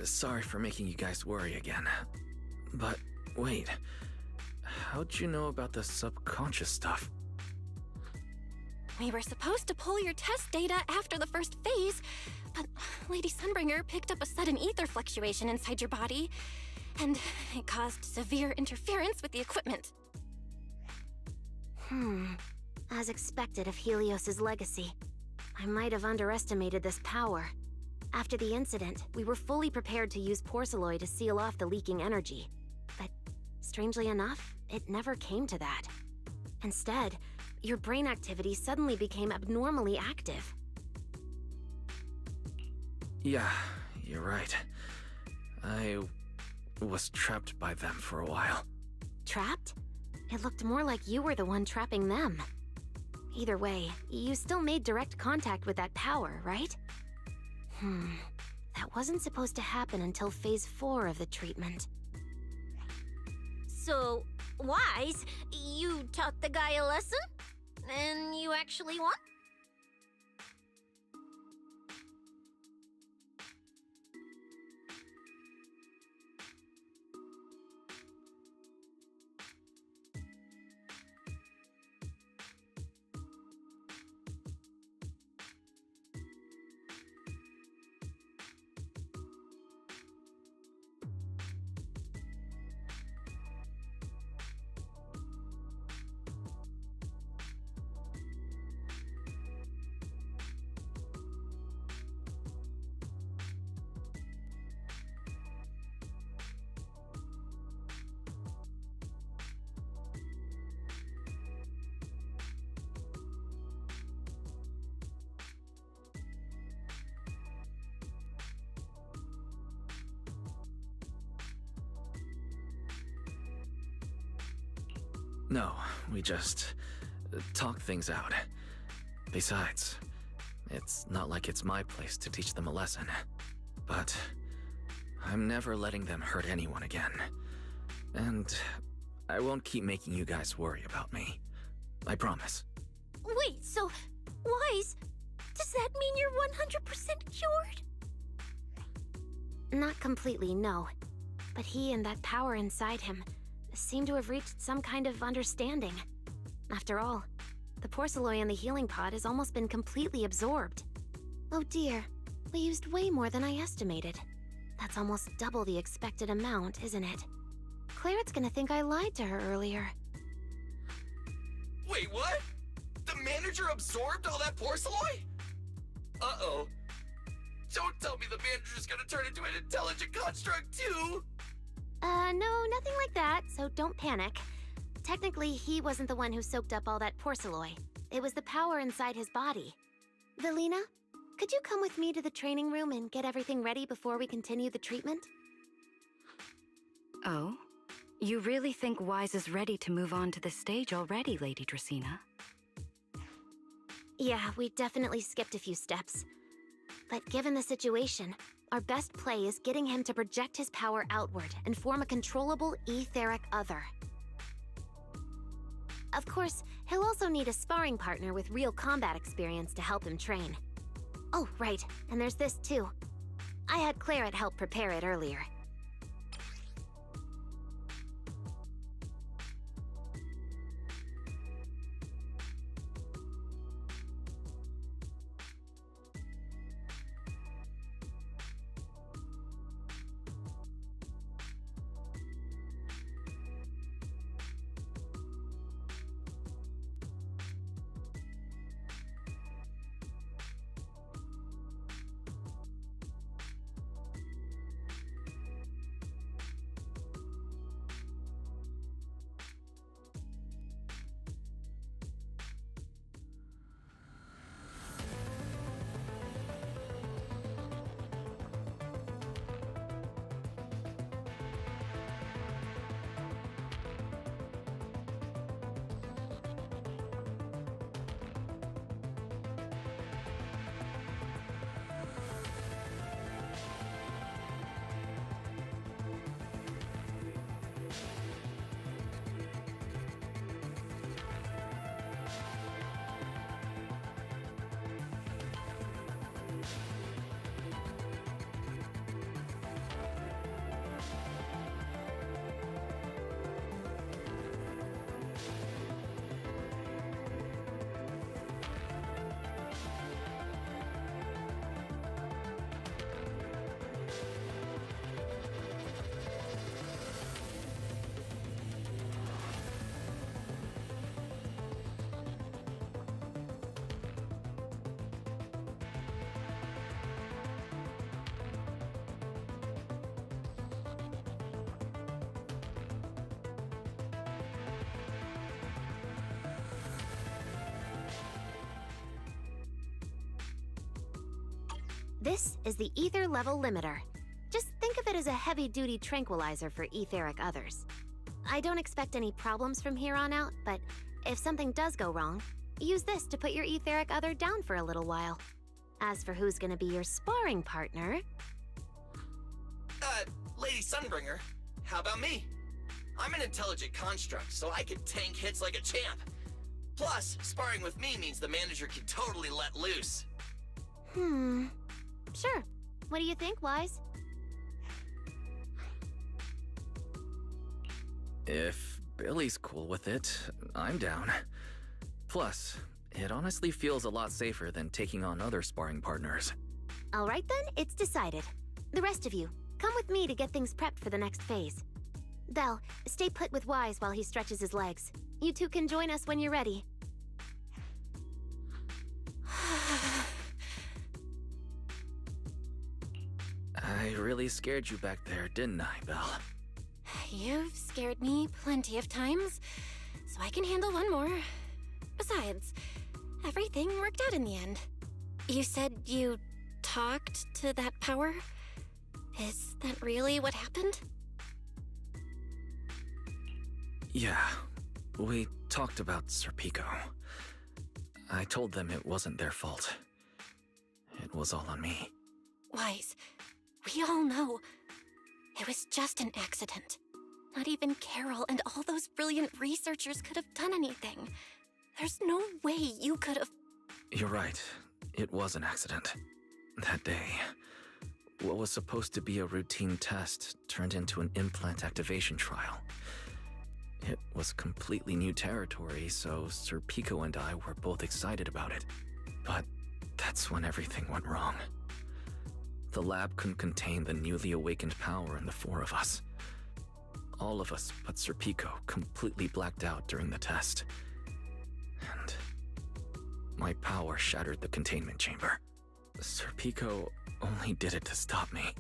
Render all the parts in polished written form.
Sorry for making you guys worry again. But wait, how'd you know about the subconscious stuff? We were supposed to pull your test data after the first phase, but Lady Sunbringer picked up a sudden ether fluctuation inside your body, and it caused severe interference with the equipment. As expected of Helios's legacy, I might have underestimated this power. After the incident, we were fully prepared to use Porceloid to seal off the leaking energy. But strangely enough, it never came to that. Instead, your brain activity suddenly became abnormally active. Yeah, you're right. I was trapped by them for a while. Trapped? It looked more like you were the one trapping them. Either way, you still made direct contact with that power, right? That wasn't supposed to happen until Phase 4 of the treatment. So, Wise, you taught the guy a lesson? And you actually won? No, we just talk things out. Besides, it's not like it's my place to teach them a lesson. But I'm never letting them hurt anyone again. And I won't keep making you guys worry about me. I promise. Wait, so, Wise, does that mean you're 100% cured? Not completely, no. But he and that power inside him seem to have reached some kind of understanding. After all, the Porceloi in the healing pod has almost been completely absorbed. Oh dear, we used way more than I estimated. That's almost double the expected amount, isn't it? Claret's gonna think I lied to her earlier. Wait, what? The manager absorbed all that Porceloi? Uh-oh. Don't tell me the manager's gonna turn into an intelligent construct too! No, nothing like that, so don't panic. Technically, he wasn't the one who soaked up all that Porceloi. It was the power inside his body. Velina, could you come with me to the training room and get everything ready before we continue the treatment? Oh? You really think Wise is ready to move on to the stage already, Lady Dracaena? Yeah, we definitely skipped a few steps. But given the situation, our best play is getting him to project his power outward and form a controllable etheric other. Of course, he'll also need a sparring partner with real combat experience to help him train. Oh, right, and there's this too. I had Claret help prepare it earlier. This is the ether level limiter. Just think of it as a heavy-duty tranquilizer for etheric others. I don't expect any problems from here on out, but if something does go wrong, use this to put your etheric other down for a little while. As for who's gonna be your sparring partner... Lady Sunbringer, how about me? I'm an intelligent construct, so I can tank hits like a champ. Plus, sparring with me means the manager can totally let loose. Sure. What do you think, Wise? If Billy's cool with it, I'm down. Plus, it honestly feels a lot safer than taking on other sparring partners. All right then, it's decided. The rest of you, come with me to get things prepped for the next phase. Belle, stay put with Wise while he stretches his legs. You two can join us when you're ready. I really scared you back there, didn't I, Belle? You've scared me plenty of times, so I can handle one more. Besides, everything worked out in the end. You said you talked to that power? Is that really what happened? Yeah, we talked about Serpico. I told them it wasn't their fault. It was all on me. Wise, we all know it was just an accident. Not even Carol and all those brilliant researchers could have done anything. There's no way you could have... You're right. It was an accident. That day, what was supposed to be a routine test turned into an implant activation trial. It was completely new territory, so Sir Pico and I were both excited about it. But that's when everything went wrong. The lab couldn't contain the newly awakened power in the four of us. All of us but Sir Pico completely blacked out during the test. And my power shattered the containment chamber. Sir Pico only did it to stop me.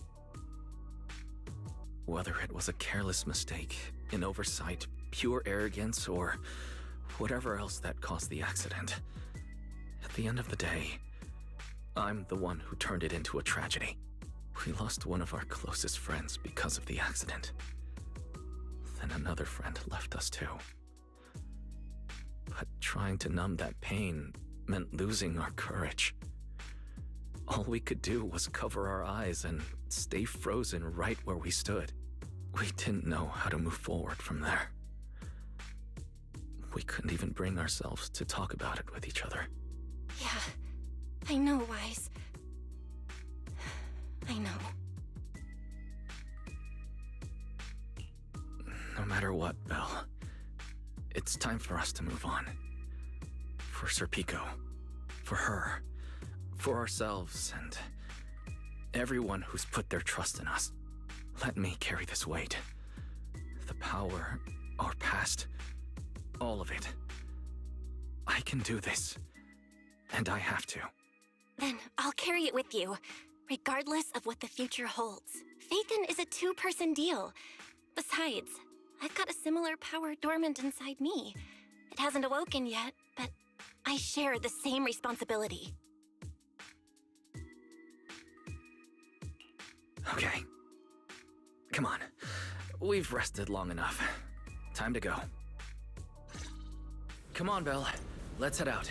Whether it was a careless mistake, an oversight, pure arrogance, or whatever else that caused the accident, at the end of the day, I'm the one who turned it into a tragedy. We lost one of our closest friends because of the accident. Then another friend left us too. But trying to numb that pain meant losing our courage. All we could do was cover our eyes and stay frozen right where we stood. We didn't know how to move forward from there. We couldn't even bring ourselves to talk about it with each other. Yeah, I know, Wise. I know. No matter what, Belle, it's time for us to move on. For Sir Pico, for her, for ourselves, and everyone who's put their trust in us. Let me carry this weight. The power, our past, all of it. I can do this, and I have to. Then I'll carry it with you, regardless of what the future holds. Phaethon is a two-person deal. Besides, I've got a similar power dormant inside me. It hasn't awoken yet, but I share the same responsibility. Okay. Come on. We've rested long enough. Time to go. Come on, Belle. Let's head out.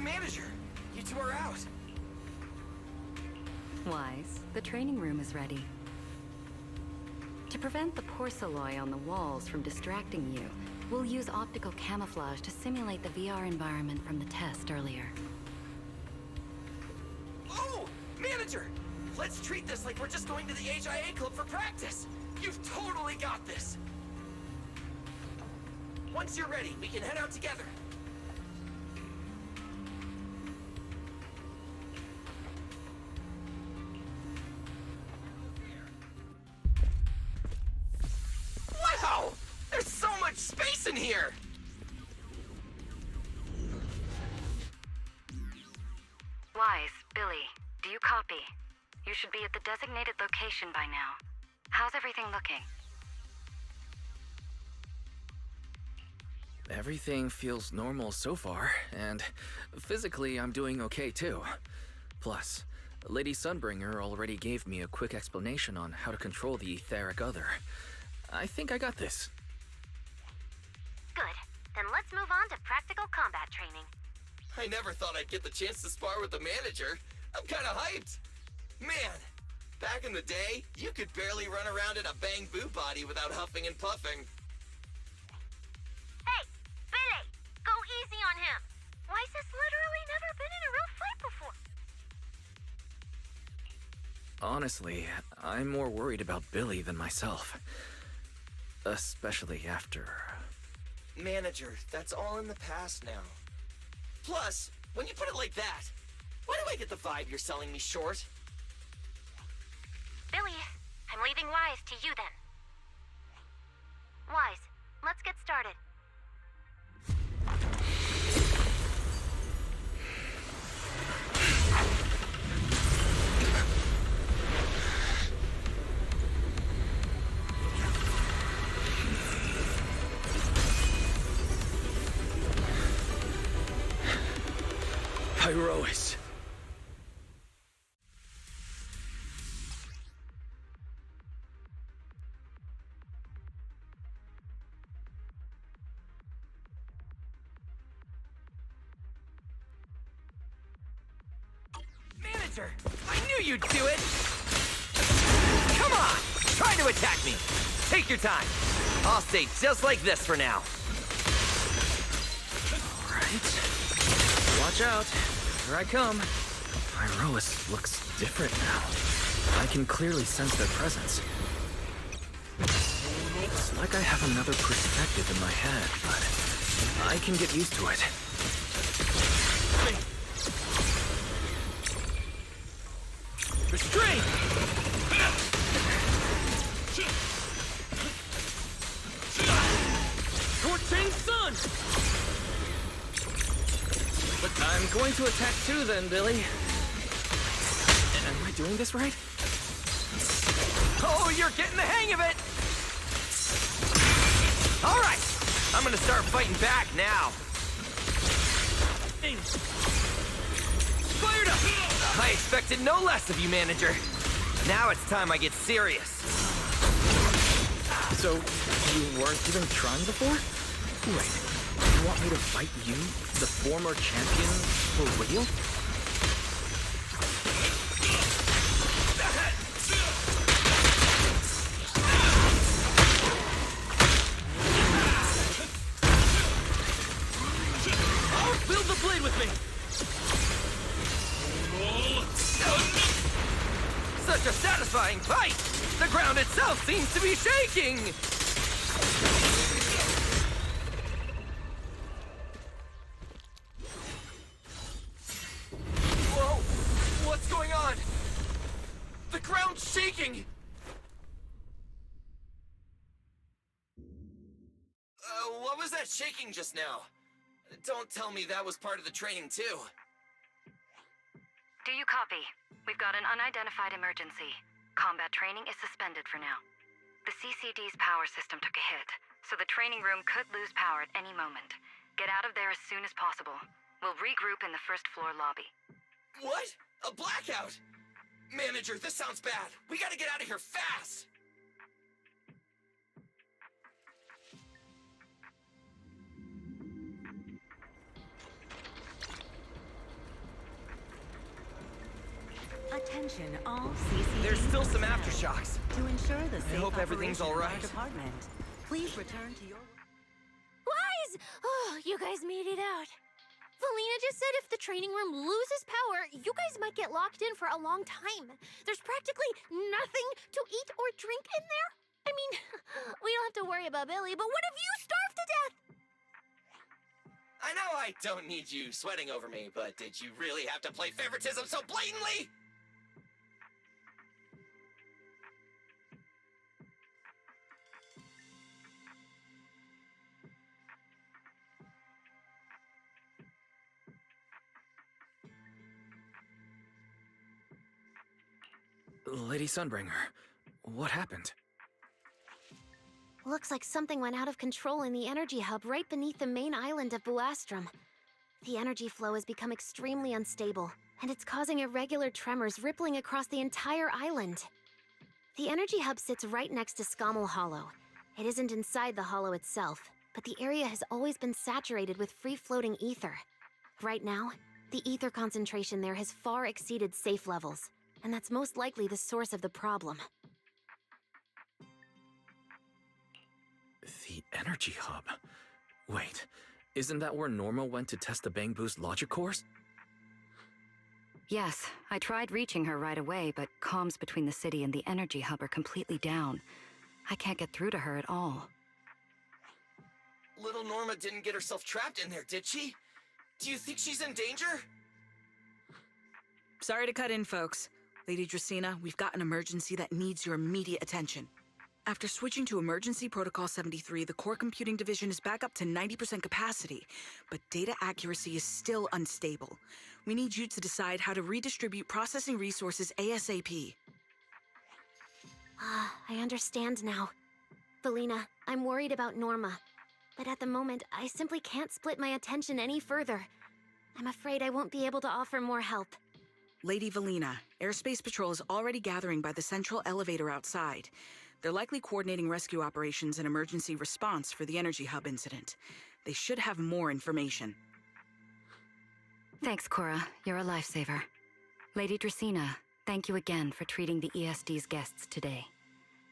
Manager, you two are out. Wise, the training room is ready. To prevent the porcelain on the walls from distracting you, we'll use optical camouflage to simulate the VR environment from the test earlier. Oh, manager! Let's treat this like we're just going to the HIA club for practice. You've totally got this. Once you're ready, we can head out together. Wow! There's so much space in here! Wise, Billy, do you copy? You should be at the designated location by now. How's everything looking? Everything feels normal so far, and physically I'm doing okay too. Plus, Lady Sunbringer already gave me a quick explanation on how to control the etheric other. I think I got this. Good. Then let's move on to practical combat training. I never thought I'd get the chance to spar with the manager. I'm kinda hyped. Man, back in the day, you could barely run around in a bang-boo body without huffing and puffing. Hey, Billy! Go easy on him! Wise has literally never been in a real fight before. Honestly, I'm more worried about Billy than myself. Especially after... Manager, that's all in the past now. Plus, when you put it like that, why do I get the vibe you're selling me short? Billy, I'm leaving Wise to you then. Wise, let's get started. Pyrois. Manager, I knew you'd do it! Come on! Try to attack me! Take your time. I'll stay just like this for now. Alright. Watch out. Here I come. Pyrois looks different now. I can clearly sense their presence. It's like I have another perspective in my head, but I can get used to it. Restrain! Torching Sun! But I'm going to attack too then, Billy. Am I doing this right? Oh, you're getting the hang of it! Alright, I'm gonna start fighting back now. Fired up! I expected no less of you, Manager. Now it's time I get serious. So, you weren't even trying before? Wait, you want me to fight you, the former champion, for real? Wield the blade with me! Such a satisfying fight! The ground itself seems to be shaking! Whoa! What's going on? The ground's shaking! What was that shaking just now? Don't tell me that was part of the training too. Do you copy? We've got an unidentified emergency. Combat training is suspended for now. The CCD's power system took a hit, so the training room could lose power at any moment. Get out of there as soon as possible. We'll regroup in the first floor lobby. What? A blackout? Manager, this sounds bad. We gotta get out of here fast! Attention all CCD. There's still some personnel. aftershocks. To ensure the safe hope everything's operation all of our right. department, please return to your... Wise! Oh, you guys made it out. Valina just said if the training room loses power, you guys might get locked in for a long time. There's practically nothing to eat or drink in there. I mean, we don't have to worry about Billy, but what if you starve to death? I know I don't need you sweating over me, but did you really have to play favoritism so blatantly? Lady Sunbringer, what happened? Looks like something went out of control in the energy hub right beneath the main island of Buastrum. The energy flow has become extremely unstable, and it's causing irregular tremors rippling across the entire island. The energy hub sits right next to Scommel Hollow. It isn't inside the hollow itself, but the area has always been saturated with free-floating ether. Right now, the ether concentration there has far exceeded safe levels, and that's most likely the source of the problem. The energy hub? Wait, isn't that where Norma went to test the Bangbu's logic cores? Yes, I tried reaching her right away, but comms between the city and the energy hub are completely down. I can't get through to her at all. Little Norma didn't get herself trapped in there, did she? Do you think she's in danger? Sorry to cut in, folks. Lady Dracaena, we've got an emergency that needs your immediate attention. After switching to Emergency Protocol 73, the Core Computing Division is back up to 90% capacity, but data accuracy is still unstable. We need you to decide how to redistribute processing resources ASAP. I understand now. Valina, I'm worried about Norma, but at the moment, I simply can't split my attention any further. I'm afraid I won't be able to offer more help. Lady Valina, Airspace Patrol is already gathering by the central elevator outside. They're likely coordinating rescue operations and emergency response for the energy hub incident. They should have more information. Thanks, Cora. You're a lifesaver. Lady Dracaena, thank you again for treating the ESD's guests today.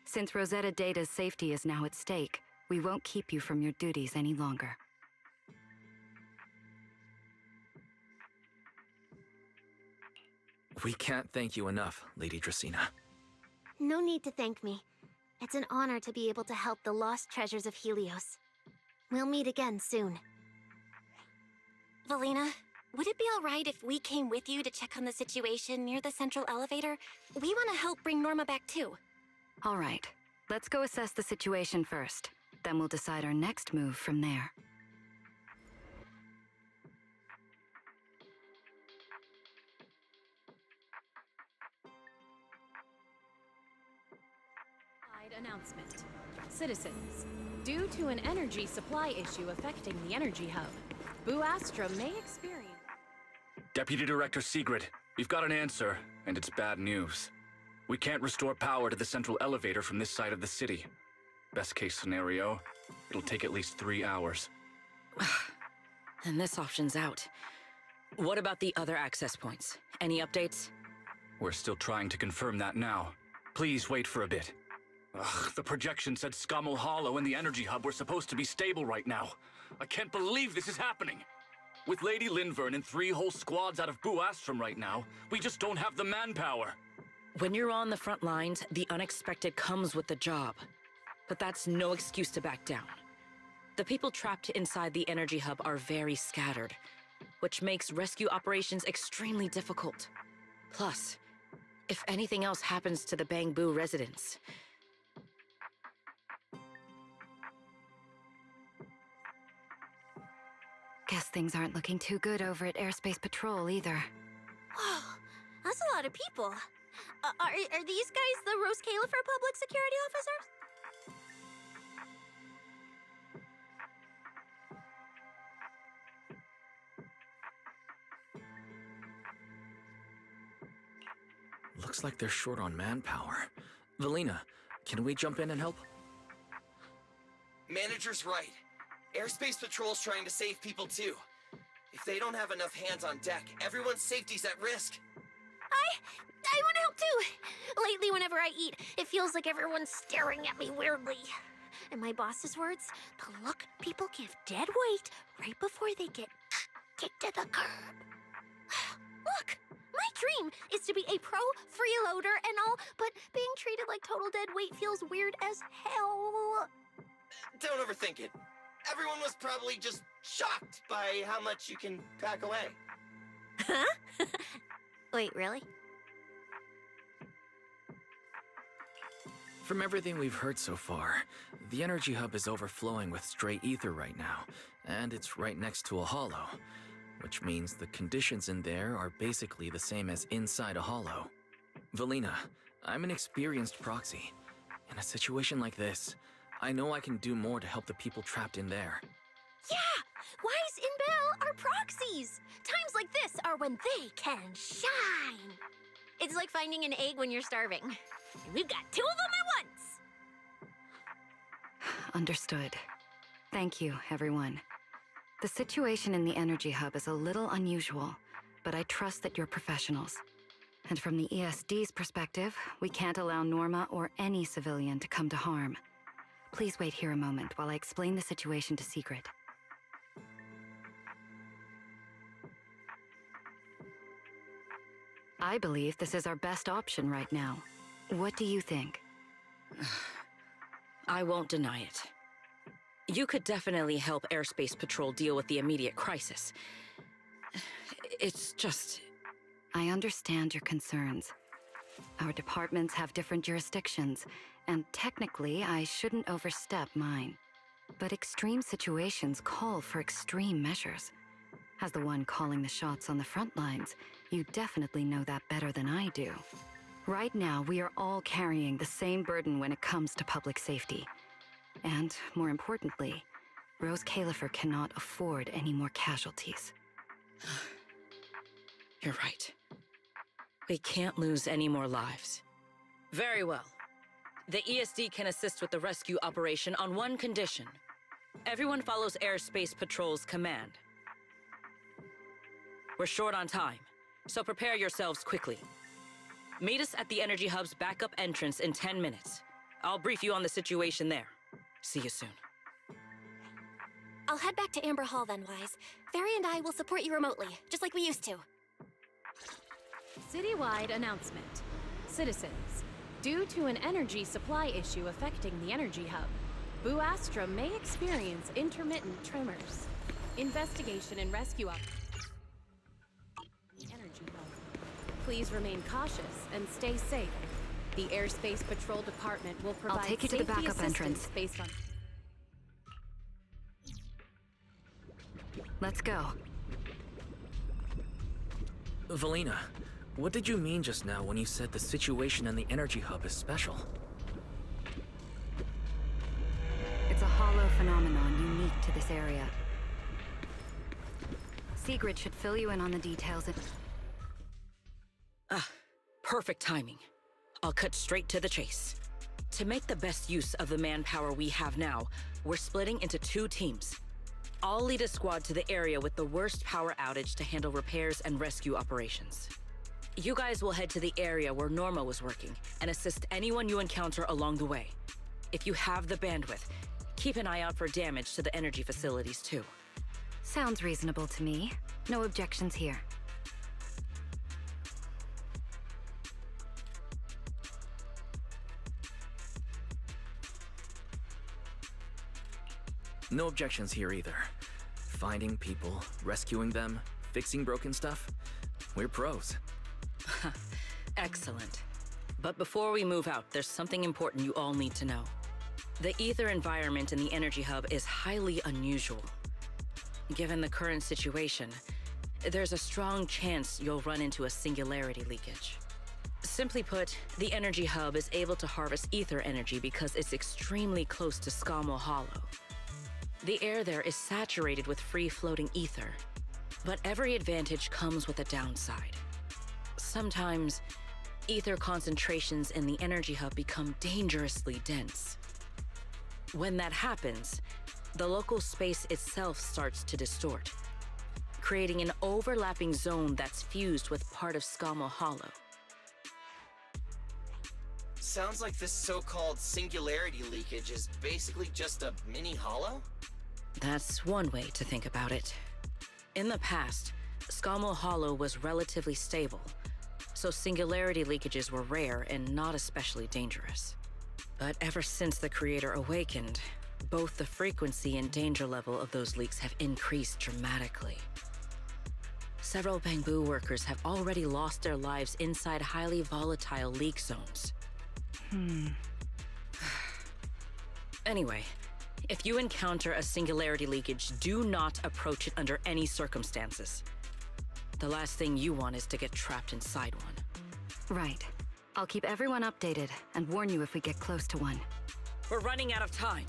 Since Rosetta Data's safety is now at stake, we won't keep you from your duties any longer. We can't thank you enough, Lady Dracaena. No need to thank me. It's an honor to be able to help the lost treasures of Helios. We'll meet again soon. Valina, would it be alright if we came with you to check on the situation near the central elevator? We want to help bring Norma back too. All right, let's go assess the situation first. Then we'll decide our next move from there. Announcement. Citizens, due to an energy supply issue affecting the energy hub, Buastrum may experience... Deputy Director Sigrid, we've got an answer, and it's bad news. We can't restore power to the central elevator from this side of the city. Best case scenario, it'll take at least 3 hours. And this option's out. What about the other access points? Any updates? We're still trying to confirm that now. Please wait for a bit. Ugh, the projection said Scommel Hollow and the energy hub were supposed to be stable right now. I can't believe this is happening. With Lady Linvern and 3 whole squads out of Buastrum right now, we just don't have the manpower. When you're on the front lines, the unexpected comes with the job. But that's no excuse to back down. The people trapped inside the energy hub are very scattered, which makes rescue operations extremely difficult. Plus, if anything else happens to the Bangbu residents... Guess things aren't looking too good over at Airspace Patrol either. Whoa, that's a lot of people. Are these guys the Rose Califer public security officers? Looks like they're short on manpower. Valina, can we jump in and help? Manager's right. Airspace Patrol's trying to save people too. If they don't have enough hands on deck, everyone's safety's at risk. I want to help too. Lately, whenever I eat, it feels like everyone's staring at me weirdly. In my boss's words, the look people give dead weight right before they get kicked to the curb. Look, my dream is to be a pro freeloader and all, but being treated like total dead weight feels weird as hell. Don't overthink it. Everyone was probably just shocked by how much you can pack away. Huh? Wait, really? From everything we've heard so far, the energy hub is overflowing with stray ether right now, and it's right next to a hollow, which means the conditions in there are basically the same as inside a hollow. Valina, I'm an experienced proxy. In a situation like this, I know I can do more to help the people trapped in there. Yeah! Wise and Belle are proxies! Times like this are when they can shine! It's like finding an egg when you're starving. And we've got two of them at once! Understood. Thank you, everyone. The situation in the energy hub is a little unusual, but I trust that you're professionals. And from the ESD's perspective, we can't allow Norma or any civilian to come to harm. Please wait here a moment while I explain the situation to Secret. I believe this is our best option right now. What do you think? I won't deny it. You could definitely help Airspace Patrol deal with the immediate crisis. It's just... I understand your concerns. Our departments have different jurisdictions, and technically, I shouldn't overstep mine. But extreme situations call for extreme measures. As the one calling the shots on the front lines, you definitely know that better than I do. Right now, we are all carrying the same burden when it comes to public safety. And, more importantly, Rose Califer cannot afford any more casualties. You're right. We can't lose any more lives. Very well. The ESD can assist with the rescue operation on one condition. Everyone follows Airspace Patrol's command. We're short on time, so prepare yourselves quickly. Meet us at the Energy Hub's backup entrance in 10 minutes. I'll brief you on the situation there. See you soon. I'll head back to Amber Hall then, Wise. Fairy and I will support you remotely, just like we used to. Citywide announcement. Citizens, due to an energy supply issue affecting the energy hub, Boo Astra may experience intermittent tremors. Investigation and rescue the energy hub. Please remain cautious and stay safe. The Airspace Patrol Department will provide I'll take you to the safety backup entrance. assistance based on... Let's go. Valina, what did you mean just now when you said the situation in the energy hub is special? It's a hollow phenomenon unique to this area. Sigrid should fill you in on the details if... Perfect timing. I'll cut straight to the chase. To make the best use of the manpower we have now, we're splitting into 2 teams. I'll lead a squad to the area with the worst power outage to handle repairs and rescue operations. You guys will head to the area where Norma was working and assist anyone you encounter along the way. If you have the bandwidth, keep an eye out for damage to the energy facilities too. Sounds reasonable to me. No objections here. No objections here either. Finding people, rescuing them, fixing broken stuff. We're pros. Excellent. But before we move out, there's something important you all need to know. The ether environment in the energy hub is highly unusual. Given the current situation, there's a strong chance you'll run into a singularity leakage. Simply put, the energy hub is able to harvest ether energy because it's extremely close to Skamo Hollow. The air there is saturated with free-floating ether, but every advantage comes with a downside. Sometimes, ether concentrations in the energy hub become dangerously dense. When that happens, the local space itself starts to distort, creating an overlapping zone that's fused with part of Skamo Hollow. Sounds like this so-called singularity leakage is basically just a mini hollow? That's one way to think about it. In the past, Skamo Hollow was relatively stable, so singularity leakages were rare and not especially dangerous. But ever since the Creator awakened, both the frequency and danger level of those leaks have increased dramatically. Several Bangbu workers have already lost their lives inside highly volatile leak zones. Anyway, if you encounter a singularity leakage, do not approach it under any circumstances. The last thing you want is to get trapped inside one. Right. I'll keep everyone updated and warn you if we get close to one. We're running out of time.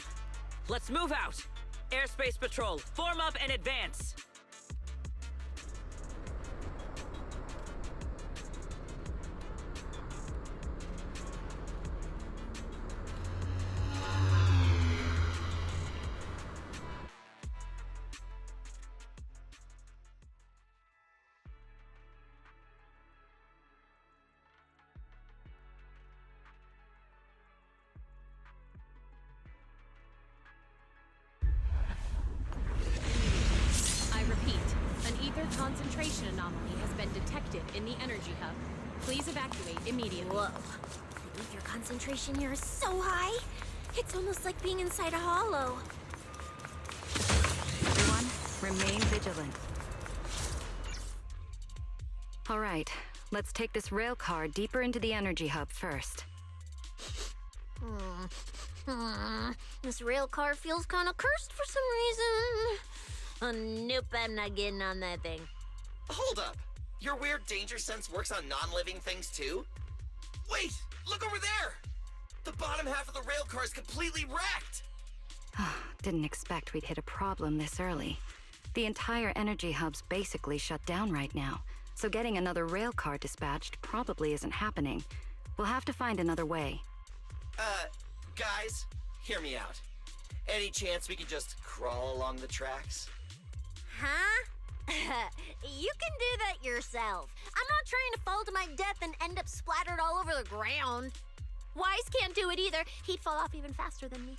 Let's move out. Airspace patrol, form up and advance. I repeat, an ether concentration anomaly has been detected in the energy hub. Please evacuate immediately. Whoa. The ether concentration here is so high. It's almost like being inside a hollow. Everyone, remain vigilant. All right, let's take this rail car deeper into the energy hub first. This rail car feels kind of cursed for some reason. Nope, I'm not getting on that thing. Hold up! Your weird danger sense works on non-living things too? Wait! Look over there! The bottom half of the rail car is completely wrecked! Didn't expect we'd hit a problem this early. The entire energy hub's basically shut down right now, so getting another rail car dispatched probably isn't happening. We'll have to find another way. Guys, hear me out. Any chance we could just crawl along the tracks? Huh? You can do that yourself. I'm not trying to fall to my death and end up splattered all over the ground. Wise can't do it either. He'd fall off even faster than me.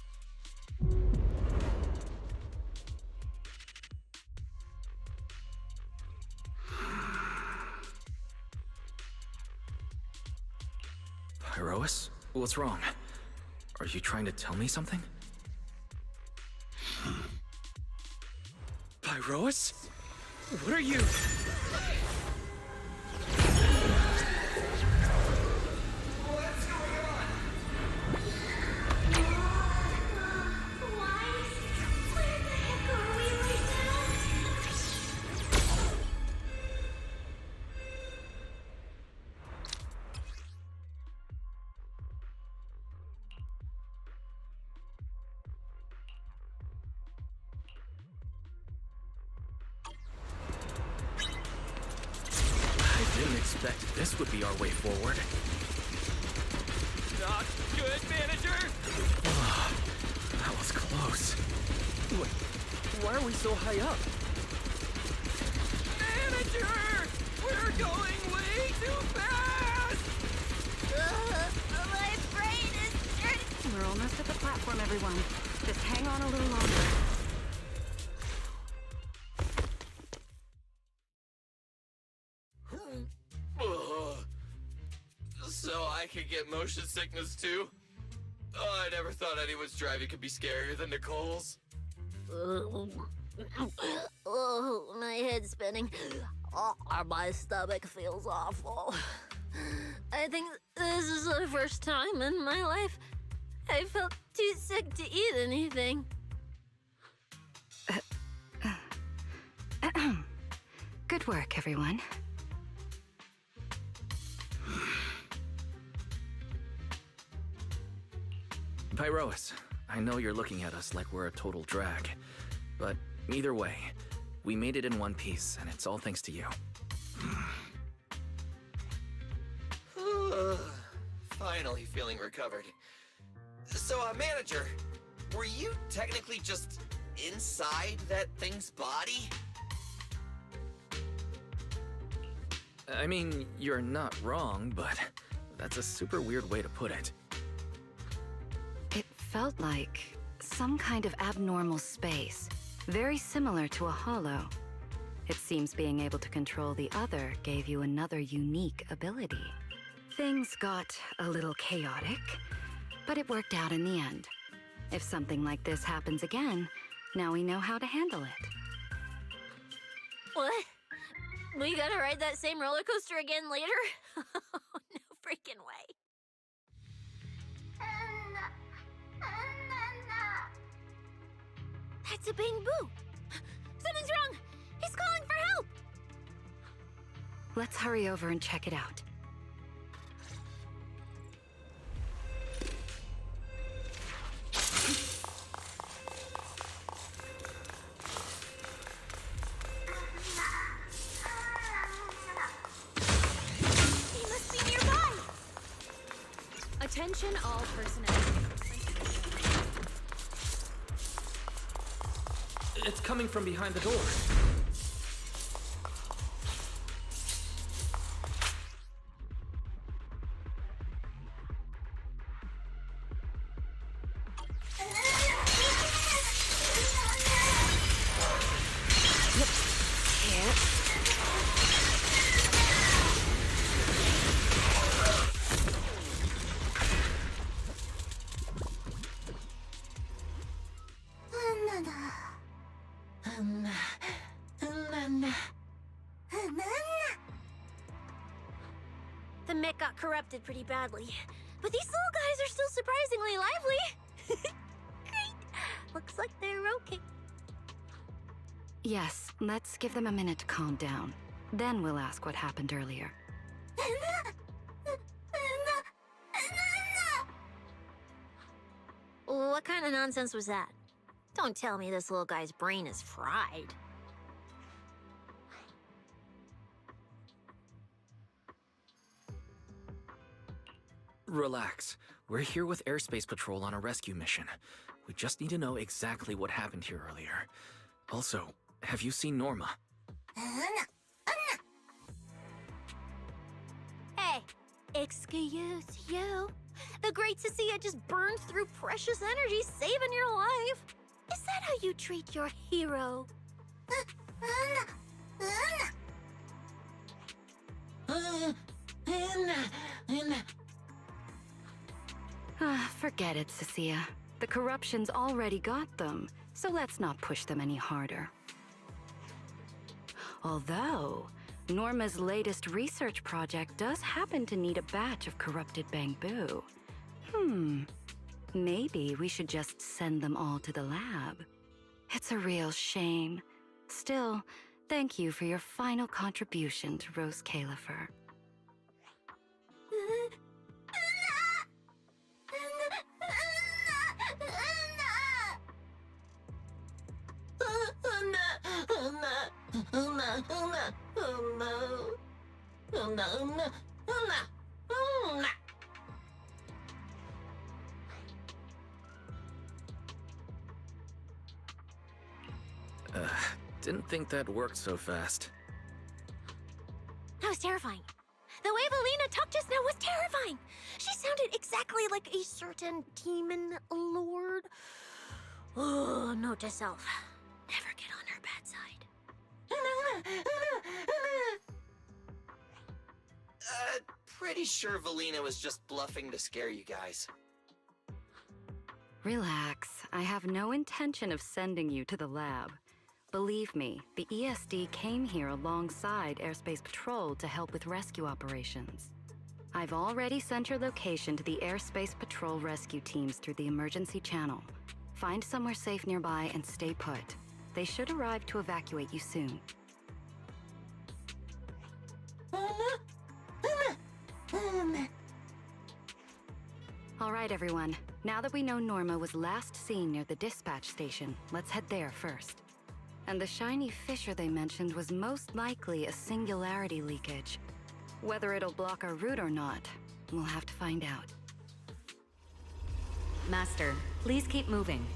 Pyrois? What's wrong? Are you trying to tell me something? Pyrois? What are you? What's going on? Wise? Where the heck are we right now? I didn't expect this would be our way forward. Not good, manager! That was close. Why are we so high up? Manager! We're going way too fast! My brain is turning. We're almost at the platform, everyone. Just hang on a little longer. So I could get motion sickness too? Oh, I never thought anyone's driving could be scarier than Nicole's. Oh, my head's spinning. Oh, my stomach feels awful. I think this is the first time in my life I felt too sick to eat anything. Good work, everyone. Pyrois, I know you're looking at us like we're a total drag, but either way, we made it in one piece, and it's all thanks to you. Finally feeling recovered. So, manager, were you technically just inside that thing's body? I mean, you're not wrong, but that's a super weird way to put it. It felt like some kind of abnormal space, very similar to a hollow. It seems being able to control the other gave you another unique ability. Things got a little chaotic, but it worked out in the end. If something like this happens again, now we know how to handle it. What? We gotta ride that same roller coaster again later? No freaking way. That's a Bang Boo! Something's wrong! He's calling for help! Let's hurry over and check it out. Attention all personnel. It's coming from behind the door. The mech got corrupted pretty badly, but these little guys are still surprisingly lively. Great. Looks like they're okay. Yes, let's give them a minute to calm down. Then we'll ask what happened earlier. What kind of nonsense was that? Don't tell me this little guy's brain is fried. Relax. We're here with Airspace Patrol on a rescue mission. We just need to know exactly what happened here earlier. Also, have you seen Norma? Hey, excuse you. The great Cecilia just burned through precious energy saving your life. Is that how you treat your hero? Forget it, Cecilia. The corruption's already got them, so let's not push them any harder. Although, Norma's latest research project does happen to need a batch of corrupted bamboo. Maybe we should just send them all to the lab. It's a real shame. Still, thank you for your final contribution to Rose Califer. Didn't think that worked so fast. That was terrifying. The way Valina talked just now was terrifying. She sounded exactly like a certain demon lord. Oh, note to self. Never get on her bad side. Pretty sure Valina was just bluffing to scare you guys. Relax. I have no intention of sending you to the lab. Believe me, the ESD came here alongside Airspace Patrol to help with rescue operations. I've already sent your location to the Airspace Patrol rescue teams through the emergency channel. Find somewhere safe nearby and stay put. They should arrive to evacuate you soon. All right, everyone. Now that we know Norma was last seen near the dispatch station, let's head there first. And the shiny fissure they mentioned was most likely a singularity leakage. Whether it'll block our route or not, we'll have to find out. Master, please keep moving.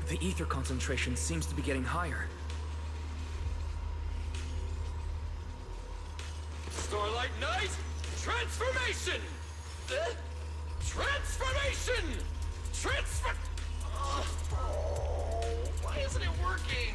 The ether concentration seems to be getting higher. Starlight Knight, transformation! Transformation! Why isn't it working?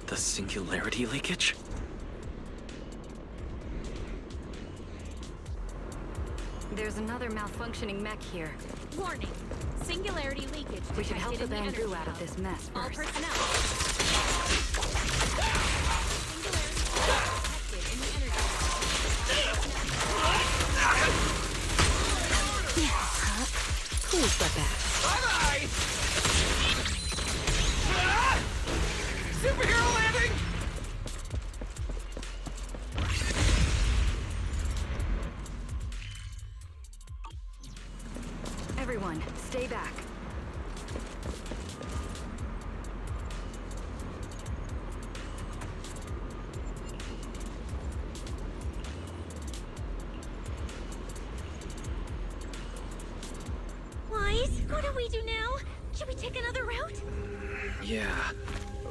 The singularity leakage? There's another malfunctioning mech here. Warning. Singularity leakage We should help detected the in the bamboo energy out of hub. this mess All first. personnel. Singularity detected in the energy hub. Who's the bad? Bye-bye! Ah! Superhero landing! Everyone, stay back. Wise, what do we do now? Should we take another route? Yeah.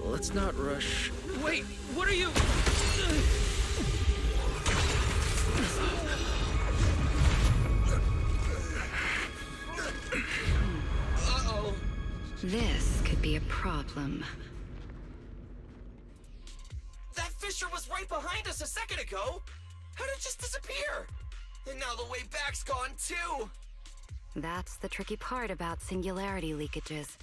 Let's not rush. Wait, what are you... Uh-oh. This could be a problem. That fissure was right behind us a second ago. How did it just disappear? And now the way back's gone too. That's the tricky part about singularity leakages.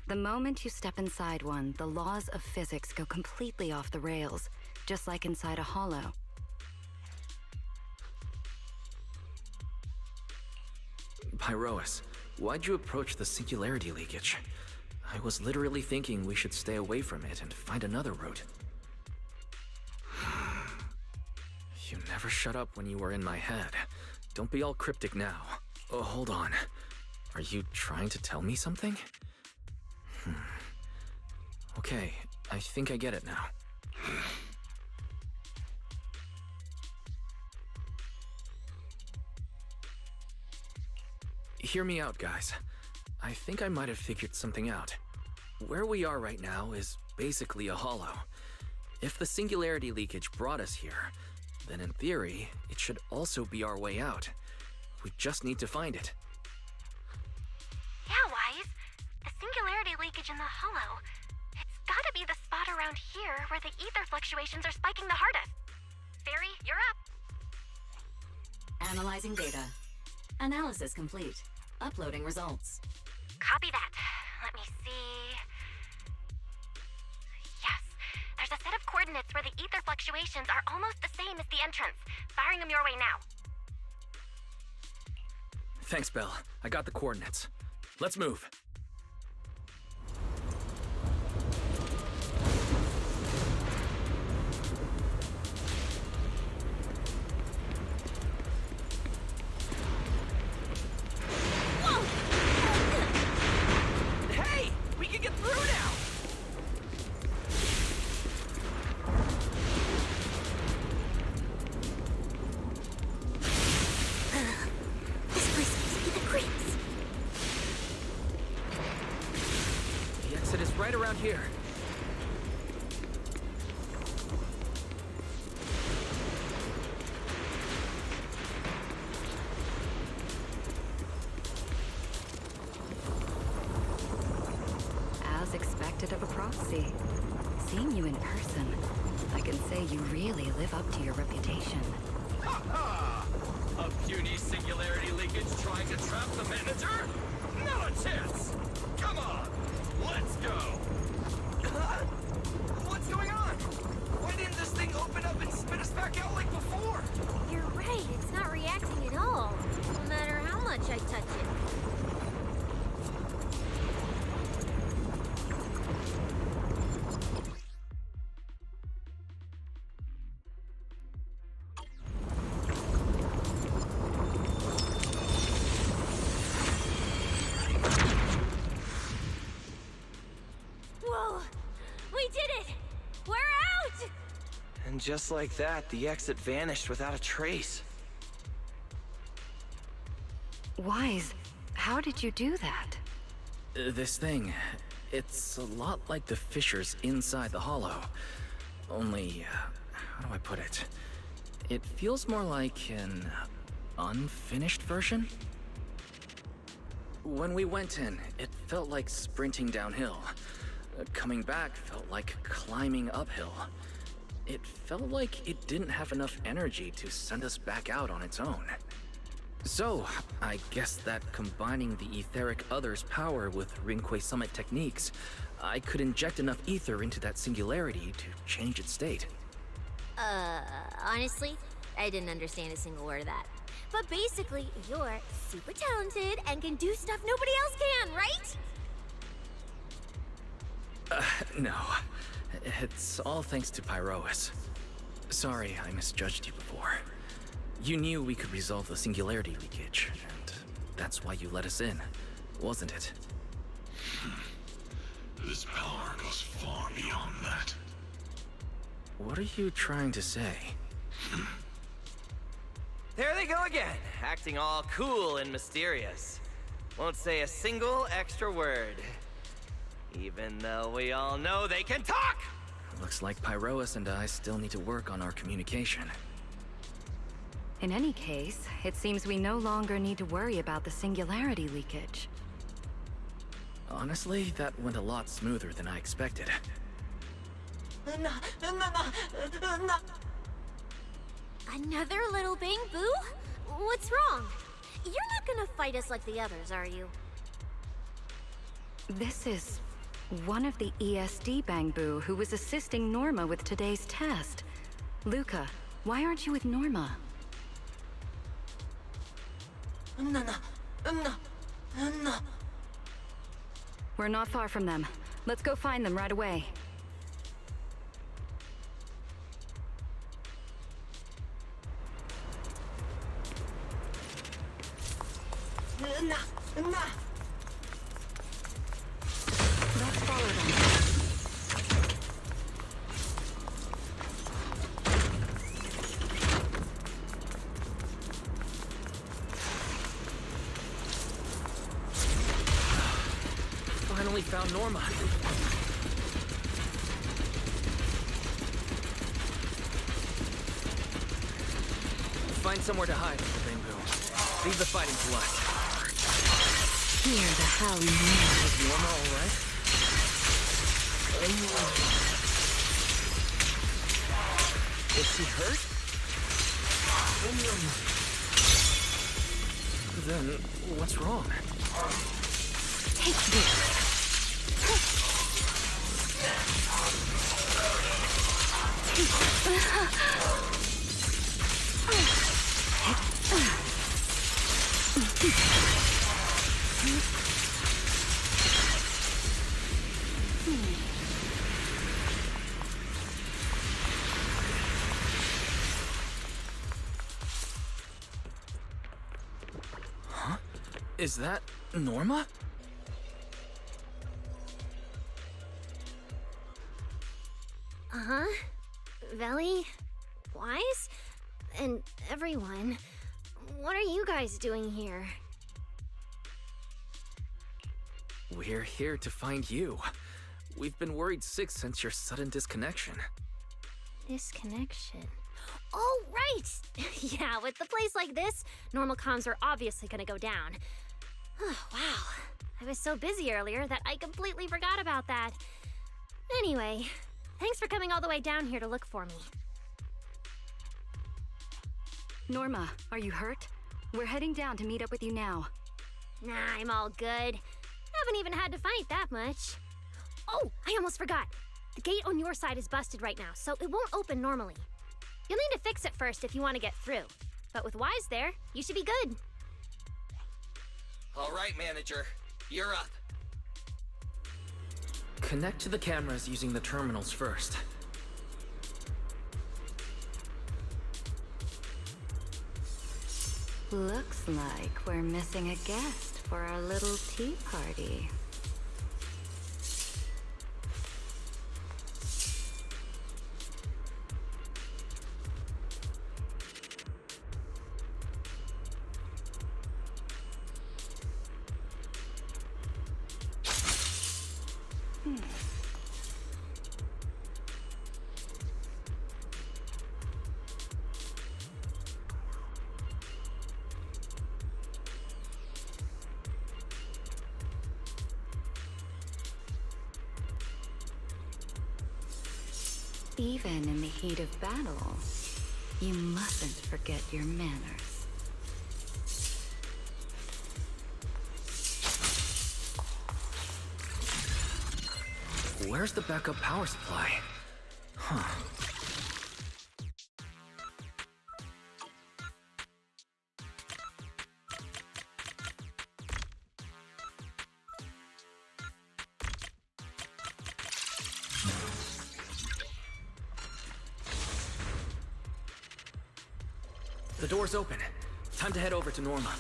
The moment you step inside one, the laws of physics go completely off the rails, just like inside a hollow. Pyrois, why'd you approach the singularity leakage? I was literally thinking we should stay away from it and find another route. You never shut up when you were in my head. Don't be all cryptic now. Oh, hold on. Are you trying to tell me something? Okay, I think I get it now. Hear me out, guys. I think I might have figured something out. Where we are right now is basically a hollow. If the singularity leakage brought us here, then in theory, it should also be our way out. We just need to find it. Yeah, Wise. The singularity leakage in the hollow. It's gotta be the spot around here where the ether fluctuations are spiking the hardest. Fairy, you're up. Analyzing data. Analysis complete. Uploading results. Copy that. Let me see. Yes. There's a set of coordinates where the ether fluctuations are almost the same as the entrance. Firing them your way now. Thanks, Belle. I got the coordinates. Let's move. Hey! We can get through now! This place gives me the creeps. The exit is right around here. As expected of a proxy. Seeing you in person, I can say you really live up to your reputation. Ha! A puny singularity leakage trying to trap the manager? Not a chance! Come on! Let's go! What's going on? Why didn't this thing open up and spit us back out like before? You're right, it's not reacting at all. No matter how much I touch it. Whoa! We did it! We're out! And just like that, the exit vanished without a trace. Wise, how did you do that? This thing, it's a lot like the fissures inside the hollow. Only, how do I put it? It feels more like an unfinished version? When we went in, it felt like sprinting downhill. Coming back felt like climbing uphill. It felt like it didn't have enough energy to send us back out on its own. So, I guess that combining the etheric other's power with Rinque Summit techniques, I could inject enough ether into that singularity to change its state. Honestly, I didn't understand a single word of that. But basically, you're super talented and can do stuff nobody else can, right? No. It's all thanks to Pyrois. Sorry I misjudged you before. You knew we could resolve the singularity leakage, and that's why you let us in, wasn't it? This power goes far beyond that. What are you trying to say? There they go again, acting all cool and mysterious. Won't say a single extra word. Even though we all know they can talk! Looks like Pyrois and I still need to work on our communication. In any case, it seems we no longer need to worry about the singularity leakage. Honestly, that went a lot smoother than I expected. Another little bang boo? What's wrong? You're not gonna fight us like the others, are you? This is one of the ESD Bangbu who was assisting Norma with today's test. Luca, why aren't you with Norma? We're not far from them. Let's go find them right away. Let's follow them. Finally found Norma. Find somewhere to hide, Bamboo. Leave the fighting to us. Hear the howling wind. Is Norma alright? Is she hurt? Then, what's wrong? Take this. Huh? Is that Norma? Uh-huh. Veli, Wise, and everyone. What are you guys doing here? We're here to find you. We've been worried sick since your sudden disconnection. Disconnection. Oh, right! Yeah, with a place like this, normal comms are obviously gonna go down. Wow. I was so busy earlier that I completely forgot about that. Anyway, thanks for coming all the way down here to look for me. Norma, are you hurt? We're heading down to meet up with you now. Nah, I'm all good. Haven't even had to fight that much. Oh, I almost forgot. The gate on your side is busted right now, so it won't open normally. You'll need to fix it first if you want to get through. But with Wise there, you should be good. All right, manager. You're up. Connect to the cameras using the terminals first. Looks like we're missing a guest for our little tea party. Even in the heat of battle, you mustn't forget your manners. Where's the backup power supply? Huh. The door's open. Time to head over to Norma.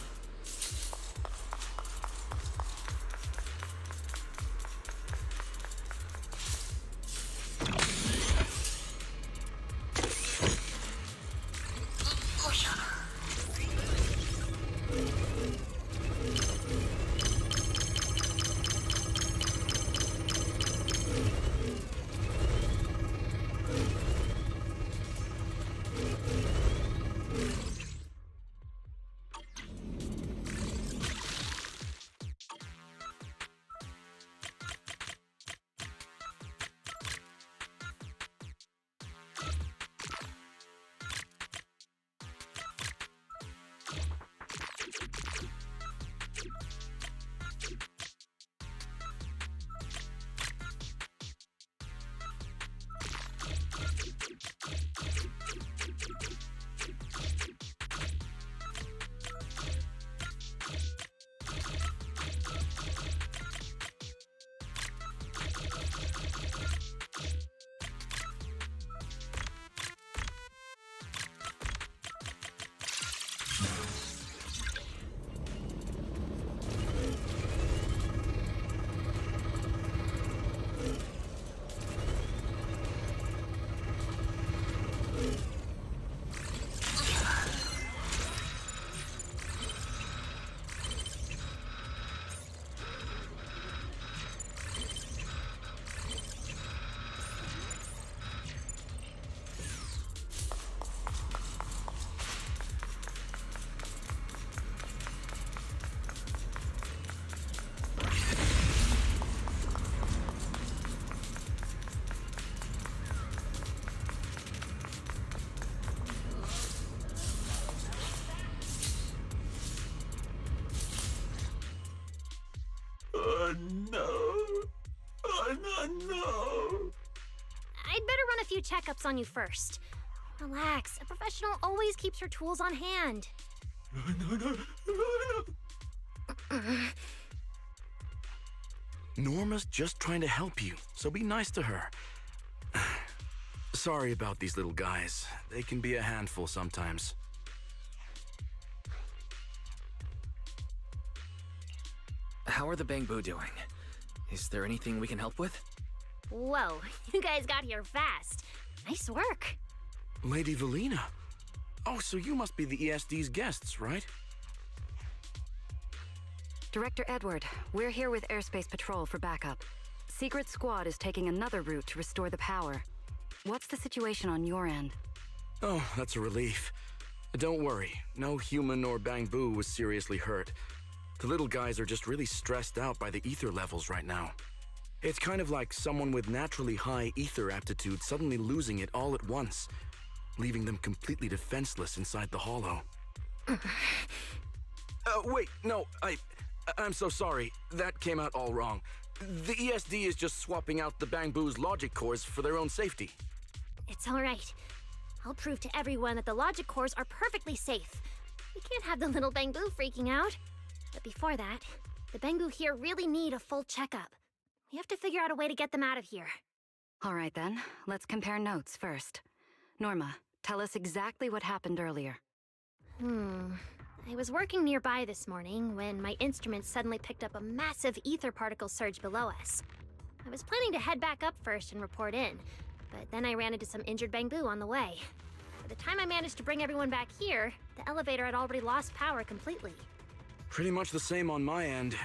I'd better run a few checkups on you first. Relax. A professional always keeps her tools on hand. Norma's just trying to help you, so be nice to her. Sorry about these little guys. They can be a handful sometimes. How are the Bangbu doing? Is there anything we can help with? Whoa, you guys got here fast. Nice work. Lady Valina. Oh, so you must be the ESD's guests, right? Director Edward, we're here with Airspace Patrol for backup. Secret Squad is taking another route to restore the power. What's the situation on your end? Oh, that's a relief. Don't worry, no human or Bangbu was seriously hurt. The little guys are just really stressed out by the ether levels right now. It's kind of like someone with naturally high ether aptitude suddenly losing it all at once, leaving them completely defenseless inside the hollow. Wait, no, I'm so sorry. That came out all wrong. The ESD is just swapping out the Bangbu's logic cores for their own safety. It's all right. I'll prove to everyone that the logic cores are perfectly safe. We can't have the little Bangbu freaking out. But before that, the Bangbu here really need a full checkup. We have to figure out a way to get them out of here. All right then, let's compare notes first. Norma, tell us exactly what happened earlier. I was working nearby this morning when my instruments suddenly picked up a massive ether particle surge below us. I was planning to head back up first and report in, but then I ran into some injured Bangbu on the way. By the time I managed to bring everyone back here, the elevator had already lost power completely. Pretty much the same on my end.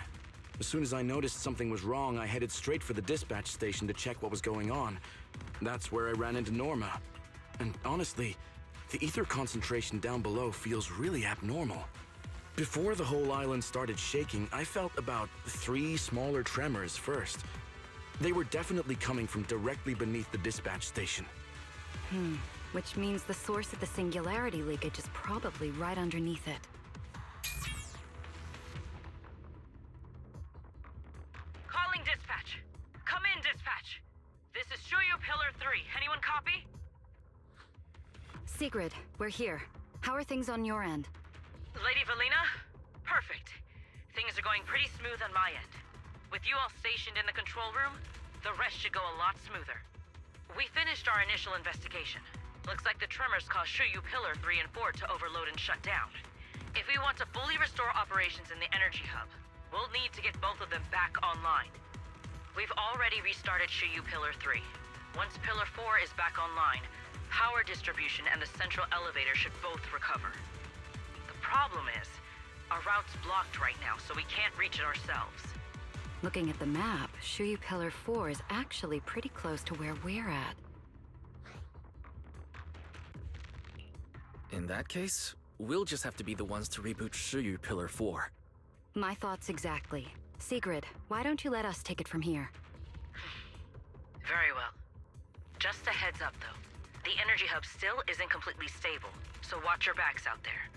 As soon as I noticed something was wrong, I headed straight for the dispatch station to check what was going on. That's where I ran into Norma. And honestly, the ether concentration down below feels really abnormal. Before the whole island started shaking, I felt about 3 smaller tremors first. They were definitely coming from directly beneath the dispatch station. Which means the source of the singularity leakage is probably right underneath it. Calling dispatch. Come in, dispatch. This is Shuyu Pillar 3. Anyone copy? Sigrid, we're here. How are things on your end? Lady Valina? Perfect. Things are going pretty smooth on my end. With you all stationed in the control room, the rest should go a lot smoother. We finished our initial investigation. Looks like the tremors caused Shuyu Pillar 3 and 4 to overload and shut down. If we want to fully restore operations in the energy hub, we'll need to get both of them back online. We've already restarted Shuyu Pillar 3. Once Pillar 4 is back online, power distribution and the central elevator should both recover. The problem is, our route's blocked right now, so we can't reach it ourselves. Looking at the map, Shuyu Pillar 4 is actually pretty close to where we're at. In that case, we'll just have to be the ones to reboot Shuyu Pillar 4. My thoughts exactly. Sigrid, why don't you let us take it from here? Very well. Just a heads up, though. The energy hub still isn't completely stable, so watch your backs out there.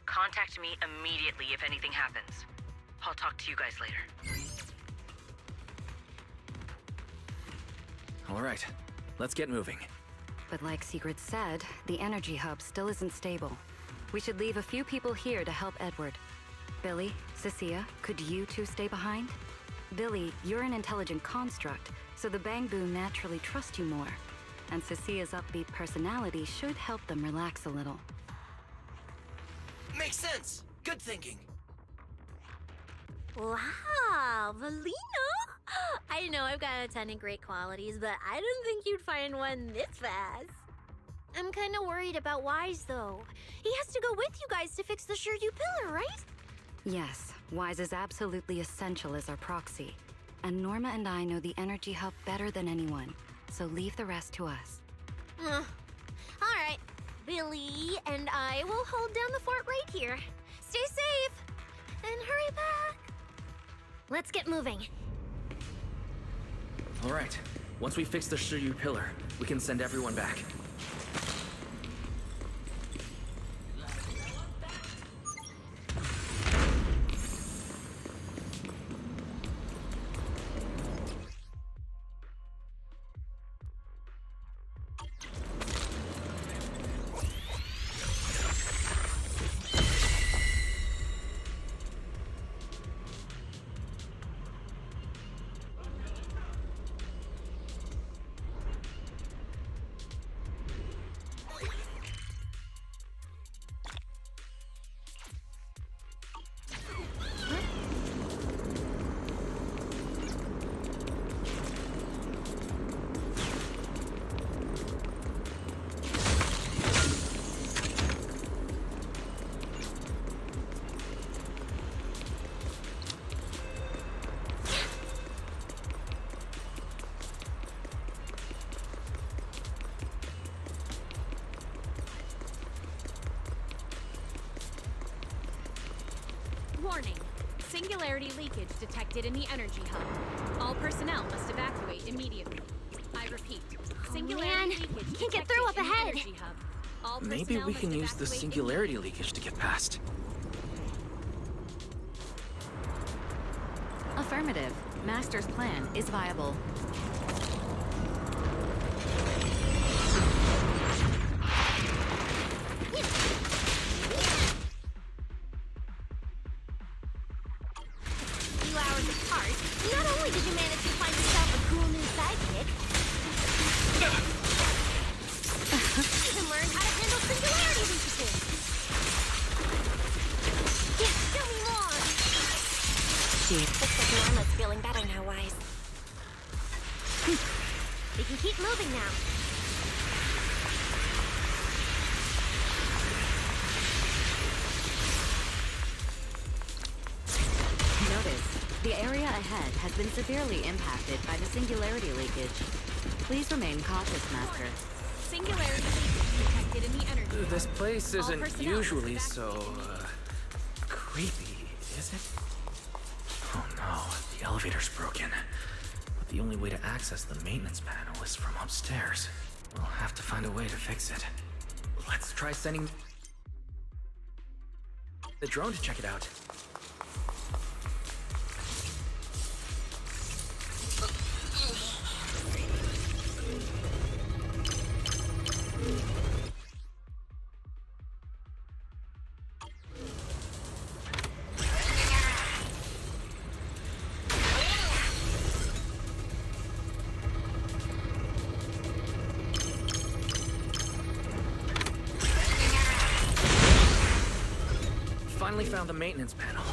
Contact me immediately if anything happens. I'll talk to you guys later. All right, let's get moving. But like Sigrid said, the energy hub still isn't stable. We should leave a few people here to help Edward. Billy, Cecilia, could you two stay behind? Billy, you're an intelligent construct, so the Bangbu naturally trust you more. And Cecilia's upbeat personality should help them relax a little. Makes sense. Good thinking. Wow, Valina! I know I've got a ton of great qualities, but I didn't think you'd find one this fast. I'm kind of worried about Wise, though. He has to go with you guys to fix the Shuyu Pillar, right? Yes, Wise is absolutely essential as our proxy. And Norma and I know the energy hub better than anyone, so leave the rest to us. All right. Billy and I will hold down the fort right here. Stay safe, and hurry back. Let's get moving. All right, once we fix the Shuyu Pillar, we can send everyone back. Warning. Singularity leakage detected in the energy hub. All personnel must evacuate immediately. I repeat, singularity leakage Can't get through up detected in the ahead. energy hub. All Maybe personnel we must can use the evacuate singularity leakage to get past. Affirmative. Master's plan is viable. Few hours apart, not only did you manage to find yourself a cool new sidekick, you even learned how to handle singularity leakages. Yeah, show me more. Looks like Norma's feeling better now, Wise. We can keep moving now. Notice, the area ahead has been severely impacted by the singularity leakage. Please remain cautious, Master. Singularity leakage detected in the energy hub. This place All isn't personnel usually must so, evacuate creepy, is it? Oh no, the elevator's broken. But the only way to access the maintenance panel is from upstairs. We'll have to find a way to fix it. Let's try sending the drone to check it out. Finally found the maintenance panel.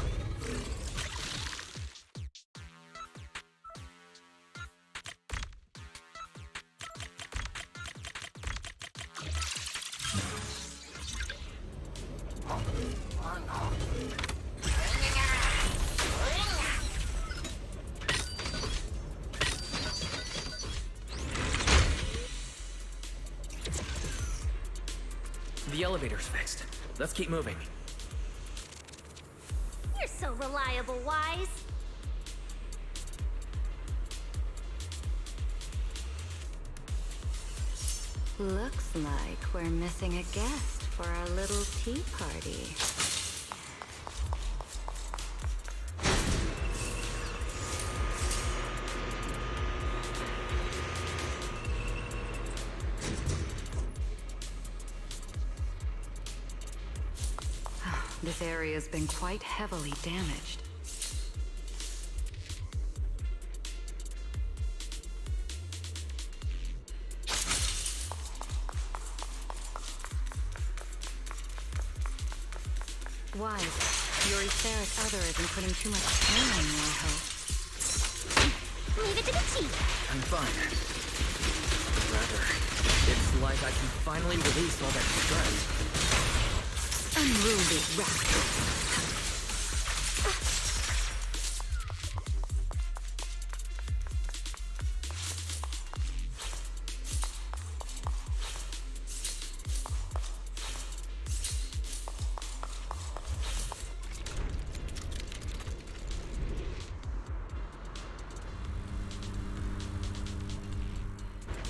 The elevator's fixed. Let's keep moving. You're so reliable, Wise. Looks like we're missing a guest for our little tea party. This area's been quite heavily damaged. Wise, your etheric other isn't putting too much strain on you, I hope. Leave it to the chief. I'm fine. Rather, it's like I can finally release all that stress. Unruly rascal.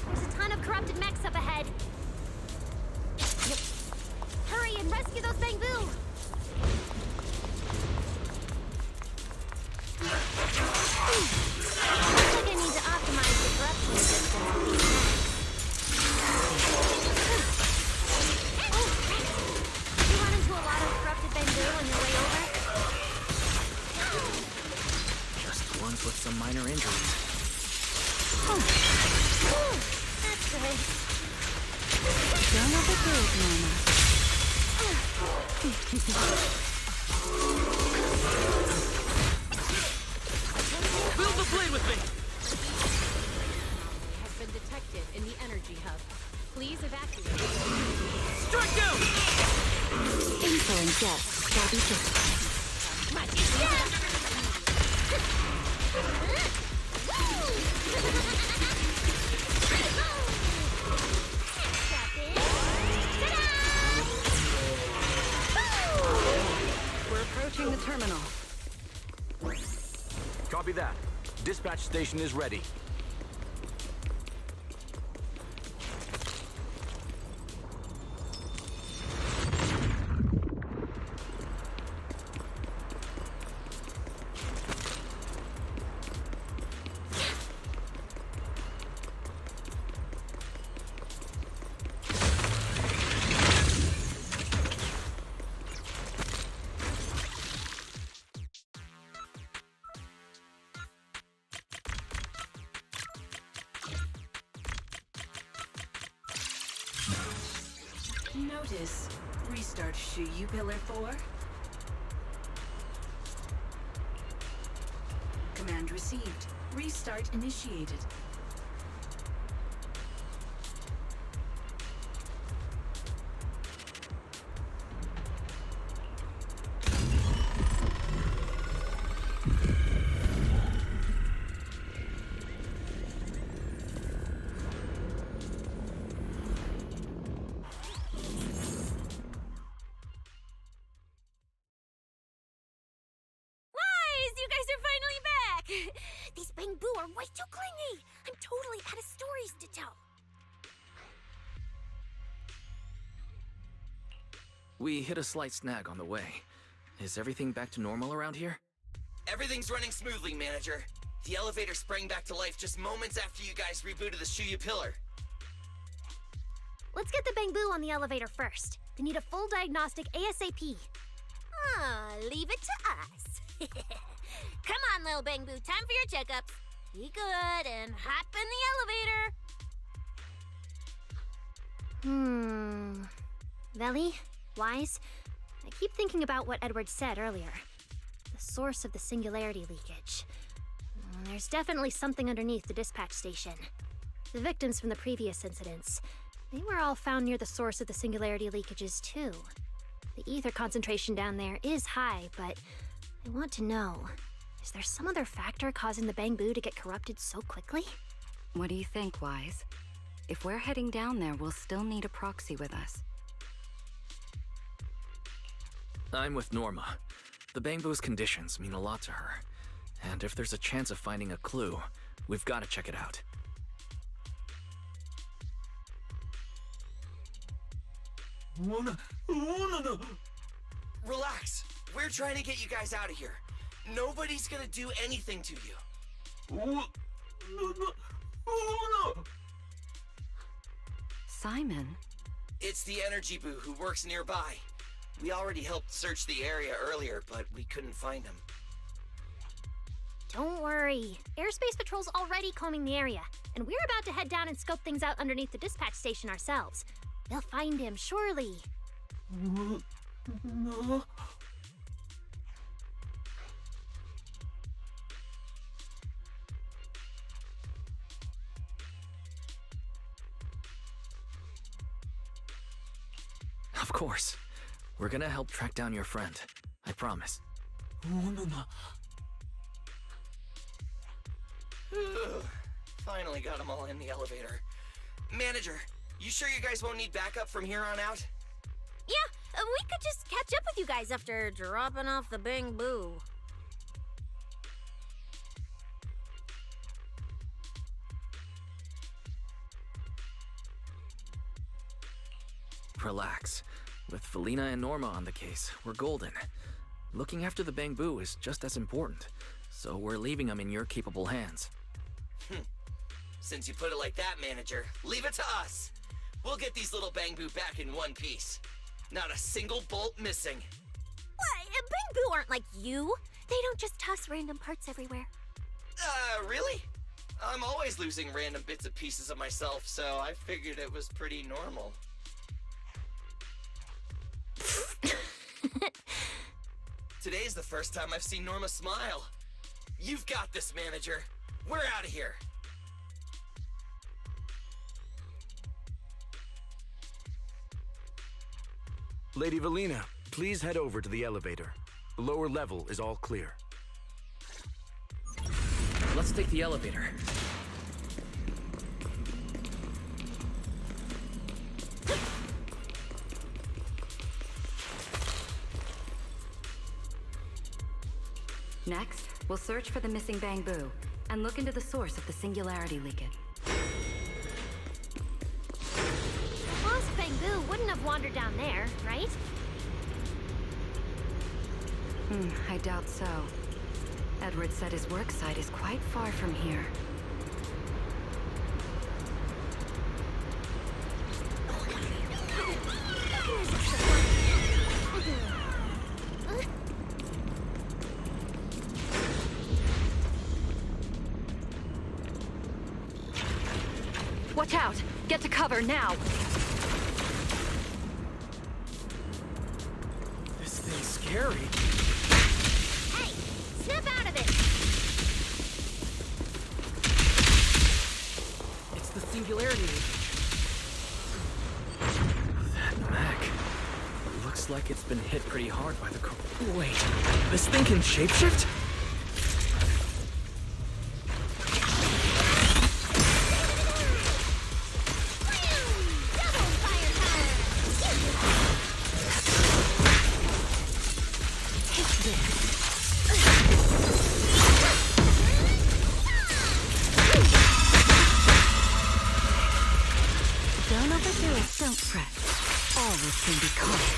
There's a ton of corrupted mechs up ahead. Hurry and rescue those Bangbu! Looks like I need to optimize the corruption resistance of these mechs. You run into a lot of corrupted Bangbu on your way over? Just ones with some minor injuries. That's good. Don't overdo it, Mama. Build the blade with me! Has been detected in the energy hub. Please evacuate. Strike down! Insolent guests shall be disciplined. We're approaching the terminal. Copy that. Dispatch station is ready. Notice. Restart Shuyu Pillar 4. Command received. Restart initiated. These Bangbu are way too clingy! I'm totally out of stories to tell. We hit a slight snag on the way. Is everything back to normal around here? Everything's running smoothly, Manager. The elevator sprang back to life just moments after you guys rebooted the Shuyu pillar. Let's get the bamboo on the elevator first. They need a full diagnostic ASAP. Leave it to us. Come on, little bamboo, time for your checkup. Be good and hop in the elevator. Veli, Wise, I keep thinking about what Edward said earlier. The source of the singularity leakage. There's definitely something underneath the dispatch station. The victims from the previous incidents, they were all found near the source of the singularity leakages too. The ether concentration down there is high, but I want to know, is there some other factor causing the bamboo to get corrupted so quickly? What do you think, Wise? If we're heading down there, we'll still need a proxy with us. I'm with Norma. The bamboo's conditions mean a lot to her. And if there's a chance of finding a clue, we've got to check it out. Relax. We're trying to get you guys out of here. Nobody's gonna do anything to you. Simon? It's the energy boo who works nearby. We already helped search the area earlier, but we couldn't find him. Don't worry. Airspace Patrol's already combing the area, and we're about to head down and scope things out underneath the dispatch station ourselves. They'll find him, surely. Of course. We're gonna help track down your friend. I promise. Finally got them all in the elevator. Manager, you sure you guys won't need backup from here on out? Yeah, we could just catch up with you guys after dropping off the bamboo. Relax. With Felina and Norma on the case, we're golden. Looking after the bamboo is just as important, so we're leaving them in your capable hands. Since you put it like that, Manager, leave it to us. We'll get these little bamboo back in one piece. Not a single bolt missing. What? Bamboo aren't like you. They don't just toss random parts everywhere. Really? I'm always losing random bits and pieces of myself, so I figured it was pretty normal. Today's the first time I've seen Norma smile. You've got this, Manager. We're out of here. Lady Velina, please head over to the elevator. The lower level is all clear. Let's take the elevator. Next, we'll search for the missing bamboo and look into the source of the singularity leakage. Lost bamboo wouldn't have wandered down there, right? I doubt so. Edward said his work site is quite far from here. Watch out! Get to cover now! This thing's scary. Hey! Snap out of it! It's the singularity. That mech. Looks like it's been hit pretty hard by the Wait, this thing can shapeshift? Don't overdo it, don't fret. All this can be caught.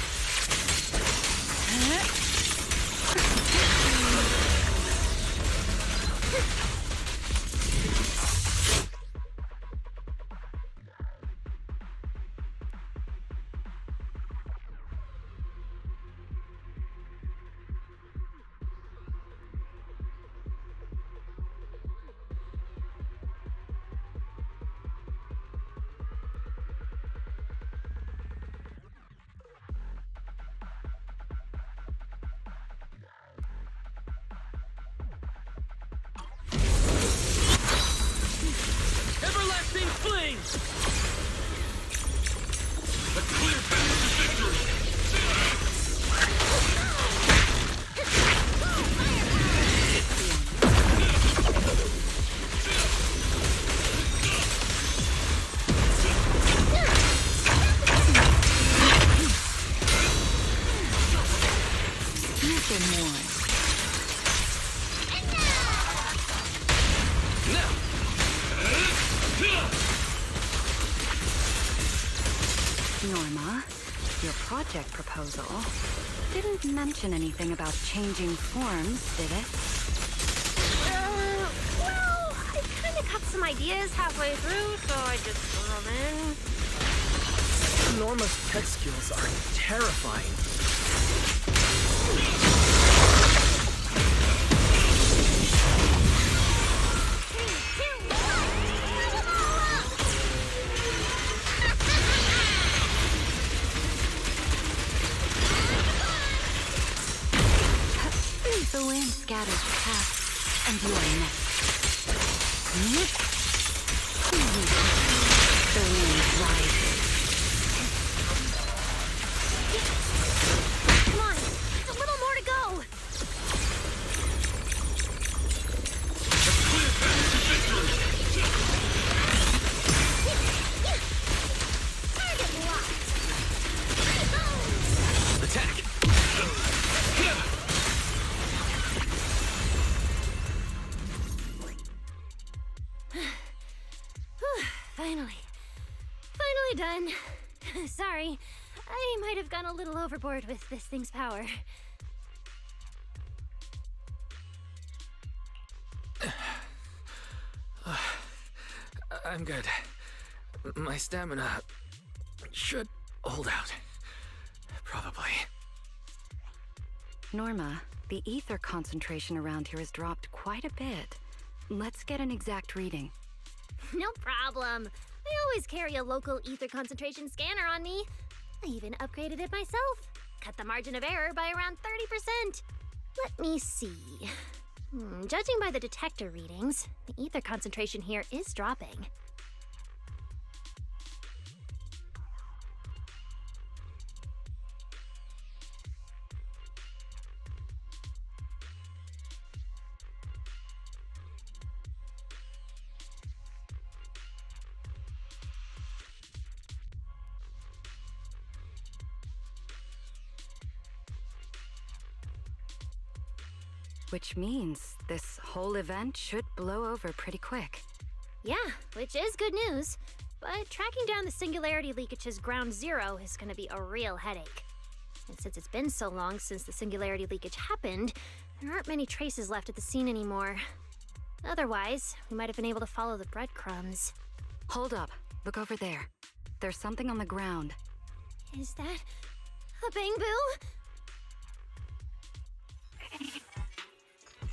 Everlasting fling! A clear path to victory! Nothing more. Norma, your project proposal didn't mention anything about changing forms, did it? Well, I kinda got some ideas halfway through, so I just threw them in. Norma's tech skills are terrifying. The wind scatters past, and you are next. The wind rises. Come on, just a little more to go. A clear path to victory! Target locked. Attack! Finally done. Sorry, I might have gone a little overboard with this thing's power. I'm good. My stamina should hold out. Probably. Norma, the ether concentration around here has dropped quite a bit. Let's get an exact reading. No problem. I always carry a local ether concentration scanner on me. I even upgraded it myself. Cut the margin of error by around 30%. Let me see. Judging by the detector readings, the ether concentration here is dropping. Which means this whole event should blow over pretty quick. Yeah, which is good news. But tracking down the singularity leakage's ground zero is gonna be a real headache. And since it's been so long since the singularity leakage happened, there aren't many traces left at the scene anymore. Otherwise, we might have been able to follow the breadcrumbs. Hold up. Look over there. There's something on the ground. Is that a bamboo?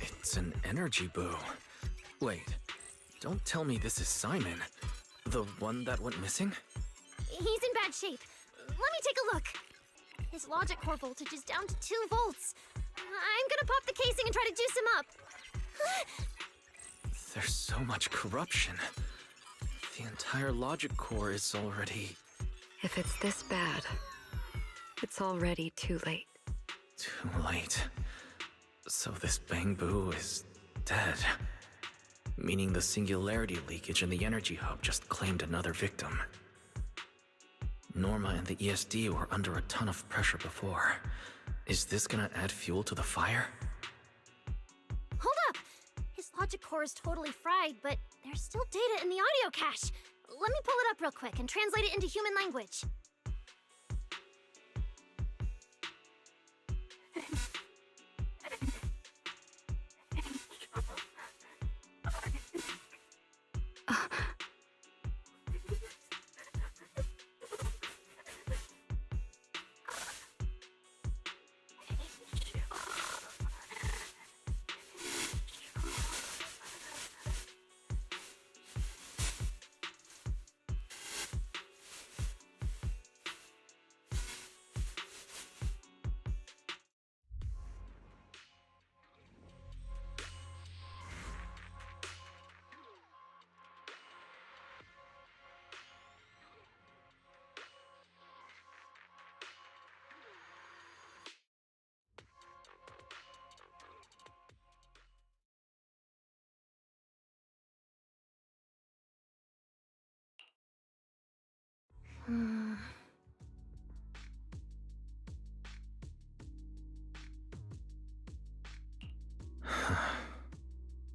It's an energy boo. Wait, don't tell me this is Simon. The one that went missing? He's in bad shape. Let me take a look. His logic core voltage is down to 2 volts. I'm gonna pop the casing and try to juice him up. There's so much corruption. The entire logic core is already... If it's this bad, it's already too late. Too late. So this bamboo is dead. Meaning the singularity leakage in the energy hub just claimed another victim. Norma and the ESD were under a ton of pressure before. Is this gonna add fuel to the fire? Hold up! His logic core is totally fried, but there's still data in the audio cache. Let me pull it up real quick and translate it into human language.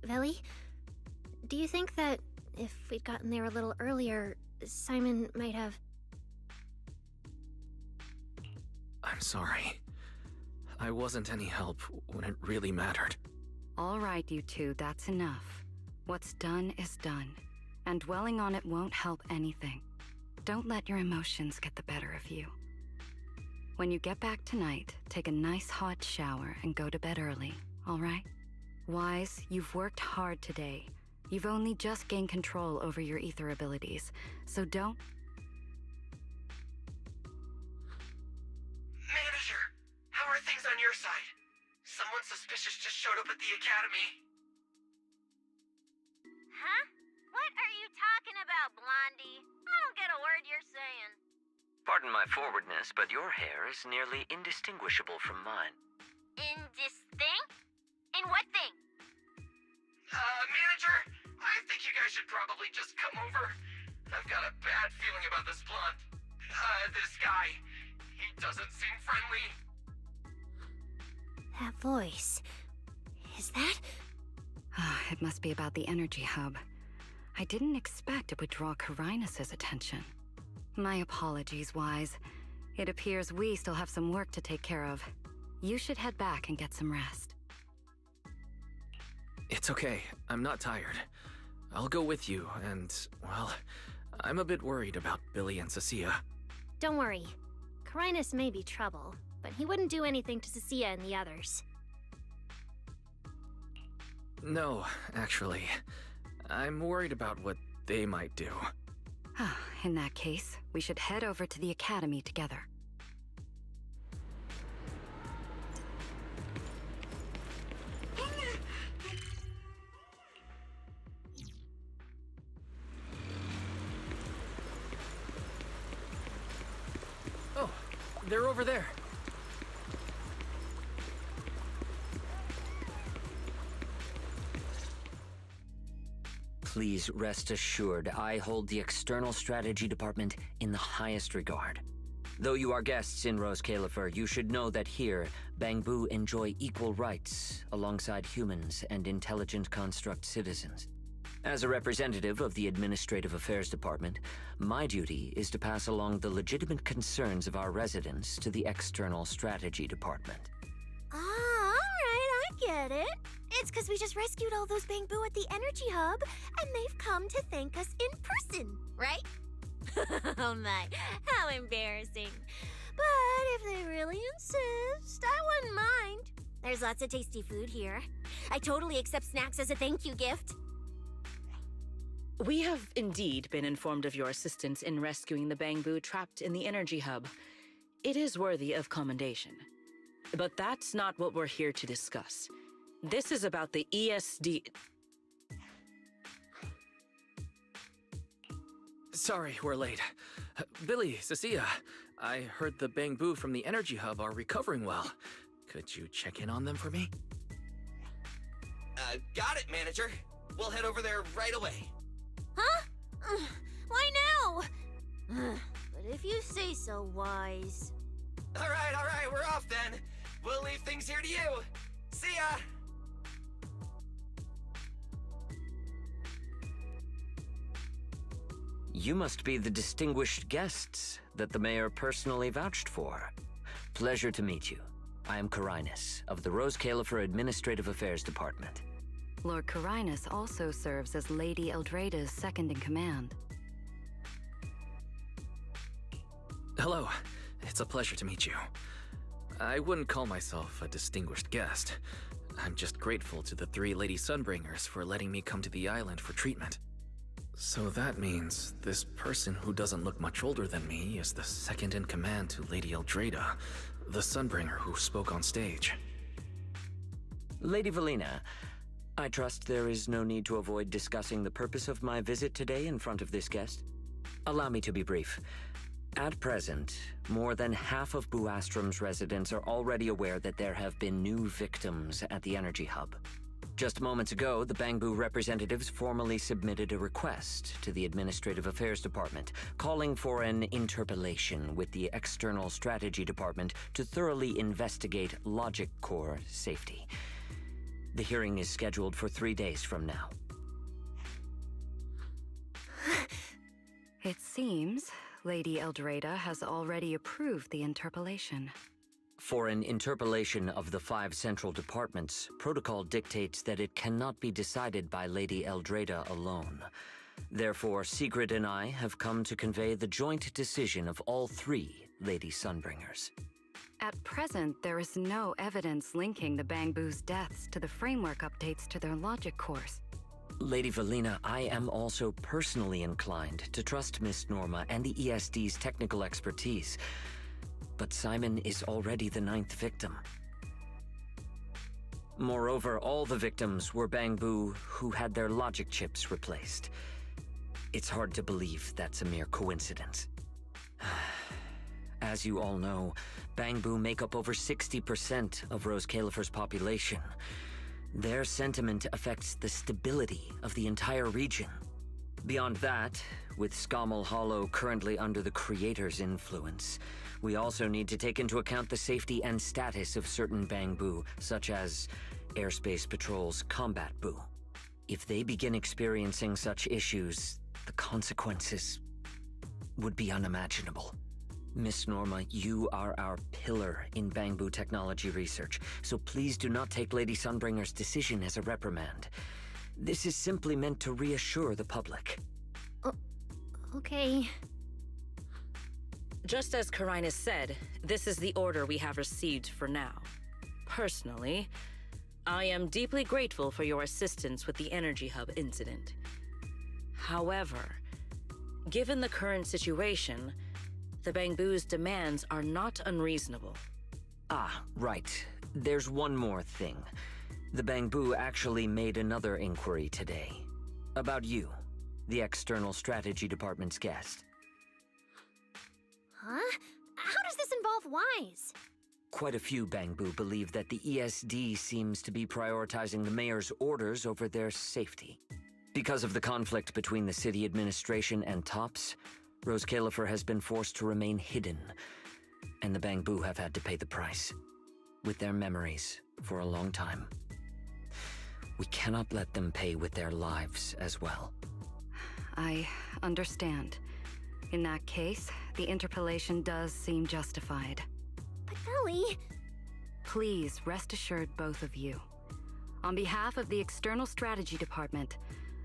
Veli, do you think that if we'd gotten there a little earlier, Simon might have... I'm sorry. I wasn't any help when it really mattered. All right, you two, that's enough. What's done is done, and dwelling on it won't help anything. Don't let your emotions get the better of you. When you get back tonight, take a nice hot shower and go to bed early, all right? Wise, you've worked hard today. You've only just gained control over your ether abilities, so don't... Manager, how are things on your side? Someone suspicious just showed up at the academy. Huh? What are you talking about, Blondie? I don't get a word you're saying. Pardon my forwardness, but your hair is nearly indistinguishable from mine. In this thing? In what thing? Manager, I think you guys should probably just come over. I've got a bad feeling about this blonde. This guy. He doesn't seem friendly. That voice... is that... It must be about the energy hub. I didn't expect it would draw Carinus' attention. My apologies, Wise. It appears we still have some work to take care of. You should head back and get some rest. It's okay. I'm not tired. I'll go with you, and, well, I'm a bit worried about Billy and Cecilia. Don't worry. Carinus may be trouble, but he wouldn't do anything to Cecilia and the others. No, actually. I'm worried about what they might do. In that case, we should head over to the academy together. Oh, they're over there. Please rest assured, I hold the External Strategy Department in the highest regard. Though you are guests in Rose Califer, you should know that here, Bangbu enjoy equal rights alongside humans and intelligent construct citizens. As a representative of the Administrative Affairs Department, my duty is to pass along the legitimate concerns of our residents to the External Strategy Department. Ah, alright, I get it. It's because we just rescued all those Bangbu at the Energy Hub, and they've come to thank us in person, right? Oh my, how embarrassing. But if they really insist, I wouldn't mind. There's lots of tasty food here. I totally accept snacks as a thank you gift. We have indeed been informed of your assistance in rescuing the Bangbu trapped in the Energy Hub. It is worthy of commendation. But that's not what we're here to discuss. This is about the ESD... Sorry, we're late. Billy, Cecilia, I heard the Bangbu from the Energy Hub are recovering well. Could you check in on them for me? Got it, Manager. We'll head over there right away. Huh? Why now? But if you say so, Wise. All right, we're off then. We'll leave things here to you. See ya! You must be the distinguished guests that the mayor personally vouched for. Pleasure to meet you. I am Carinus, of the Rose Califer Administrative Affairs Department. Lord Carinus also serves as Lady Eldrada's second-in-command. Hello. It's a pleasure to meet you. I wouldn't call myself a distinguished guest. I'm just grateful to the 3 Lady Sunbringers for letting me come to the island for treatment. So that means this person who doesn't look much older than me is the second-in-command to Lady Eldrada, the Sunbringer who spoke on stage. Lady Valina, I trust there is no need to avoid discussing the purpose of my visit today in front of this guest. Allow me to be brief. At present, more than half of Buastrom's residents are already aware that there have been new victims at the Energy Hub. Just moments ago, the Bangbu representatives formally submitted a request to the Administrative Affairs Department, calling for an interpellation with the External Strategy Department to thoroughly investigate Logic Core safety. The hearing is scheduled for 3 days from now. It seems Lady Eldreda has already approved the interpolation. For an interpolation of the 5 central departments, protocol dictates that it cannot be decided by Lady Eldreda alone. Therefore, Sigrid and I have come to convey the joint decision of all 3 Lady Sunbringers. At present, there is no evidence linking the Bangbu's deaths to the framework updates to their logic cores. Lady Valina, I am also personally inclined to trust Miss Norma and the ESD's technical expertise. But Simon is already the 9th victim. Moreover, all the victims were Bangbu who had their logic chips replaced. It's hard to believe that's a mere coincidence. As you all know, Bangbu make up over 60% of Rose Califer's population. Their sentiment affects the stability of the entire region. Beyond that, with Scommel Hollow currently under the Creator's influence, we also need to take into account the safety and status of certain Bangbu, such as Airspace Patrol's Combat Bu. If they begin experiencing such issues, the consequences would be unimaginable. Miss Norma, you are our pillar in Bangbu technology research, so please do not take Lady Sunbringer's decision as a reprimand. This is simply meant to reassure the public. Okay. Just as Karinus said, this is the order we have received for now. Personally, I am deeply grateful for your assistance with the Energy Hub incident. However, given the current situation, the Bangbu's demands are not unreasonable. Ah, right. There's one more thing. The Bangbu actually made another inquiry today. About you, the External Strategy Department's guest. Huh? How does this involve Wise? Quite a few Bangbu believe that the ESD seems to be prioritizing the mayor's orders over their safety. Because of the conflict between the city administration and TOPS, Rose Califer has been forced to remain hidden, and the Bangbu have had to pay the price, with their memories, for a long time. We cannot let them pay with their lives as well. I understand. In that case, the interpolation does seem justified. But Ellie... Please rest assured, both of you. On behalf of the External Strategy Department,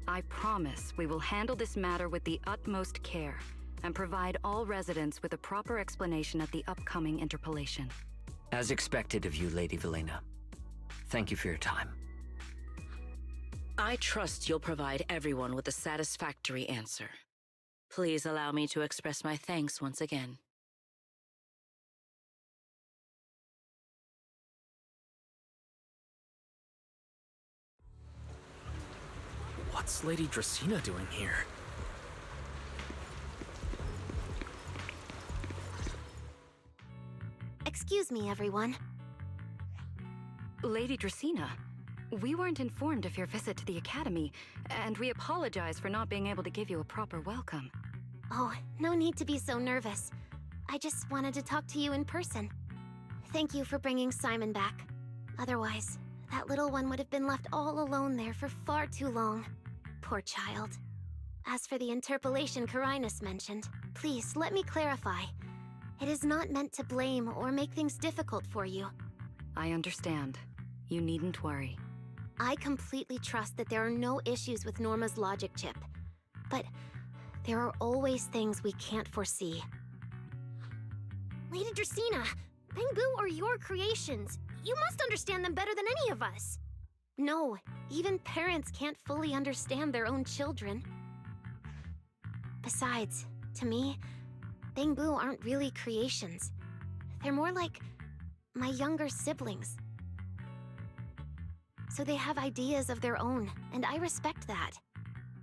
I promise we will handle this matter with the utmost care and provide all residents with a proper explanation at the upcoming interpolation. As expected of you, Lady Valina. Thank you for your time. I trust you'll provide everyone with a satisfactory answer. Please allow me to express my thanks once again. What's Lady Dracena doing here? Excuse me, everyone. Lady Dracena, we weren't informed of your visit to the Academy, and we apologize for not being able to give you a proper welcome. Oh, no need to be so nervous. I just wanted to talk to you in person. Thank you for bringing Simon back. Otherwise, that little one would have been left all alone there for far too long. Poor child. As for the interpolation Karinus mentioned, please let me clarify. It is not meant to blame or make things difficult for you. I understand. You needn't worry. I completely trust that there are no issues with Norma's logic chip. But there are always things we can't foresee. Lady Dracena, Bangbu are your creations. You must understand them better than any of us. No, even parents can't fully understand their own children. Besides, to me, Bangbu aren't really creations. They're more like my younger siblings. So they have ideas of their own, and I respect that.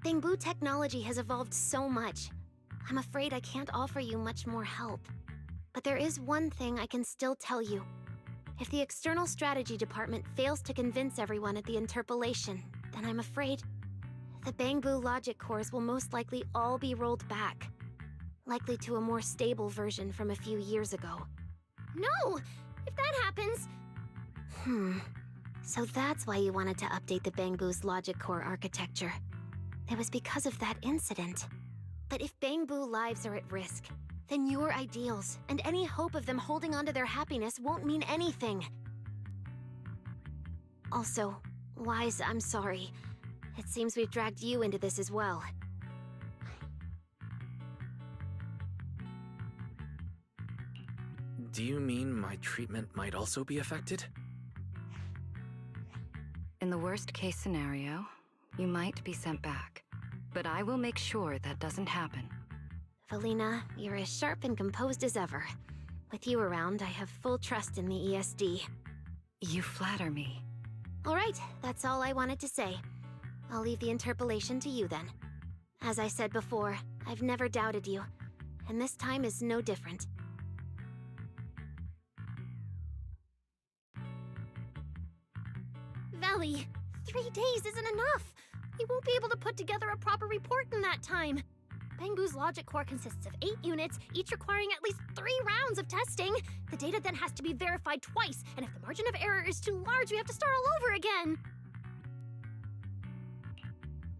Bangbu technology has evolved so much. I'm afraid I can't offer you much more help. But there is one thing I can still tell you. If the External Strategy Department fails to convince everyone at the interpolation, then I'm afraid the Bangbu logic cores will most likely all be rolled back. Likely to a more stable version from a few years ago. No! If that happens... So that's why you wanted to update the Bangbu's logic core architecture. It was because of that incident. But if Bangbu lives are at risk, then your ideals and any hope of them holding onto their happiness won't mean anything. Also, Wise, I'm sorry. It seems we've dragged you into this as well. Do you mean my treatment might also be affected? In the worst case scenario, you might be sent back. But I will make sure that doesn't happen. Valina, you're as sharp and composed as ever. With you around, I have full trust in the ESD. You flatter me. All right, that's all I wanted to say. I'll leave the interpolation to you then. As I said before, I've never doubted you, and this time is no different. Valley, 3 days isn't enough. We won't be able to put together a proper report in that time. Bangbu's logic core consists of 8 units, each requiring at least 3 rounds of testing. The data then has to be verified twice, and if the margin of error is too large, we have to start all over again.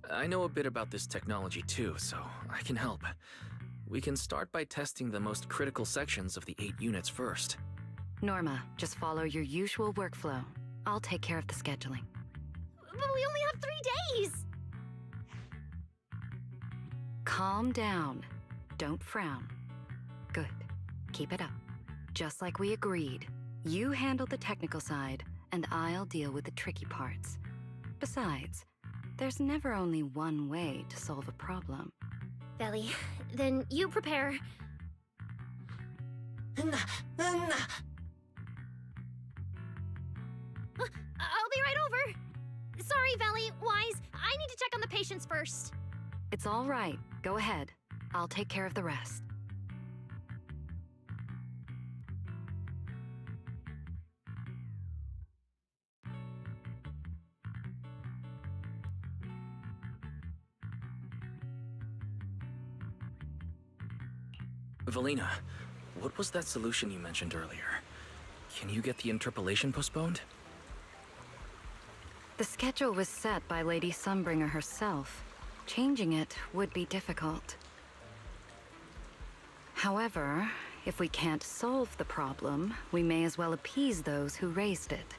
I know a bit about this technology too, so I can help. We can start by testing the most critical sections of the 8 units first. Norma, just follow your usual workflow. I'll take care of the scheduling. But we only have 3 days! Calm down. Don't frown. Good. Keep it up. Just like we agreed. You handle the technical side, and I'll deal with the tricky parts. Besides, there's never only one way to solve a problem. Valley, then you prepare. I'll be right over. Sorry, Valley, Wise, I need to check on the patients first. It's all right. Go ahead. I'll take care of the rest. Valina, what was that solution you mentioned earlier? Can you get the interpolation postponed? The schedule was set by Lady Sunbringer herself. Changing it would be difficult. However, if we can't solve the problem, we may as well appease those who raised it.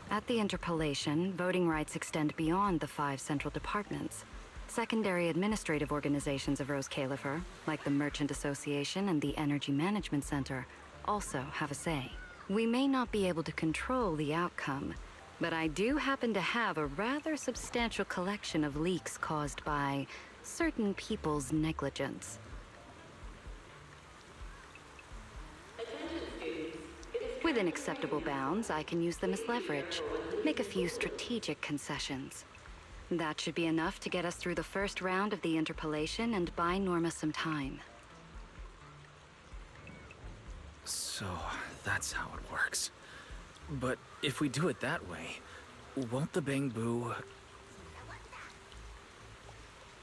At the interpolation, voting rights extend beyond the 5 central departments. Secondary administrative organizations of Rose Califer, like the Merchant Association and the Energy Management Center, also have a say. We may not be able to control the outcome, but I do happen to have a rather substantial collection of leaks caused by certain people's negligence. Within acceptable bounds, I can use them as leverage, make a few strategic concessions. That should be enough to get us through the first round of the interpolation and buy Norma some time. So, that's how it works. But if we do it that way, won't the Bangbu...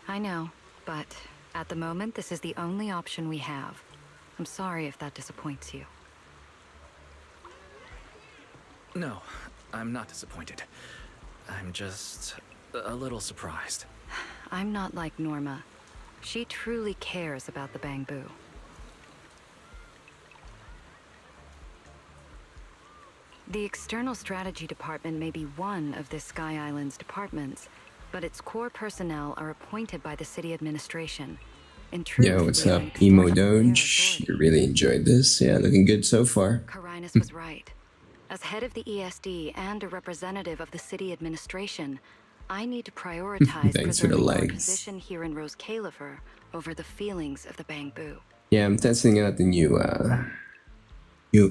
I know, but at the moment, this is the only option we have. I'm sorry if that disappoints you. No, I'm not disappointed. I'm just a little surprised. I'm not like Norma. She truly cares about the Bangbu. The External Strategy Department may be one of this Sky Island's departments, but its core personnel are appointed by the city administration. In truth, Yo, what's up, Emo Doge? You really enjoyed this? Yeah, looking good so far. Carinus was right. As head of the ESD and a representative of the city administration, I need to prioritize Thanks for the preserving our likes. position here in Rose Califer over the feelings of the Bangbu. Yeah, I'm testing out the new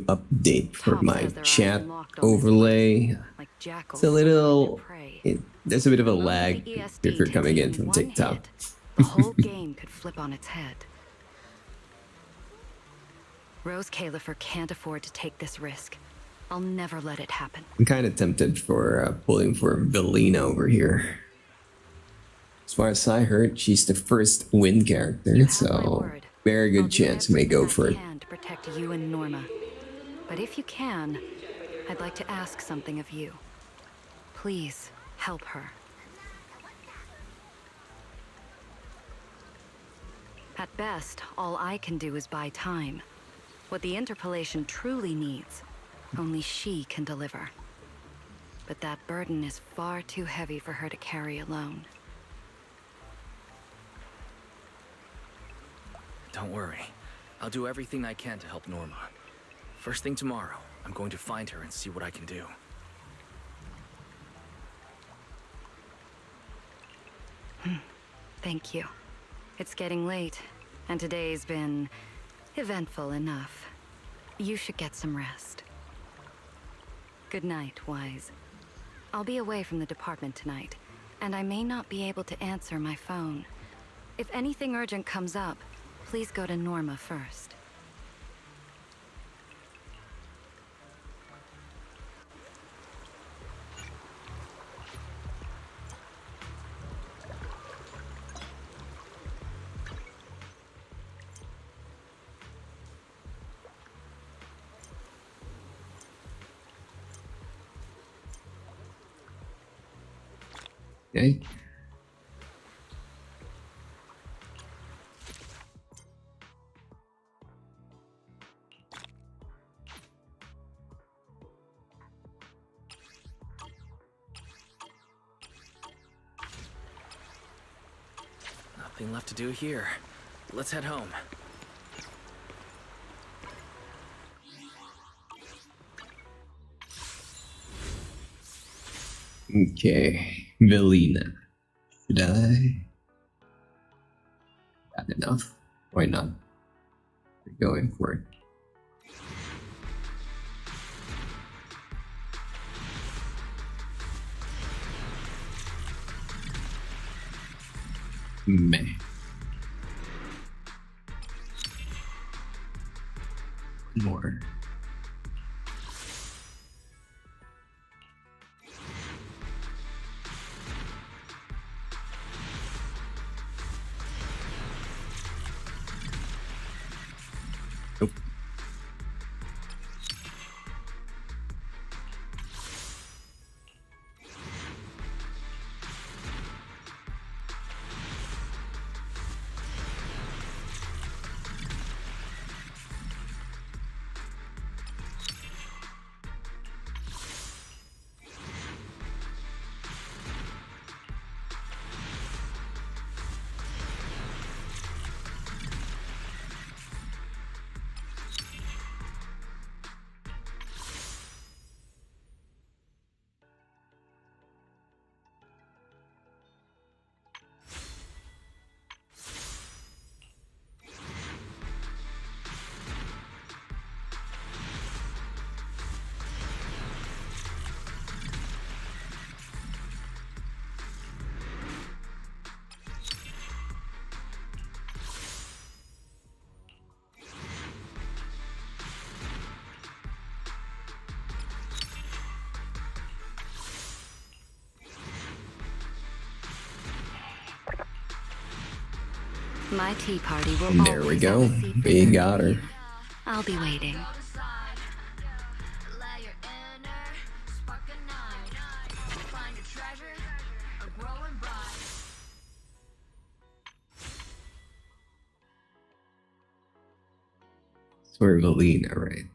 update for my chat overlay. It's a little... there's a bit of a lag if you're coming in from TikTok. The whole game could flip on its head. Rose Califer can't afford to take this risk. I'll never let it happen. I'm kind of tempted for pulling for Valina over here. As far as I heard, she's the first win character, so very good chance may go for it. To protect you and Norma. But if you can, I'd like to ask something of you. Please, help her. At best, all I can do is buy time. What the interpolation truly needs, only she can deliver. But that burden is far too heavy for her to carry alone. Don't worry. I'll do everything I can to help Norma. First thing tomorrow, I'm going to find her and see what I can do. Thank you. It's getting late, and today's been eventful enough. You should get some rest. Good night, Wise. I'll be away from the department tonight, and I may not be able to answer my phone. If anything urgent comes up, please go to Norma first. Okay. Nothing left to do here. Let's head home. Okay, Velina. Should I? Got enough. Why not? We're going for it. Meh. More. Nope. My tea party will There we always go. have a seat We reserved got for her. you. I'll be waiting. Sort of Velina, right?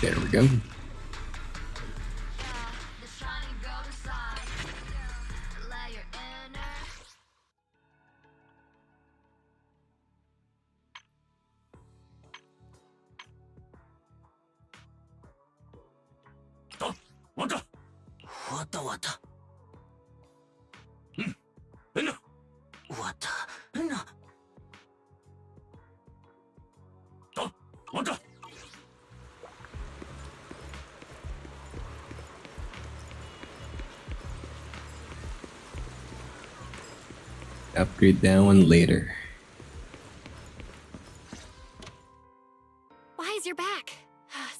There we go. Upgrade that one later. Why is your back?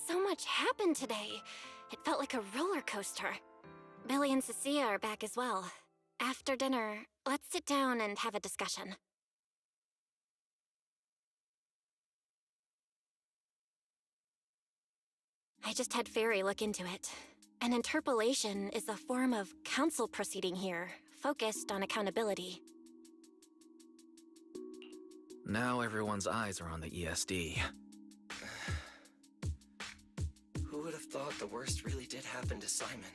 So much happened today. It felt like a roller coaster. Billy and Cecilia are back as well. After dinner, let's sit down and have a discussion. I just had Fairy look into it. An interpolation is a form of council proceeding here, focused on accountability. Now everyone's eyes are on the ESD. Who would have thought the worst really did happen to Simon?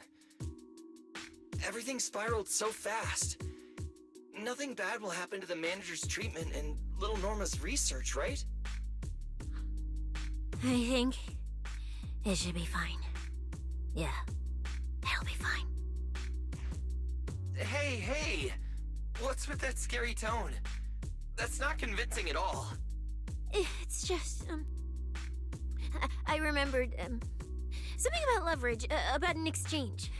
Everything spiraled so fast. Nothing bad will happen to the manager's treatment and little Norma's research, right? I think it should be fine. Yeah, it'll be fine. Hey! What's with that scary tone? That's not convincing at all. It's just, I remembered, something about leverage, about an exchange.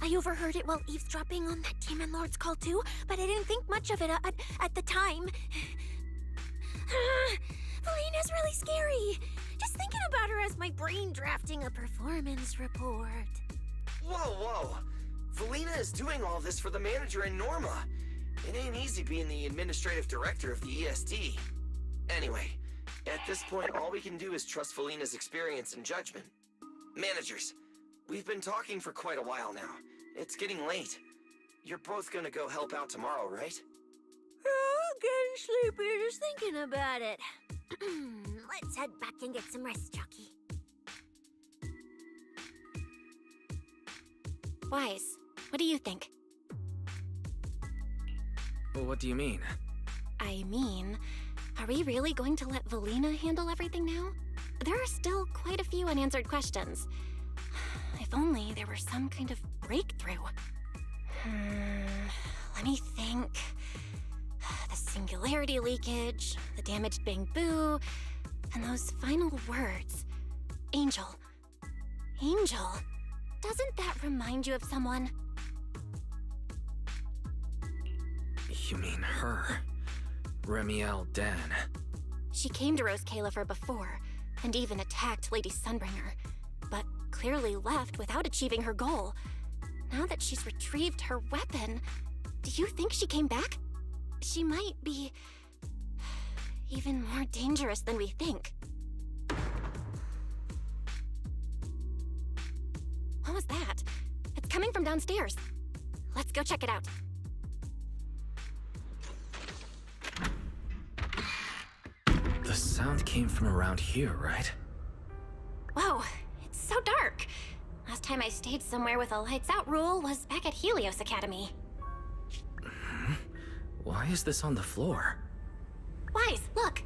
I overheard it while eavesdropping on that Demon Lord's call too, but I didn't think much of it at the time. Felina's really scary. Just thinking about her as my brain drafting a performance report. Whoa. Felina is doing all this for the manager and Norma. It ain't easy being the administrative director of the ESD. Anyway, at this point, all we can do is trust Felina's experience and judgment. Managers, we've been talking for quite a while now. It's getting late. You're both gonna go help out tomorrow, right? Oh, getting sleepy just thinking about it. Let's head back and get some rest, Chucky. Wise, what do you think? What do you mean? I mean, are we really going to let Velina handle everything now? There are still quite a few unanswered questions. If only there were some kind of breakthrough. Let me think. The singularity leakage, the damaged bamboo, and those final words. Angel. Angel. Doesn't that remind you of someone? You mean her? Remiel Dan. She came to Rose Califer before, and even attacked Lady Sunbringer, but clearly left without achieving her goal. Now that she's retrieved her weapon, do you think she came back? She might be even more dangerous than we think. What was that? It's coming from downstairs. Let's go check it out. The sound came from around here, right? Whoa, it's so dark. Last time I stayed somewhere with a lights out rule was back at Helios Academy. Why is this on the floor? Wise, look.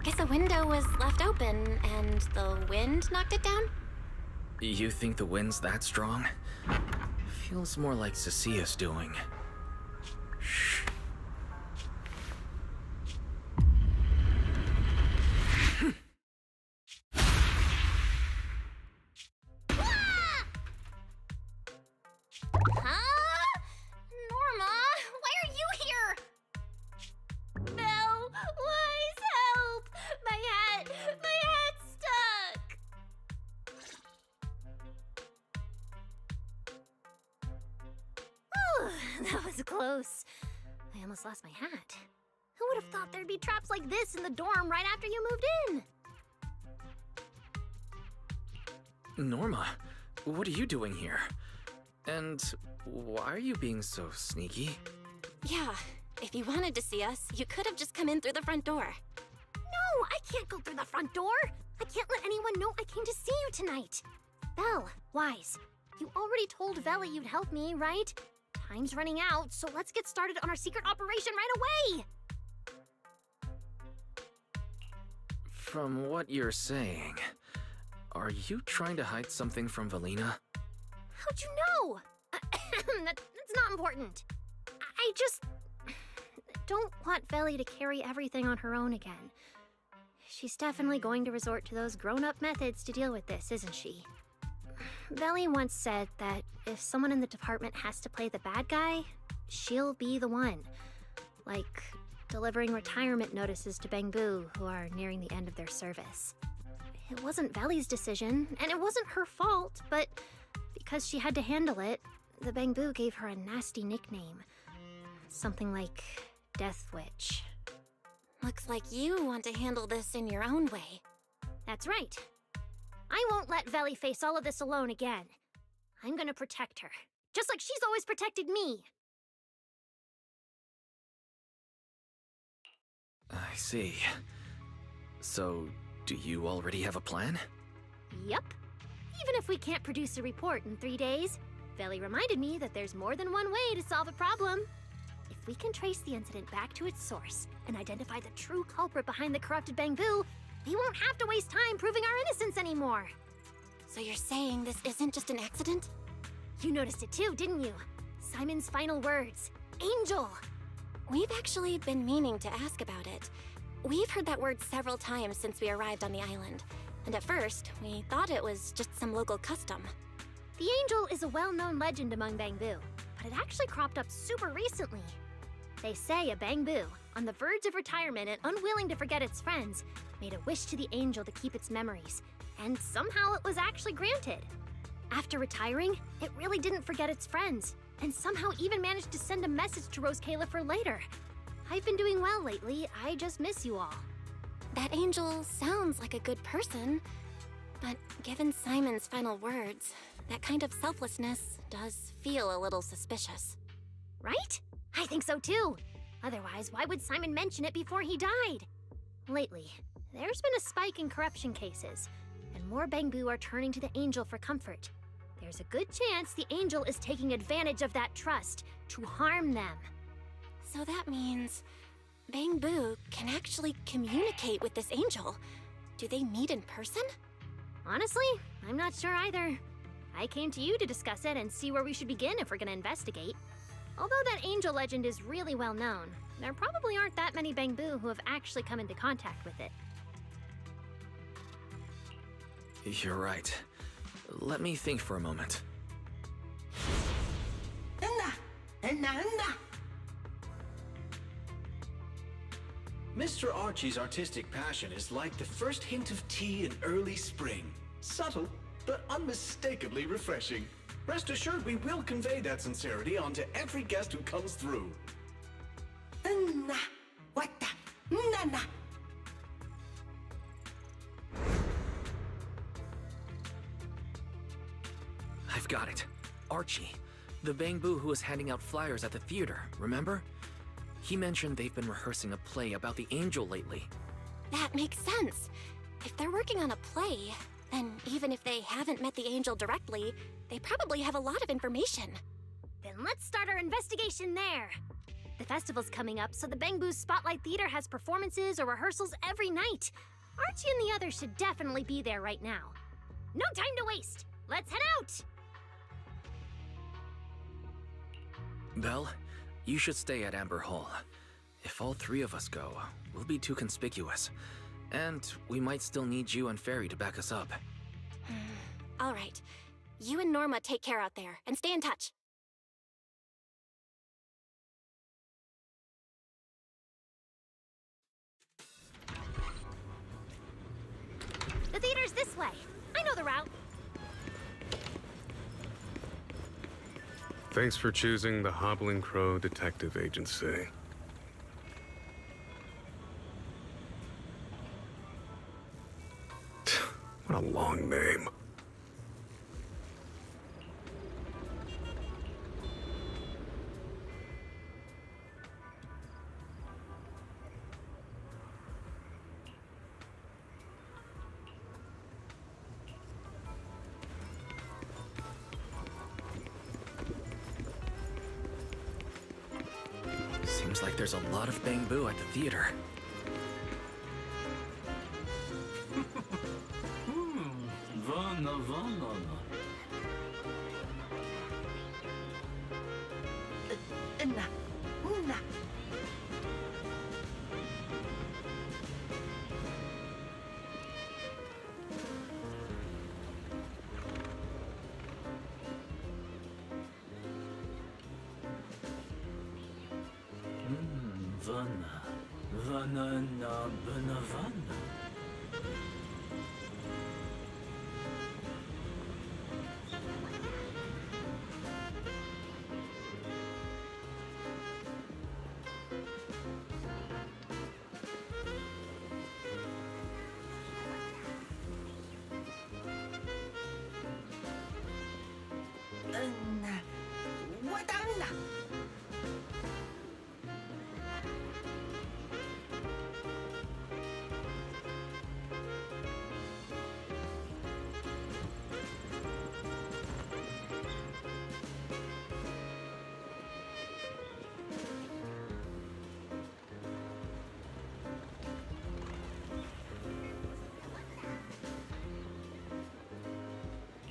Guess a window was left open and the wind knocked it down? You think the wind's that strong? Feels more like Cecilia's doing. Shh. Huh? Norma, why are you here? No, Wise, help! My hat's stuck! Oh, that was close. I almost lost my hat. Who would have thought there'd be traps like this in the dorm right after you moved in? Norma, what are you doing here? And why are you being so sneaky? Yeah, if you wanted to see us, you could have just come in through the front door. No, I can't go through the front door. I can't let anyone know I came to see you tonight. Belle, Wise, you already told Veli you'd help me, right? Time's running out, so let's get started on our secret operation right away! From what you're saying, are you trying to hide something from Valina? How'd you know? That's not important. I just don't want Veli to carry everything on her own again. She's definitely going to resort to those grown-up methods to deal with this, isn't she? Veli once said that if someone in the department has to play the bad guy, she'll be the one. Like delivering retirement notices to Bangbu who are nearing the end of their service. It wasn't Veli's decision, and it wasn't her fault, but because she had to handle it, the Bangbu gave her a nasty nickname. Something like Death Witch. Looks like you want to handle this in your own way. That's right. I won't let Veli face all of this alone again. I'm gonna protect her, just like she's always protected me. I see. So, do you already have a plan? Yup. Even if we can't produce a report in 3 days, Veli reminded me that there's more than one way to solve a problem. If we can trace the incident back to its source and identify the true culprit behind the corrupted Bangbu, we won't have to waste time proving our innocence anymore. So you're saying this isn't just an accident? You noticed it too, didn't you? Simon's final words. Angel! We've actually been meaning to ask about it. We've heard that word several times since we arrived on the island. And at first, we thought it was just some local custom. The Angel is a well-known legend among Bangbu, but it actually cropped up super recently. They say a Bangbu, on the verge of retirement and unwilling to forget its friends, made a wish to the Angel to keep its memories, and somehow it was actually granted. After retiring, it really didn't forget its friends, and somehow even managed to send a message to Rose Kayla for later. I've been doing well lately, I just miss you all. That Angel sounds like a good person, but given Simon's final words, that kind of selflessness does feel a little suspicious. Right? I think so too. Otherwise, why would Simon mention it before he died? Lately, there's been a spike in corruption cases, and more Bangbu are turning to the Angel for comfort. There's a good chance the Angel is taking advantage of that trust to harm them. So that means Bangbu can actually communicate with this Angel. Do they meet in person? Honestly, I'm not sure either. I came to you to discuss it and see where we should begin if we're gonna investigate. Although that Angel legend is really well known, there probably aren't that many Bangbu who have actually come into contact with it. You're right. Let me think for a moment. Mr. Archie's artistic passion is like the first hint of tea in early spring. Subtle, but unmistakably refreshing. Rest assured we will convey that sincerity onto every guest who comes through. I've got it. Archie, the Bangbu who was handing out flyers at the theater, remember? He mentioned they've been rehearsing a play about the Angel lately. That makes sense. If they're working on a play, then even if they haven't met the Angel directly, they probably have a lot of information. Then let's start our investigation there. The festival's coming up, so the Bangbu's Spotlight Theater has performances or rehearsals every night. Archie and the others should definitely be there right now. No time to waste! Let's head out! Belle, you should stay at Amber Hall. If all three of us go, we'll be too conspicuous. And we might still need you and Fairy to back us up. All right. You and Norma take care out there, and stay in touch. The theater's this way. I know the route. Thanks for choosing the Hobbling Crow Detective Agency. What a long name. Seems like there's a lot of bamboo at the theater.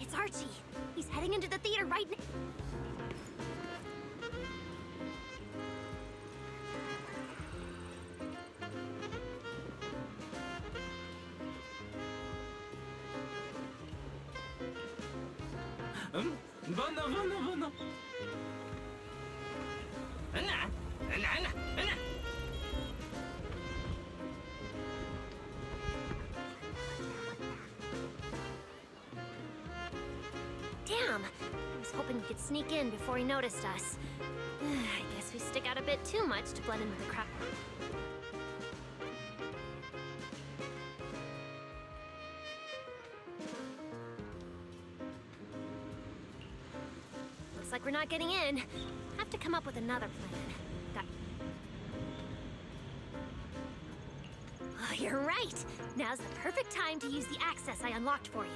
It's Archie. He's heading into the theater right now. Damn! I was hoping we could sneak in before he noticed us. I guess we stick out a bit too much to blend in with the crowd. Looks like we're not getting in. Have to come up with another plan. Oh, you're right! Now's the perfect time to use the access I unlocked for you.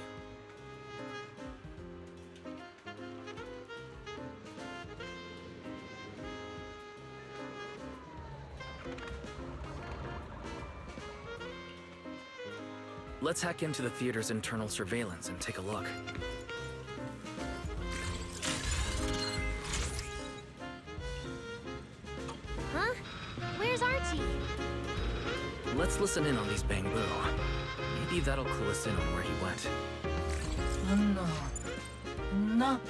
Let's hack into the theater's internal surveillance and take a look. Huh? Where's Archie? Let's listen in on these bamboo. Maybe that'll clue us in on where he went. No. No.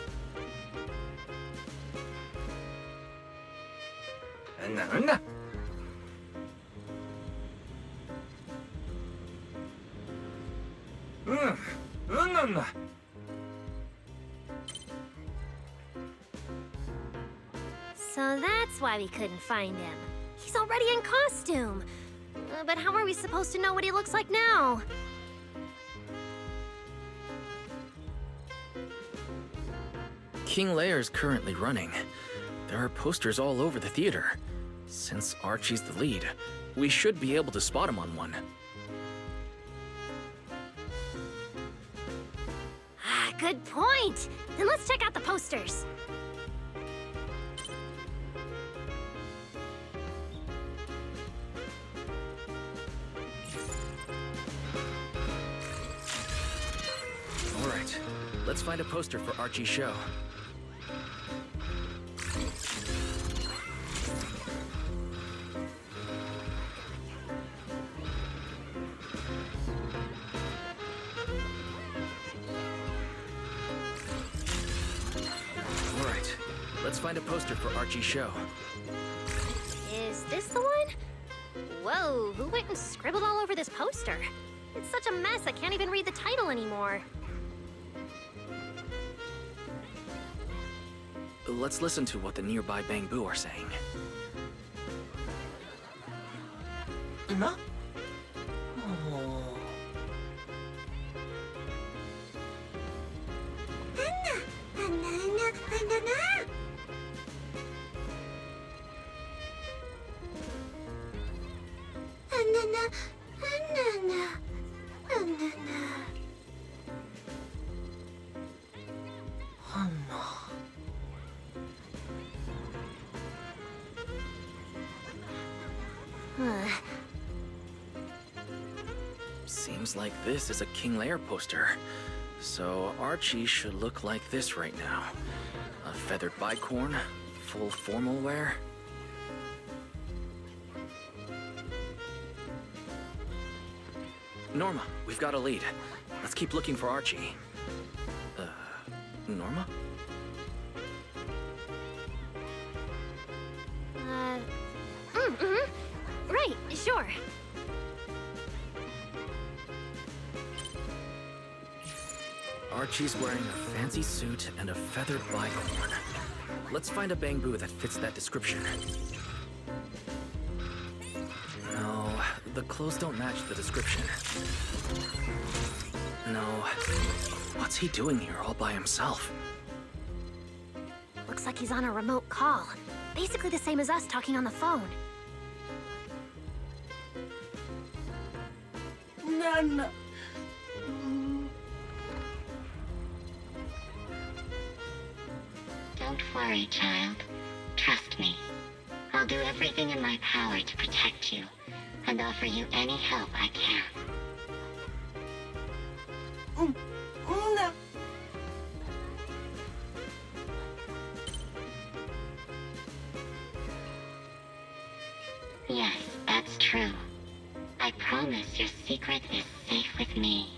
So that's why we couldn't find him. He's already in costume. But how are we supposed to know what he looks like now? King Lear's currently running. There are posters all over the theater. Since Archie's the lead, we should be able to spot him on one. Ah, good point! Then let's check out the posters. All right, let's find a poster for Archie's show. Let's find a poster for Archie's show. Is this the one? Whoa, who went and scribbled all over this poster? It's such a mess, I can't even read the title anymore. Let's listen to what the nearby bamboo are saying. No? Seems like this is a King Lear poster. So Archie should look like this right now. A feathered bicorn, full formal wear. Norma, we've got a lead. Let's keep looking for Archie. Norma? Right, sure. Archie's wearing a fancy suit and a feathered bicorn. Let's find a bamboo that fits that description. No, the clothes don't match the description. No. What's he doing here all by himself? Looks like he's on a remote call. Basically the same as us talking on the phone. None. Don't worry, child. Trust me. I'll do everything in my power to protect you, and offer you any help I can. No. Yes, that's true. I promise your secret is safe with me.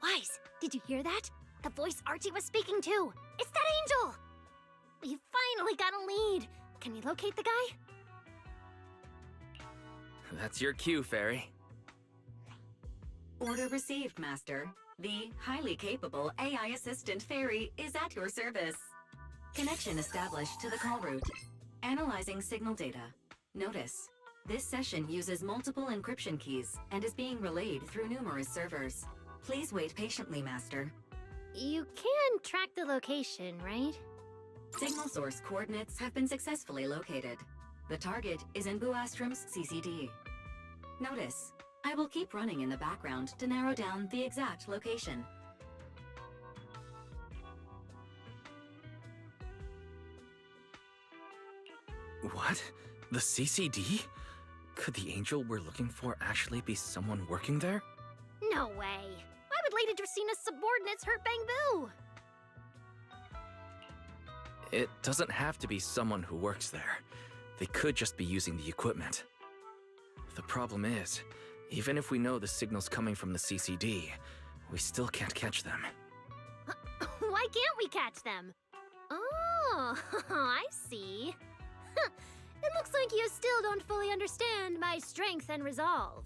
Wise, did you hear that? The voice Archie was speaking to. It's that angel! We finally got a lead. Can we locate the guy? That's your cue, Fairy. Order received, Master. The highly capable AI assistant Fairy is at your service. Connection established to the call route. Analyzing signal data. Notice, this session uses multiple encryption keys and is being relayed through numerous servers. Please wait patiently, Master. You can track the location, right? Signal source coordinates have been successfully located. The target is in Buastrom's CCD. Notice, I will keep running in the background to narrow down the exact location. What? The CCD? Could the angel we're looking for actually be someone working there? No way. Why would Lady Dracena's subordinates hurt Bamboo? It doesn't have to be someone who works there. They could just be using the equipment. The problem is, even if we know the signal's coming from the CCD, we still can't catch them. Why can't we catch them? Oh, I see. It looks like you still don't fully understand my strength and resolve.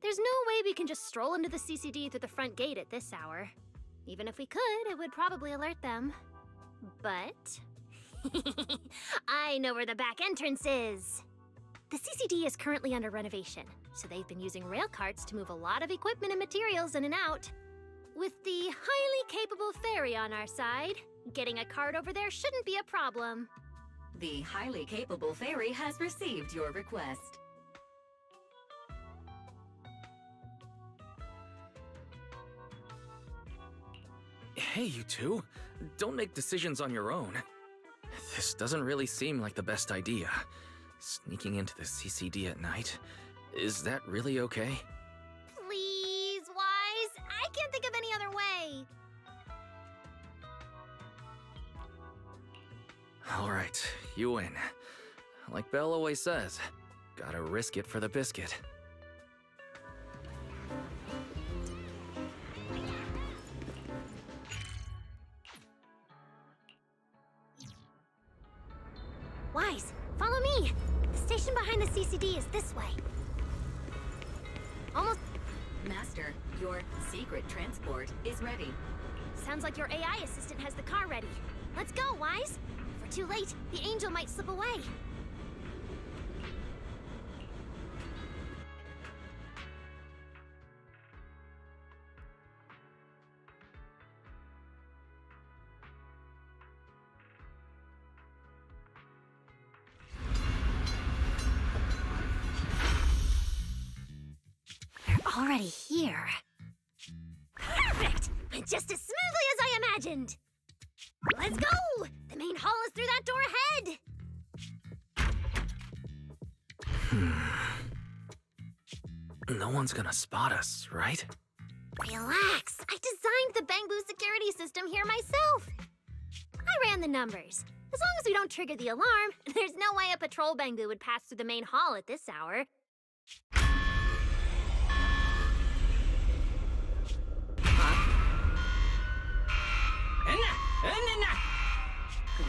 There's no way we can just stroll into the CCD through the front gate at this hour. Even if we could, it would probably alert them. But... I know where the back entrance is! The CCD is currently under renovation, so they've been using rail carts to move a lot of equipment and materials in and out. With the highly capable Fairy on our side, getting a cart over there shouldn't be a problem. The highly capable Fairy has received your request. Hey, you two. Don't make decisions on your own. This doesn't really seem like the best idea. Sneaking into the CCD at night. Is that really okay? Please, Wise. I can't think of any other way. Alright, you win. Like Belle always says, gotta risk it for the biscuit. Wise, follow me. The station behind the CCD is this way. Almost... Master, your secret transport is ready. Sounds like your AI assistant has the car ready. Let's go, Wise. If we're too late, the angel might slip away. They're already here. Perfect! Just as smoothly as I imagined! Let's go! The main No one's gonna spot us, right? Relax. I designed the Bangbu security system here myself. I ran the numbers. As long as we don't trigger the alarm, there's no way a patrol Bangbu would pass through the main hall at this hour.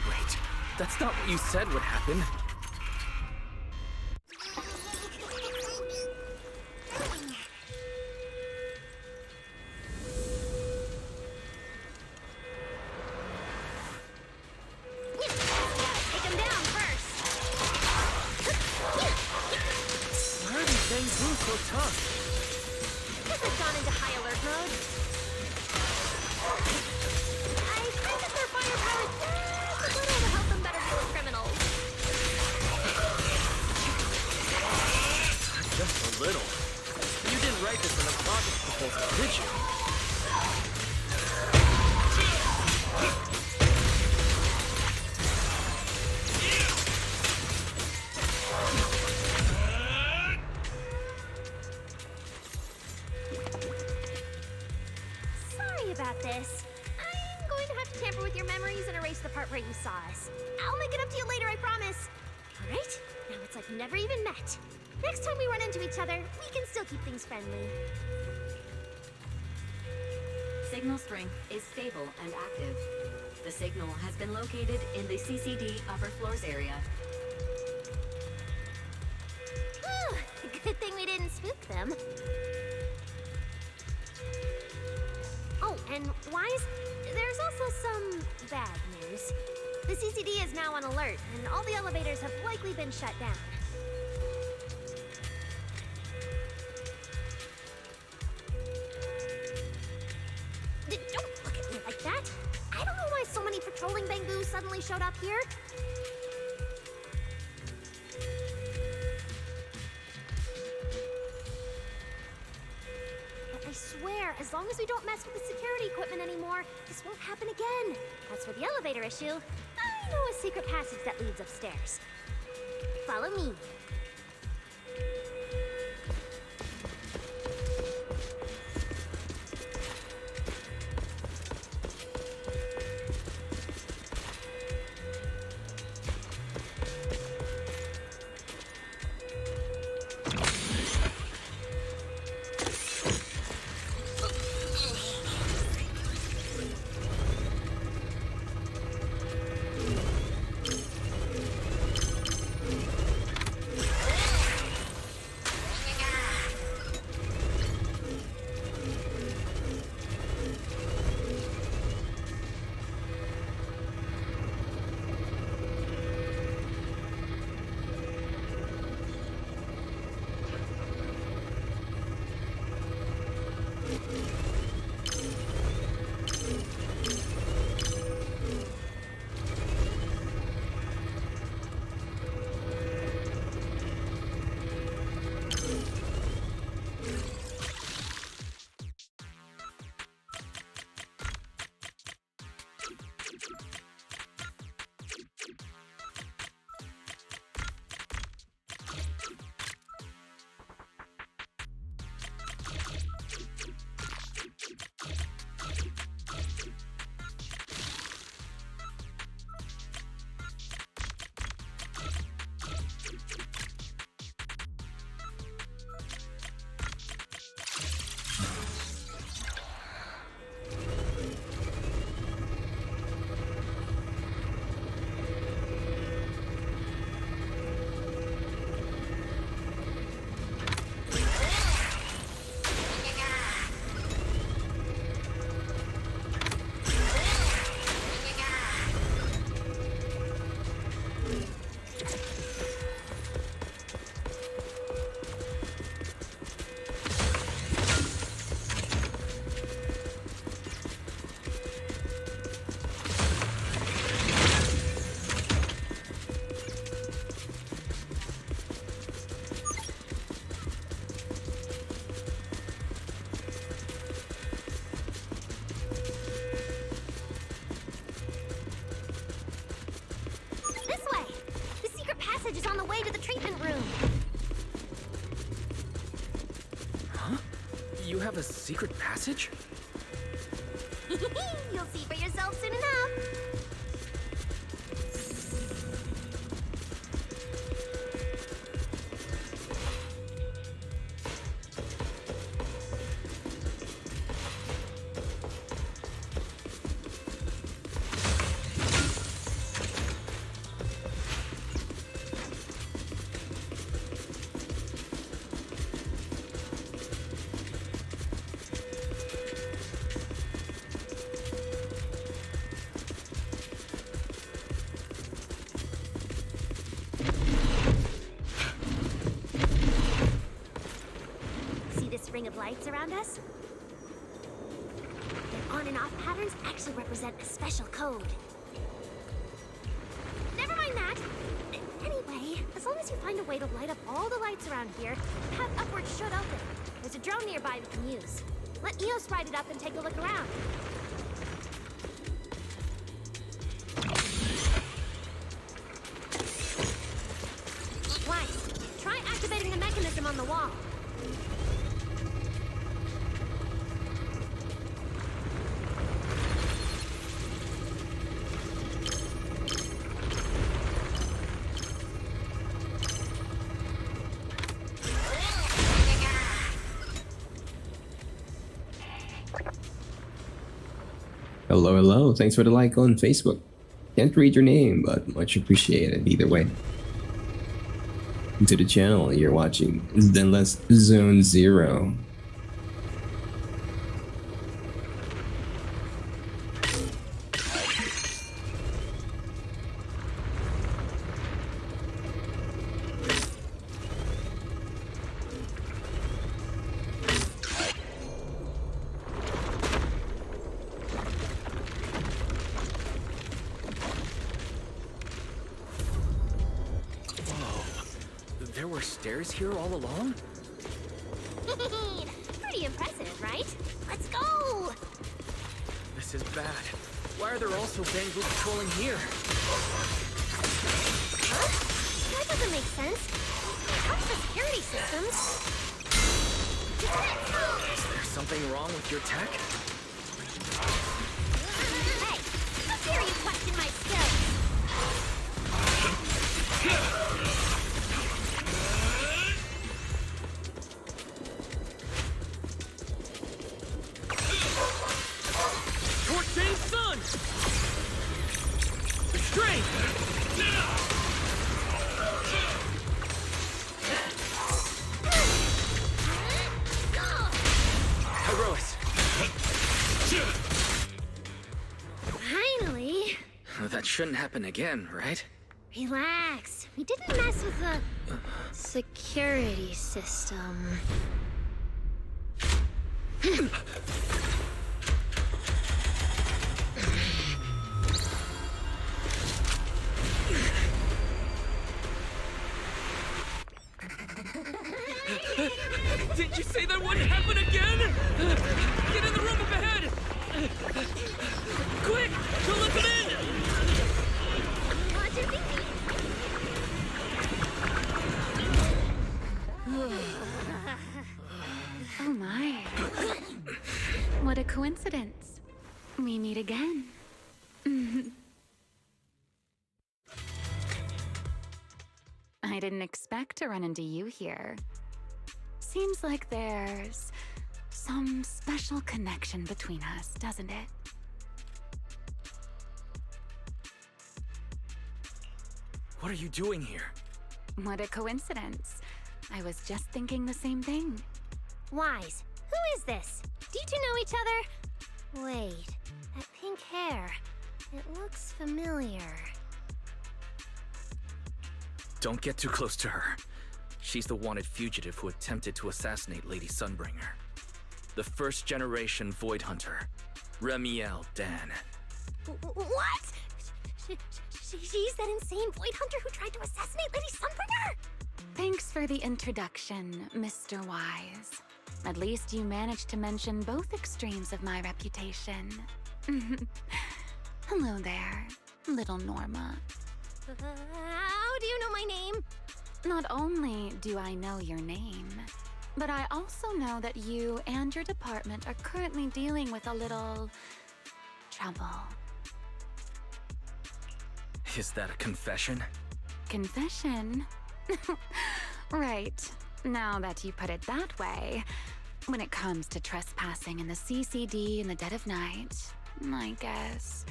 Wait, that's not what you said would happen. Take him down first. Why are these Bangbu so tough? Because they've gone into high alert mode. I think that their firepower is just a little to help them better deal with criminals. Just a little. You didn't write this in the project proposal, did you? Sorry about this. I'm going to have to tamper with your memories and erase the part where you saw us. I'll make it up to you later, I promise. All right? Now it's like we never even met. Next time we run into each other, we can still keep things friendly. Signal strength is stable and active. The signal has been located in the CCD upper floors area. Good thing we didn't spook them. Oh, and Wise, there's also some bad news. The CCD is now on alert, and all the elevators have likely been shut down. Don't look at me like that. I don't know why so many patrolling Bangbu suddenly showed up here. But I swear, as long as we don't mess with the security equipment anymore, this won't happen again. As for the elevator issue, I know a secret passage that leads upstairs. Follow me. have a secret passage? You'll see for yourself soon enough. Ring of lights around us? Their on and off patterns actually represent a special code. Never mind that. Anyway, as long as you find a way to light up all the lights around here, the path upward should open. There's a drone nearby we can use. Let Eos ride it up and take a look around. Wise, try activating the mechanism on the wall. Hello, hello. Thanks for the like on Facebook. Can't read your name, but much appreciated either way. To the channel, you're watching Zenless Zone Zero. There were stairs here all along? Pretty impressive, right? Let's go! This is bad. Why are there also Bangu patrolling here? Huh? That doesn't make sense. How's the security systems? Is there something wrong with your tech? Hey, how dare you question my skills? Torching sun! Restraint! Herois! Finally! That shouldn't happen again, right? Relax. We didn't mess with the security system. Did you say that wouldn't happen again? Get in the room up ahead! Quick! Don't let them in! What do you think? Oh my. What a coincidence. We meet again. I didn't expect to run into you here. Seems like there's some special connection between us, doesn't it? What are you doing here? What a coincidence. I was just thinking the same thing. Wise, who is this? Do you two know each other? Wait, that pink hair. It looks familiar. Don't get too close to her. She's the wanted fugitive who attempted to assassinate Lady Sunbringer. The first generation Void Hunter, Royale Dan. What? She's that insane Void Hunter who tried to assassinate Lady Sunbringer? Thanks for the introduction, Mr. Wise. At least you managed to mention both extremes of my reputation. Hello there, little Norma. How do you know my name? Not only do I know your name, But I also know that you and your department are currently dealing with a little trouble. Is that a confession? Confession? Right. Now that you put it that way, when it comes to trespassing in the CCD in the dead of night, I guess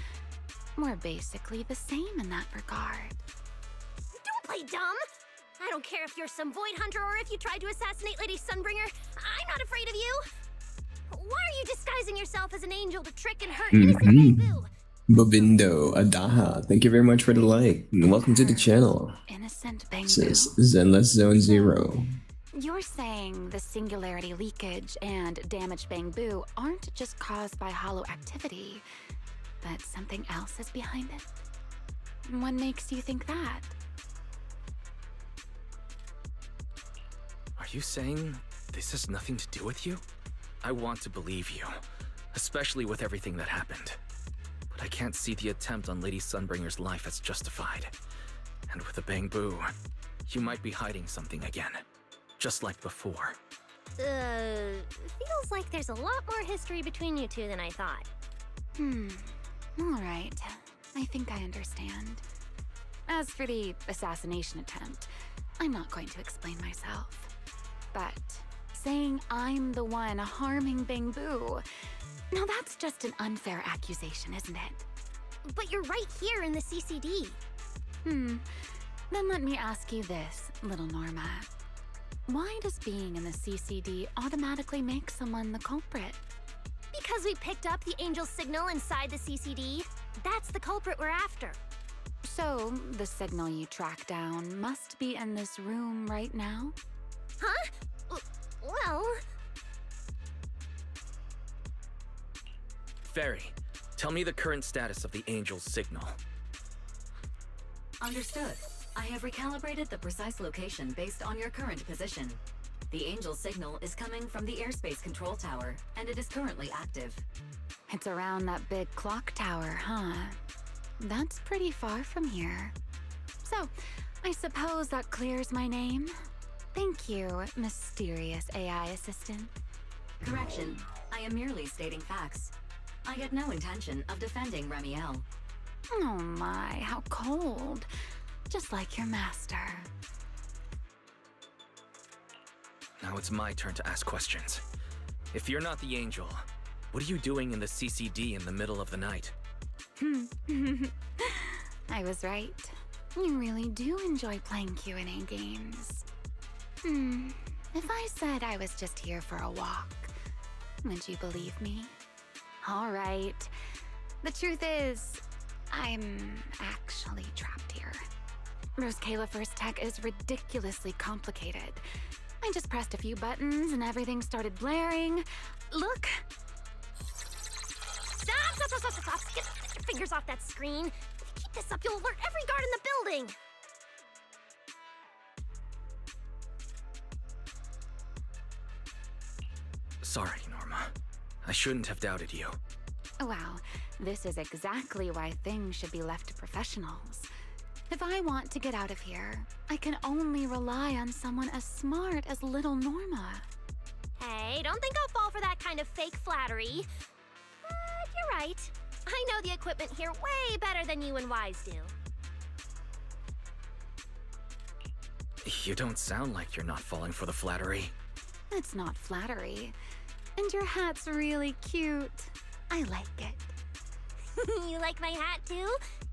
we're basically the same in that regard. Don't play dumb! I don't care if you're some void hunter or if you tried to assassinate Lady Sunbringer. I'm not afraid of you! Why are you disguising yourself as an angel to trick and hurt innocent Bamboo? Babindo Adaha, thank you very much for the like. And welcome to the channel. Innocent This Bamboo. is Zenless Zone Zero. You're saying the singularity leakage and damaged Bamboo aren't just caused by hollow activity, but something else is behind it? What makes you think that? Are you saying this has nothing to do with you? I want to believe you, especially with everything that happened. But I can't see the attempt on Lady Sunbringer's life as justified. And with the Bamboo, you might be hiding something again, just like before. Feels like there's a lot more history between you two than I thought. All right. I think I understand. As for the assassination attempt, I'm not going to explain myself. But saying I'm the one harming Bamboo, now that's just an unfair accusation, isn't it? But you're right here in the CCD. Then let me ask you this, little Norma. Why does being in the CCD automatically make someone the culprit? Because we picked up the angel signal inside the CCD. That's the culprit we're after. So, the signal you track down must be in this room right now? Huh? Well... Fairy, tell me the current status of the angel's signal. Understood. I have recalibrated the precise location based on your current position. The angel signal is coming from the airspace control tower, and it is currently active. It's around that big clock tower, huh? That's pretty far from here. So, I suppose that clears my name? Thank you, mysterious AI assistant. Correction. I am merely stating facts. I had no intention of defending Royale. Oh my, how cold. Just like your master. Now it's my turn to ask questions. If you're not the angel, what are you doing in the CCD in the middle of the night? I was right. You really do enjoy playing Q&A games. If I said I was just here for a walk, would you believe me? All right. The truth is, I'm actually trapped here. Rose Kalifer's tech is ridiculously complicated. I just pressed a few buttons and everything started blaring. Look! Stop! Get your fingers off that screen. If you keep this up, you'll alert every guard in the building. Sorry, Norma. I shouldn't have doubted you. Wow, this is exactly why things should be left to professionals. If I want to get out of here, I can only rely on someone as smart as little Norma. Hey, don't think I'll fall for that kind of fake flattery. But you're right. I know the equipment here way better than you and Wise do. You don't sound like you're not falling for the flattery. It's not flattery. And your hat's really cute. I like it. You like my hat too?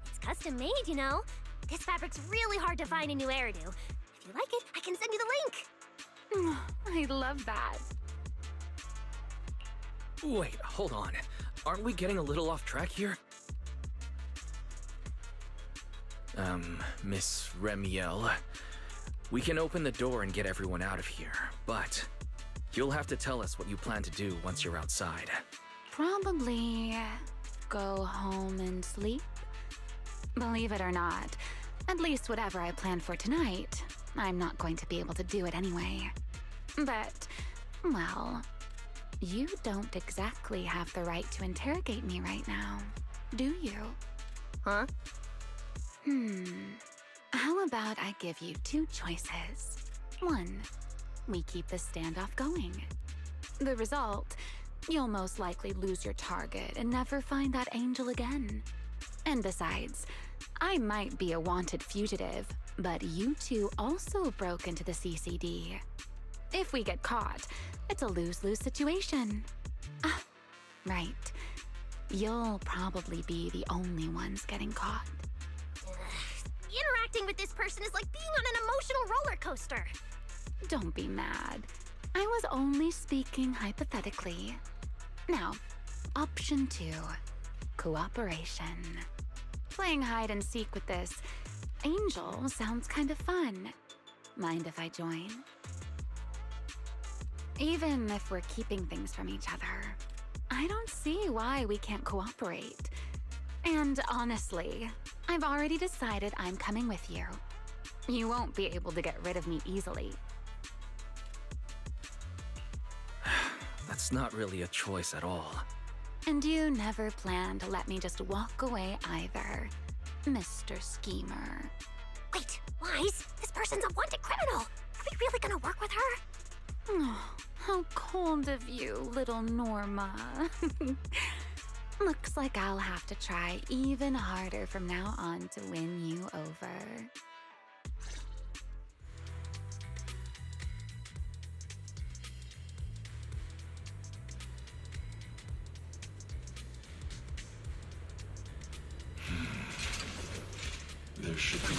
It's custom made, you know. This fabric's really hard to find a new hairdo. If you like it, I can send you the link. I love that. Wait, hold on. Aren't we getting a little off track here? Miss Royale, we can open the door and get everyone out of here, but you'll have to tell us what you plan to do once you're outside. Probably go home and sleep. Believe it or not, at least whatever I planned for tonight, I'm not going to be able to do it anyway. But, well, you don't exactly have the right to interrogate me right now, do you? Huh? How about I give you two choices? One, we keep the standoff going. The result, you'll most likely lose your target and never find that angel again. And besides, I might be a wanted fugitive, but you two also broke into the CCD. If we get caught, it's a lose-lose situation. Ah, right. You'll probably be the only ones getting caught. Interacting with this person is like being on an emotional roller coaster. Don't be mad. I was only speaking hypothetically. Now, option 2. Cooperation. Playing hide and seek with this angel sounds kind of fun. Mind if I join? Even if we're keeping things from each other, I don't see why we can't cooperate. And honestly, I've already decided I'm coming with you. You won't be able to get rid of me easily. That's not really a choice at all. And you never plan to let me just walk away either, Mr. Schemer. Wait, Wise, this person's a wanted criminal. Are we really gonna work with her? Oh, how cold of you, little Norma. Looks like I'll have to try even harder from now on to win you over. There should be.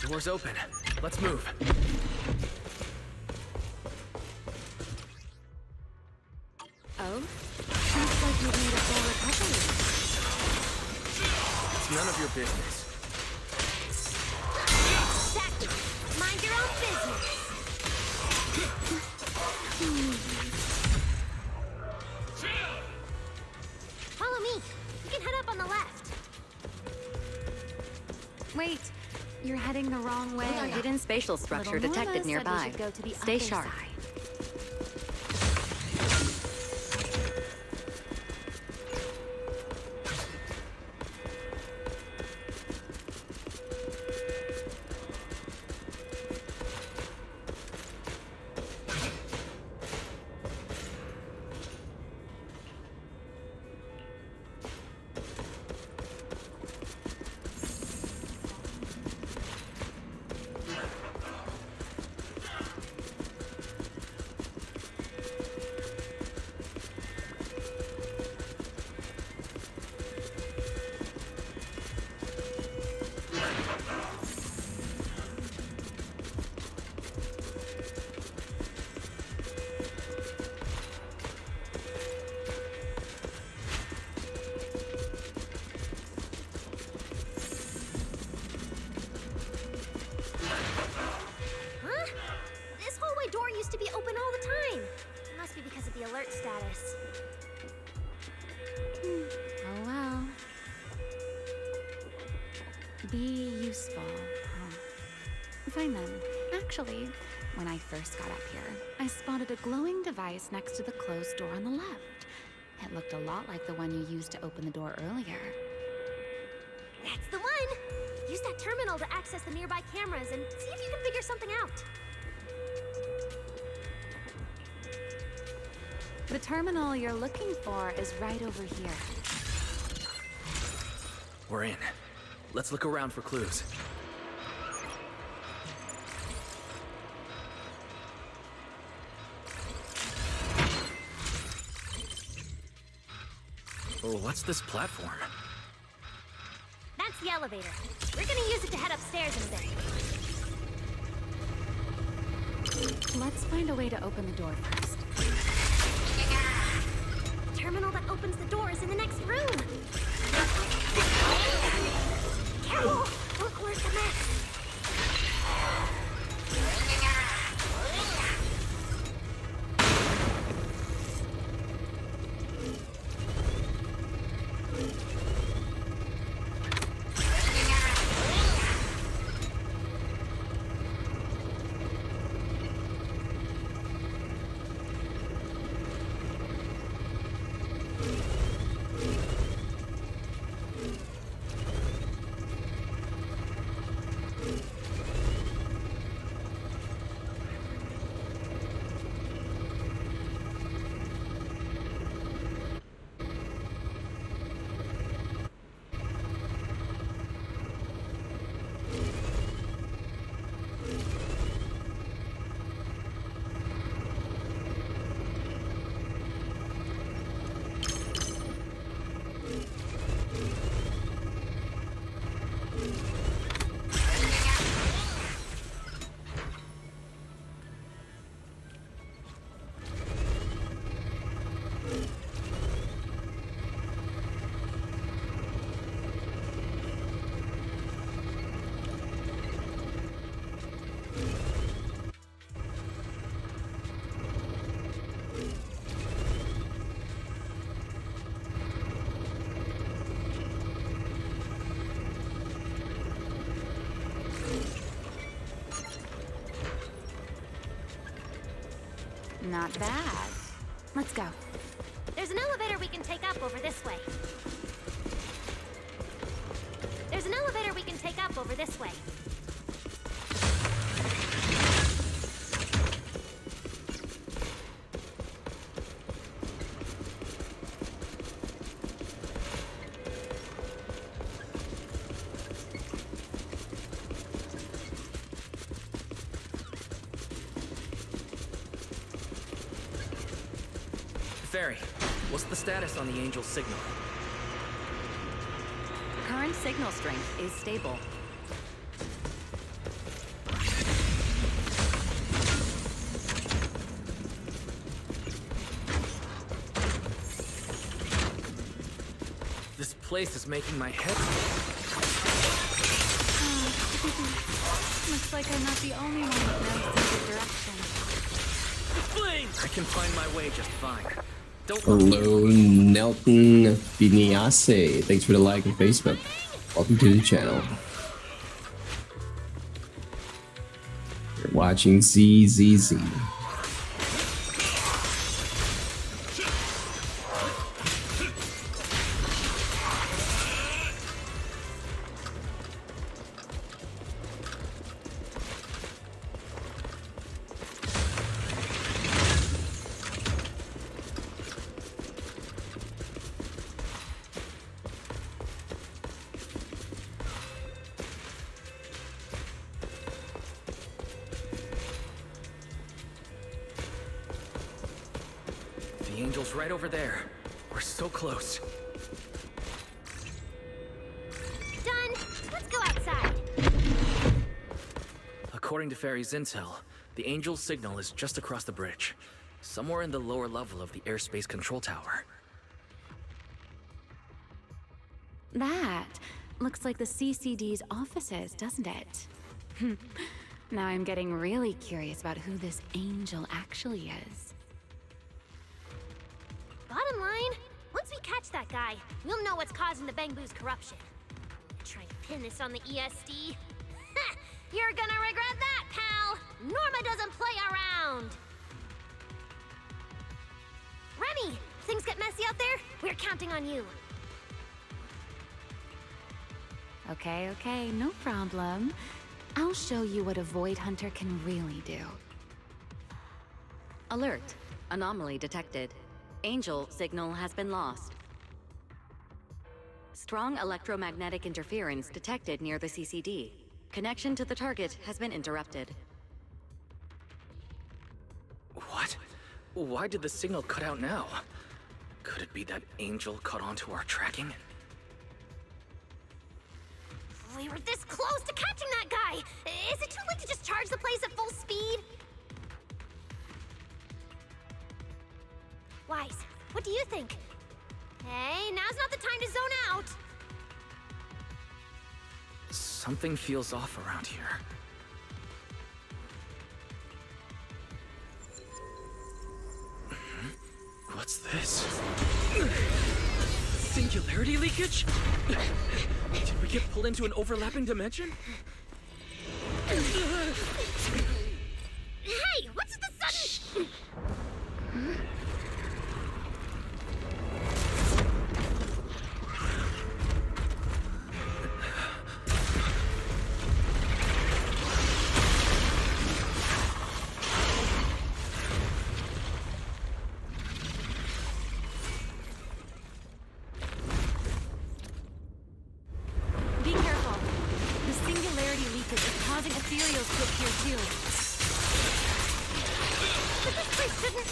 Door's open. Let's move. Oh? Looks like you've made a full recovery. It's none of your business. Exactly. Mind your own business. Follow me. We can head up on the left. Wait, you're heading the wrong way. Hidden spatial structure Little Norma detected said we nearby. should go to the Stay other sharp. side. Huh? This hallway door used to be open all the time. It must be because of the alert status. Oh well. Be useful. Fine then. Actually, when I first got up here, I spotted a glowing device next to the closed door on the left. It looked a lot like the one you used to open the door earlier. That's the one! Use that terminal to access the nearby cameras and see if you can figure something out. The terminal you're looking for is right over here. We're in. Let's look around for clues. Oh, what's this platform? That's the elevator. We're gonna use it to head upstairs in a bit. Let's find a way to open the door first. The terminal that opens the door is in the next room. Careful! Look, where's the mess? Not bad. Let's go. There's an elevator we can take up over this way. There's an elevator we can take up over this way. Fairy, what's the status on the Angel's signal? Current signal strength is stable. This place is making my head Looks like I'm not the only one that knows the direction. I can find my way just fine. Don't Hello, Nelton Biniase. Thanks for the like on Facebook. Welcome to the channel. You're watching ZZZ. The Angel's right over there. We're so close. Done. Let's go outside. According to Fairy's intel, the Angel's signal is just across the bridge, somewhere in the lower level of the airspace control tower. That looks like the CCD's offices, doesn't it? Now I'm getting really curious about who this angel actually is. Bottom line, once we catch that guy, we'll know what's causing the Bangbu's corruption. Try to pin this on the ESD? Ha! You're gonna regret that, pal! Norma doesn't play around! Remy, things get messy out there? We're counting on you. Okay, no problem. I'll show you what a Void Hunter can really do. Alert. Anomaly detected. Angel signal has been lost. Strong electromagnetic interference detected near the CCD. Connection to the target has been interrupted. What? Why did the signal cut out now? Could it be that Angel caught onto our tracking? We were this close to catching that guy! Is it too late to just charge the place at full speed? Wise, what do you think? Hey, now's not the time to zone out! Something feels off around here. What's this? Singularity leakage? Did we get pulled into an overlapping dimension? Hey, what's the sudden... Be careful. The singularity leakage is causing ethereals to appear too. But this place shouldn't...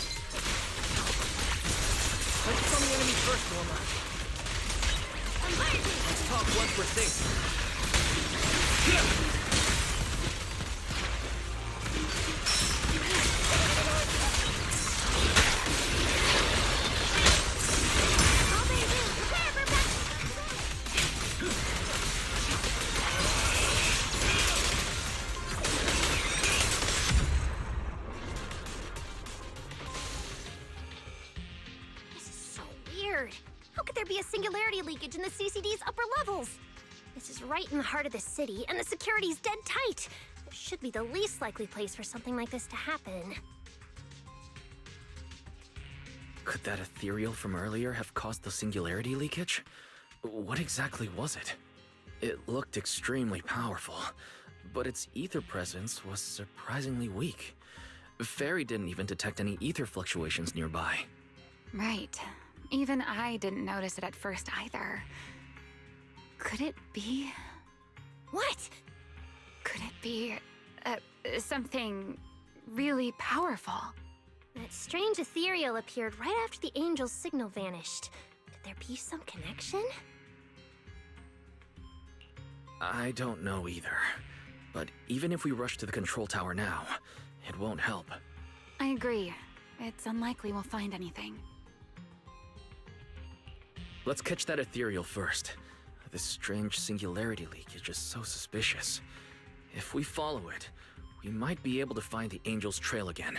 Focus on the enemy first, Norma. Let's talk once we're safe. How could there be a singularity leakage in the CCD's upper levels? This is right in the heart of the city, and the security's dead tight. This should be the least likely place for something like this to happen. Could that ethereal from earlier have caused the singularity leakage? What exactly was it? It looked extremely powerful, but its ether presence was surprisingly weak. Fairy didn't even detect any ether fluctuations nearby. Right. Even I didn't notice it at first either. Could it be... What? Could it be... something really powerful? That strange ethereal appeared right after the angel's signal vanished. Could there be some connection? I don't know either. But even if we rush to the control tower now, it won't help. I agree. It's unlikely we'll find anything. Let's catch that ethereal first. This strange singularity leakage is so suspicious. If we follow it, we might be able to find the angel's trail again.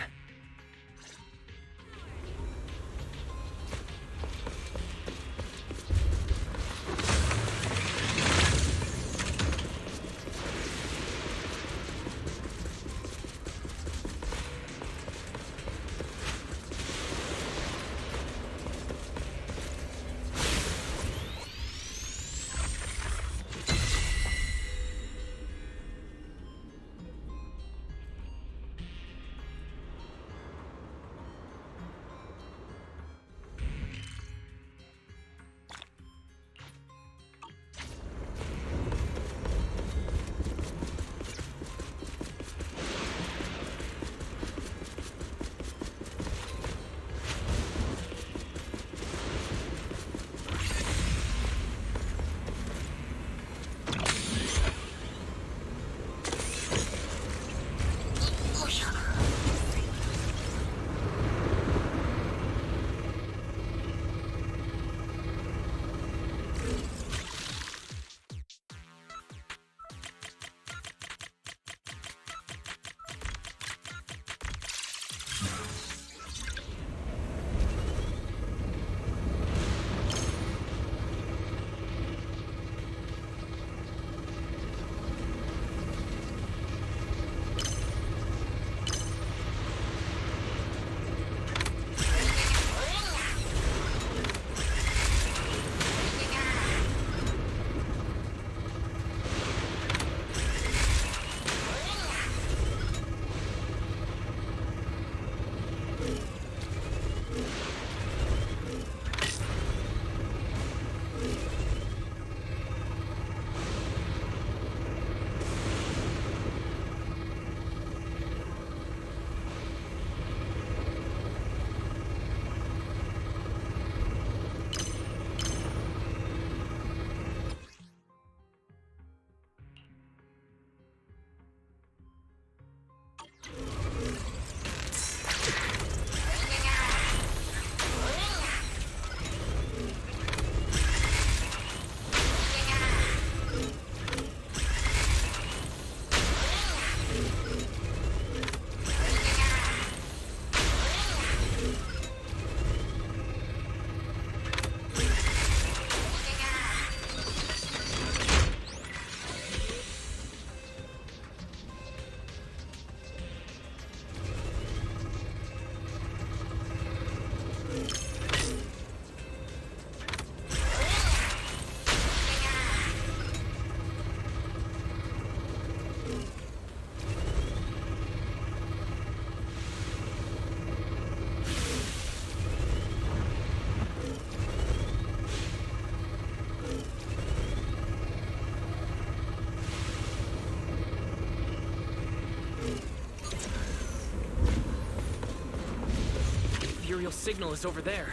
Ethereal signal is over there.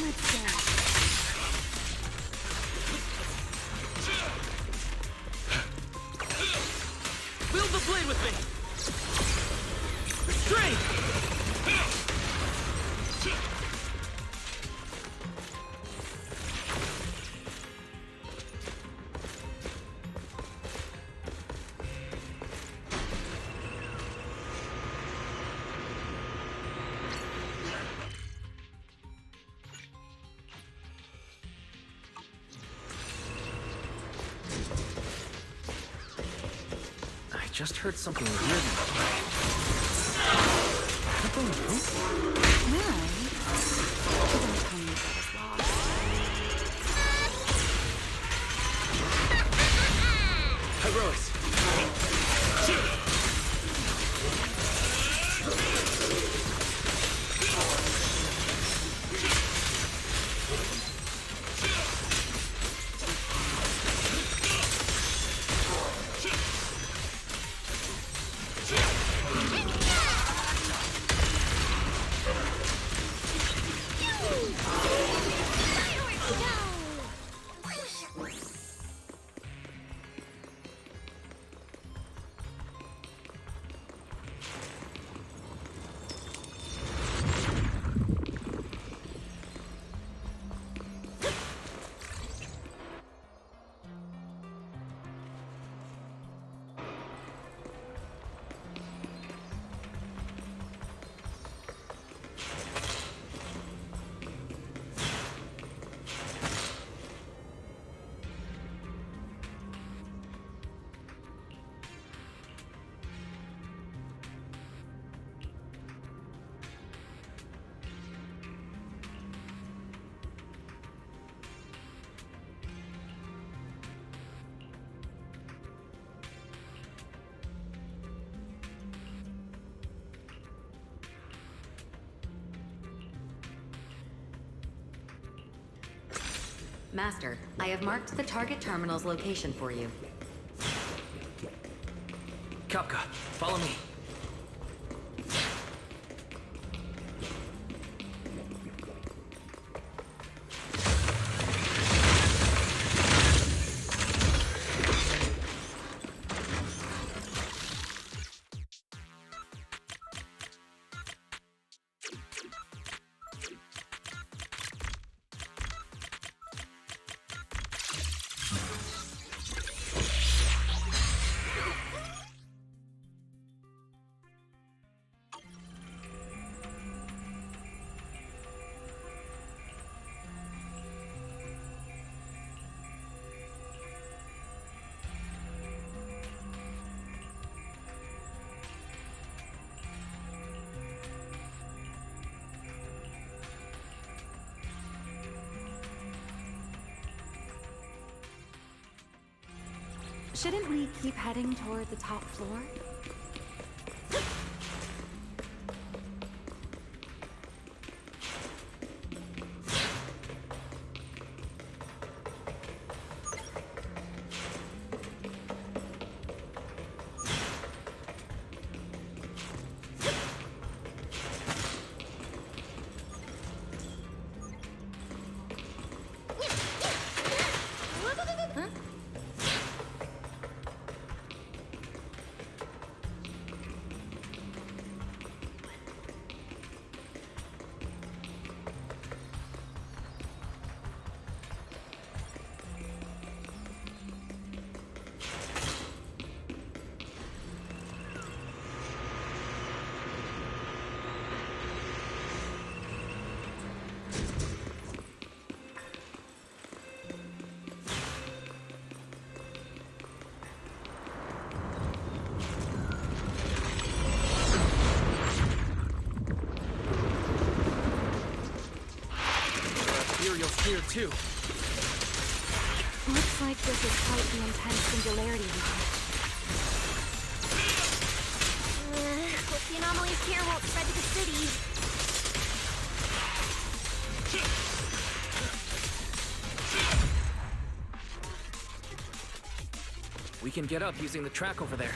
Let's go. Wield the blade with me! Restrain! just heard something weird. Something new? Alright. Don't tell me that was lost. Heroics. Master, I have marked the target terminal's location for you. Kapka, follow me. Shouldn't we keep heading toward the top floor? Here too. Looks like this is quite the intense singularity we have. Hope the anomalies here won't spread to the city. We can get up using the track over there.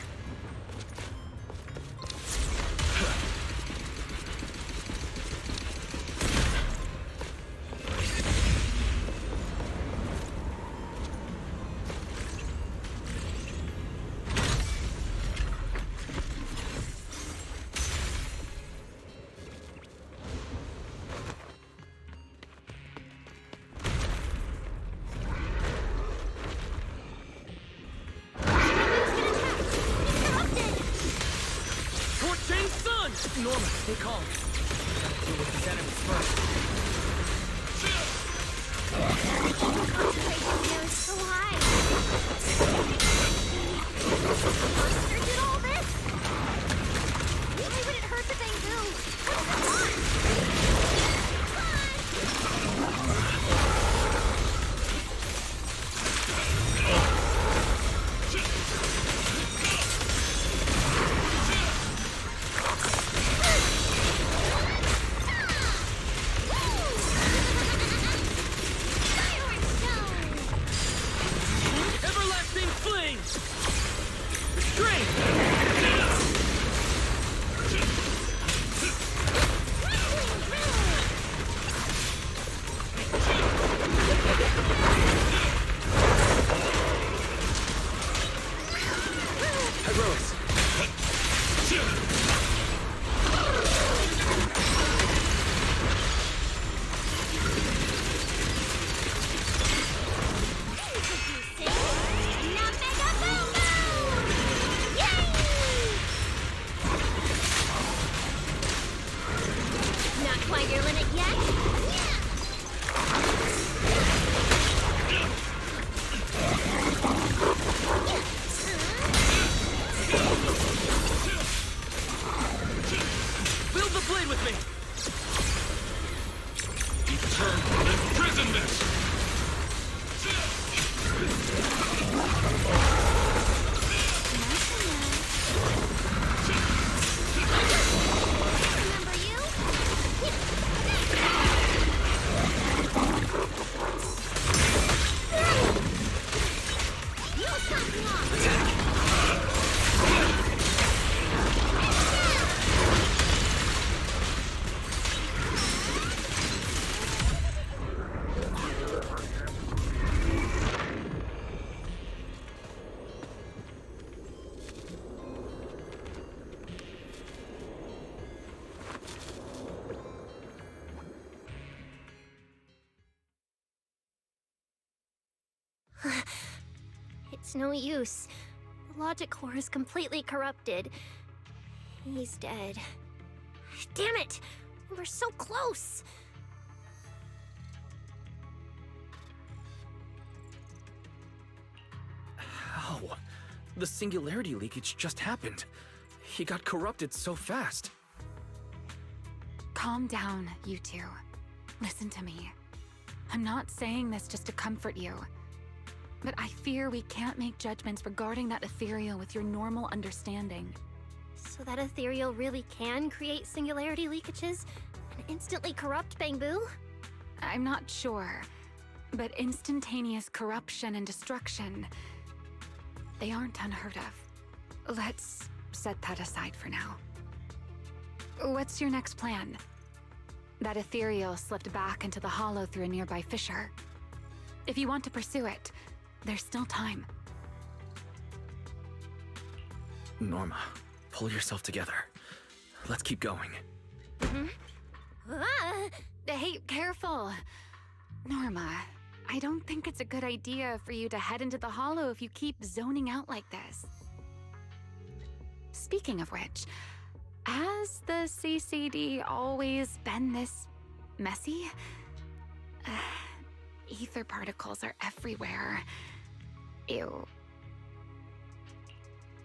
Norma, stay calm. Deal with these enemies first. Concentration here is so high. Monster did all It's no use. The logic core is completely corrupted. He's dead. Damn it! We're so close! How? The singularity leakage just happened. He got corrupted so fast. Calm down, you two. Listen to me. I'm not saying this just to comfort you. But I fear we can't make judgments regarding that ethereal with your normal understanding. So that ethereal really can create singularity leakages and instantly corrupt Bangbu? I'm not sure. But instantaneous corruption and destruction, they aren't unheard of. Let's set that aside for now. What's your next plan? That ethereal slipped back into the hollow through a nearby fissure. If you want to pursue it, there's still time. Norma, pull yourself together. Let's keep going. Hey, careful. Norma, I don't think it's a good idea for you to head into the hollow if you keep zoning out like this. Speaking of which, has the CCD always been this messy? Ether particles are everywhere. Ew.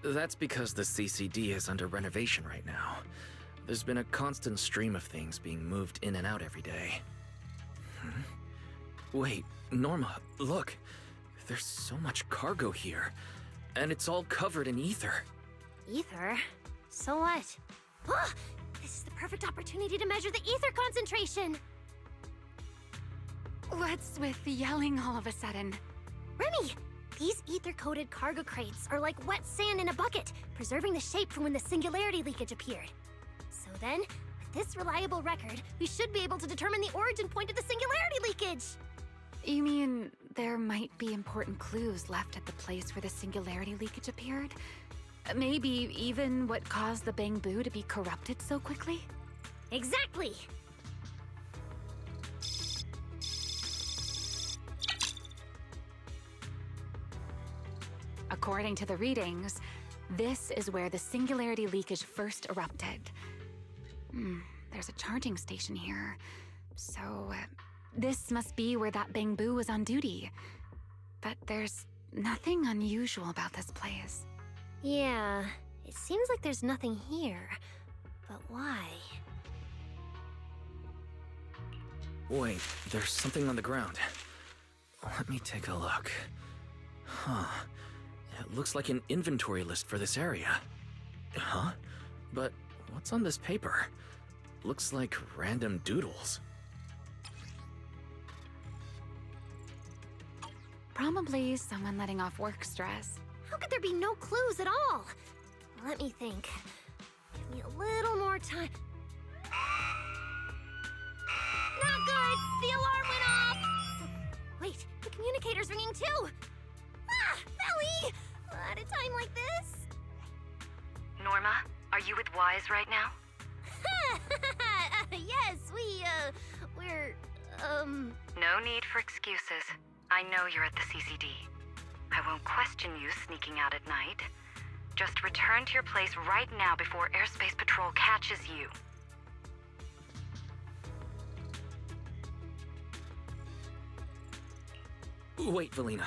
That's because the CCD is under renovation right now. There's been a constant stream of things being moved in and out every day. Wait, Norma, look. There's so much cargo here, and it's all covered in ether. Ether? So what? Oh, this is the perfect opportunity to measure the ether concentration! What's with yelling all of a sudden? Remy! These ether-coated cargo crates are like wet sand in a bucket, preserving the shape from when the singularity leakage appeared. So then, with this reliable record, we should be able to determine the origin point of the singularity leakage! You mean there might be important clues left at the place where the singularity leakage appeared? Maybe even what caused the Bangbu to be corrupted so quickly? Exactly! According to the readings, this is where the singularity leakage first erupted. There's a charging station here. So, this must be where that Bangbu was on duty. But there's nothing unusual about this place. Yeah, it seems like there's nothing here. But why? Wait, there's something on the ground. Let me take a look. Huh. It looks like an inventory list for this area. Huh? But what's on this paper? Looks like random doodles. Probably someone letting off work stress. How could there be no clues at all? Let me think. Give me a little more time. Not good! The alarm went off! Wait, the communicator's ringing too! Ah! Ellie! At a time like this? Norma, are you with Wise right now? Yes, we're, No need for excuses. I know you're at the CCD. I won't question you sneaking out at night. Just return to your place right now before Airspace Patrol catches you. Wait, Valina.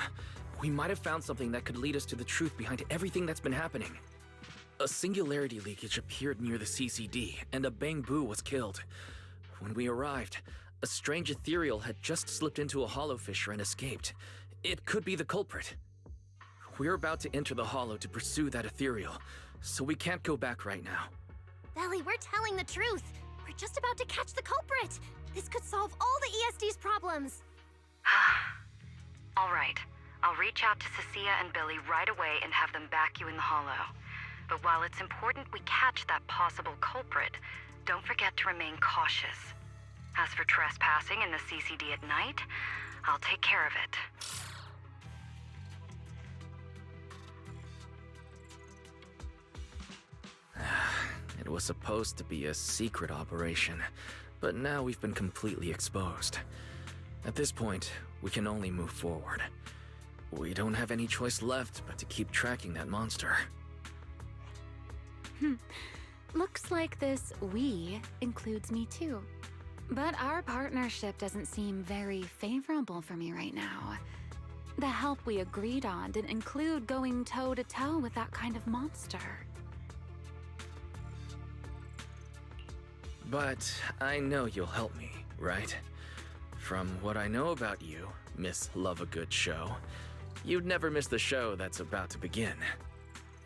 We might have found something that could lead us to the truth behind everything that's been happening. A singularity leakage appeared near the CCD, and a Bangbu was killed. When we arrived, a strange ethereal had just slipped into a hollow fissure and escaped. It could be the culprit. We're about to enter the hollow to pursue that ethereal, so we can't go back right now. Ellie, we're telling the truth. We're just about to catch the culprit. This could solve all the ESD's problems. All right. I'll reach out to Cecilia and Billy right away and have them back you in the hollow. But while it's important we catch that possible culprit, don't forget to remain cautious. As for trespassing in the CCD at night, I'll take care of it. It was supposed to be a secret operation, but now we've been completely exposed. At this point, we can only move forward. We don't have any choice left but to keep tracking that monster. Looks like this "we" includes me too. But our partnership doesn't seem very favorable for me right now. The help we agreed on didn't include going toe-to-toe with that kind of monster. But I know you'll help me, right? From what I know about you, Miss Love a Good Show, you'd never miss the show that's about to begin.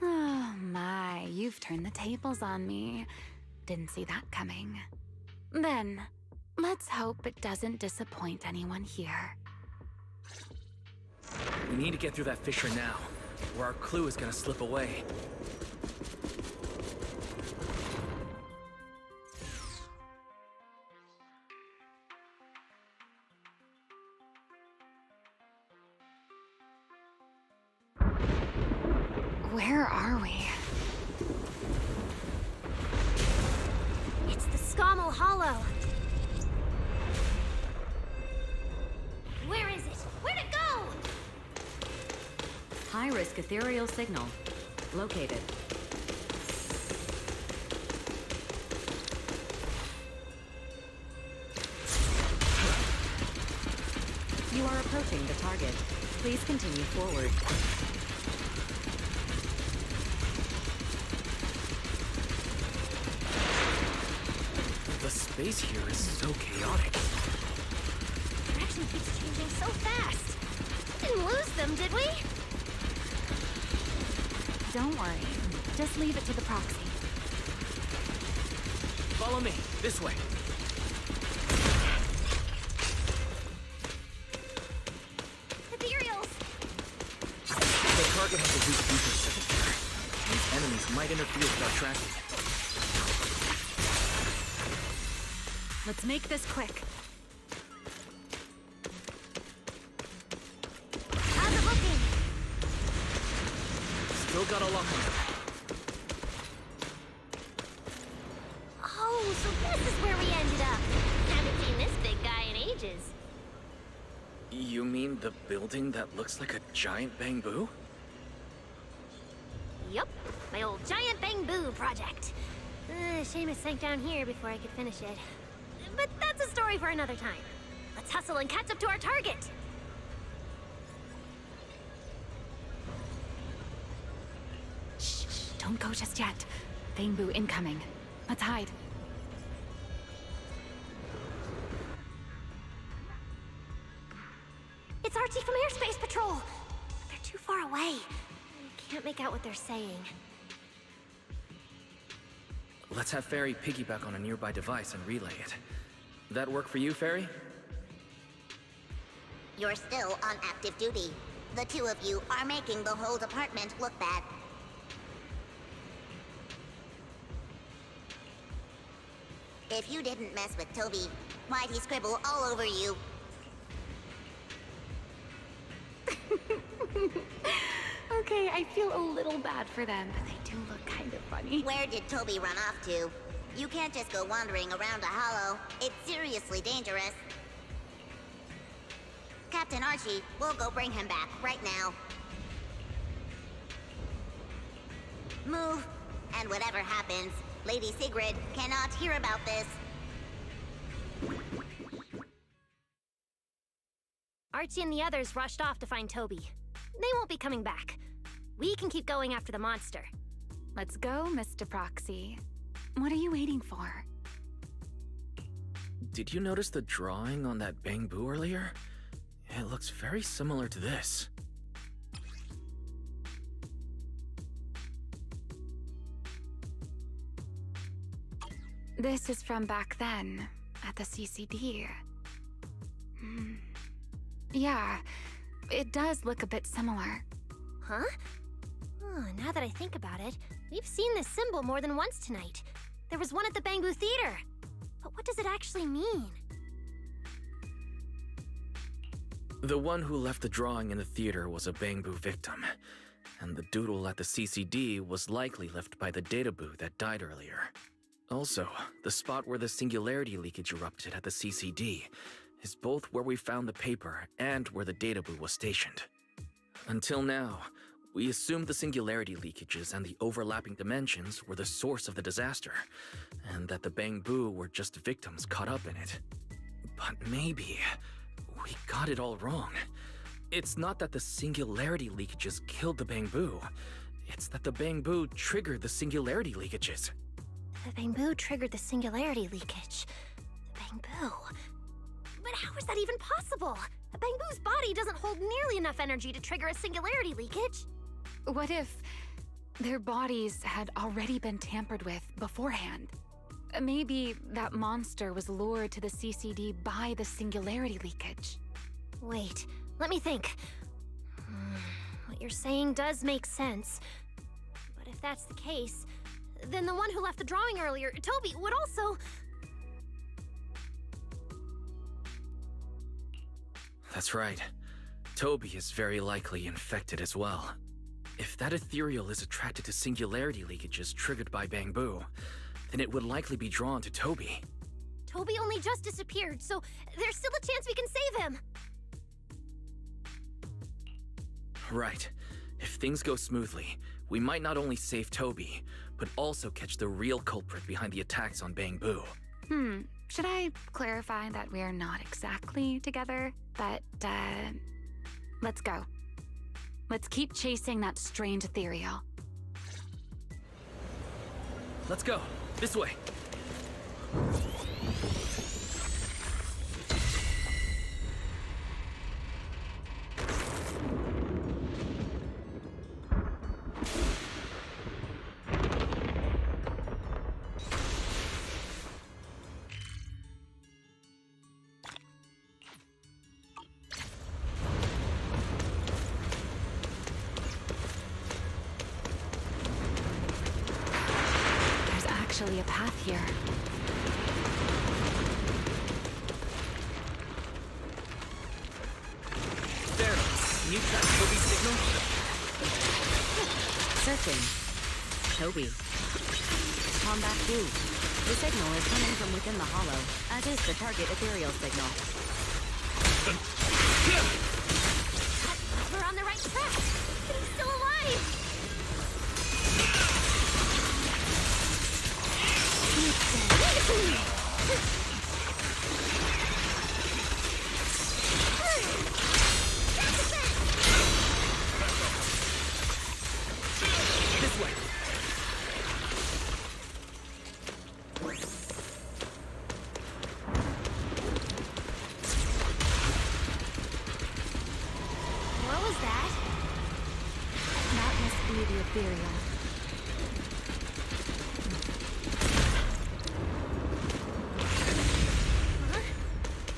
Oh my, you've turned the tables on me. Didn't see that coming. Then, let's hope it doesn't disappoint anyone here. We need to get through that fissure now, or our clue is gonna slip away. Where are we? It's the Scommel Hollow. Where is it? Where'd it go? High-risk ethereal signal. Located. You are approaching the target. Please continue forward. The space here is so chaotic. Direction keeps changing so fast. We didn't lose them, did we? Don't worry. Just leave it to the proxy. Follow me, this way. Ethereals! The target has a weak ether signature. These enemies might interfere with our tracking. Let's make this quick. How's it looking? Still got a lock on it. Oh, so this is where we ended up. Haven't seen this big guy in ages. You mean the building that looks like a giant bamboo? Yup, my old giant bamboo project. Shame it sank down here before I could finish it. But that's a story for another time. Let's hustle and catch up to our target. Shh, don't go just yet. Bamboo incoming. Let's hide. It's Archie from Airspace Patrol. They're too far away. I can't make out what they're saying. Let's have Fairy piggyback on a nearby device and relay it. That work for you, Fairy? You're still on active duty. The two of you are making the whole department look bad. If you didn't mess with Toby, why'd he scribble all over you? Okay, I feel a little bad for them, but they do look kind of funny. Where did Toby run off to? You can't just go wandering around a hollow. It's seriously dangerous. Captain Archie, we'll go bring him back right now. Move, and whatever happens, Lady Sigrid cannot hear about this. Archie and the others rushed off to find Toby. They won't be coming back. We can keep going after the monster. Let's go, Mr. Proxy. What are you waiting for? Did you notice the drawing on that bamboo earlier? It looks very similar to this. This is from back then, at the CCD. Yeah, it does look a bit similar. Huh? Oh, now that I think about it, we've seen this symbol more than once tonight. There was one at the Bamboo Theater. But what does it actually mean? The one who left the drawing in the theater was a bamboo victim, and the doodle at the CCD was likely left by the data boo that died earlier. Also, the spot where the singularity leakage erupted at the CCD is both where we found the paper and where the data boo was stationed. Until now, we assumed the singularity leakages and the overlapping dimensions were the source of the disaster, and that the Bangbu were just victims caught up in it. But maybe we got it all wrong. It's not that the singularity leakages killed the Bangbu. It's that the Bangbu triggered the singularity leakages. The Bangbu triggered the singularity leakage. The Bangbu. But how is that even possible? A Bangbu's body doesn't hold nearly enough energy to trigger a singularity leakage. What if their bodies had already been tampered with beforehand? Maybe that monster was lured to the CCD by the singularity leakage. Wait, let me think. What you're saying does make sense. But if that's the case, then the one who left the drawing earlier, Toby, would also... That's right. Toby is very likely infected as well. If that ethereal is attracted to singularity leakages triggered by Bangbu, then it would likely be drawn to Toby. Toby only just disappeared, so there's still a chance we can save him. Right. If things go smoothly, we might not only save Toby, but also catch the real culprit behind the attacks on Bangbu. Should I clarify that we're not exactly together? But, let's go. Let's keep chasing that strange ethereal. Let's go. This way. Actually a path here. There. Can you track Toby's signal? Searching. Toby. Combat view. The signal is coming from within the hollow, as is the target ethereal signal. We're on the right track. He's still alive. This way. What was that? That must be the ethereal.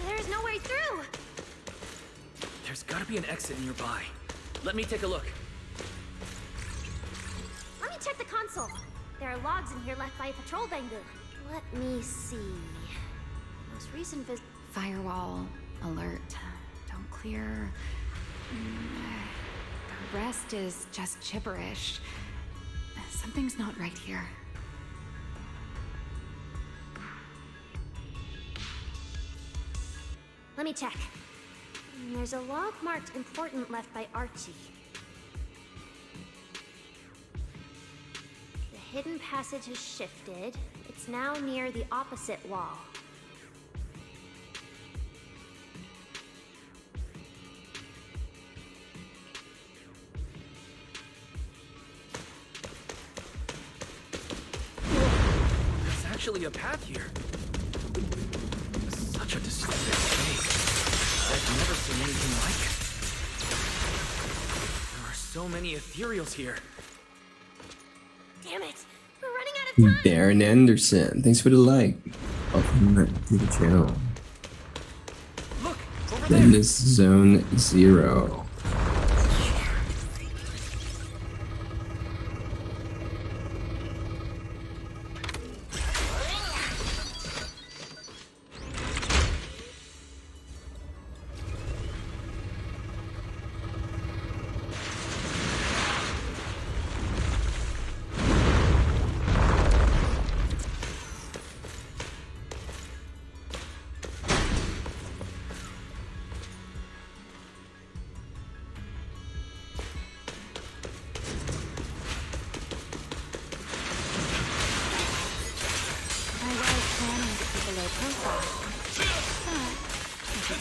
There's no way through. There's gotta be an exit nearby. Let me take a look. Let me check the console. There are logs in here left by a patrol Bangbu. Let me see. Most recent visit. Firewall alert. Don't clear. The rest is just gibberish. Something's not right here. Let me check. There's a log marked important left by Archie. The hidden passage has shifted. It's now near the opposite wall. There's actually a path here. Such a destructive space. I've never seen anything like it. There are so many ethereals here. Damn it! We're running out of time! Darren Anderson, thanks for the like. Welcome to the channel. Look, over there. Zenless Zone Zero.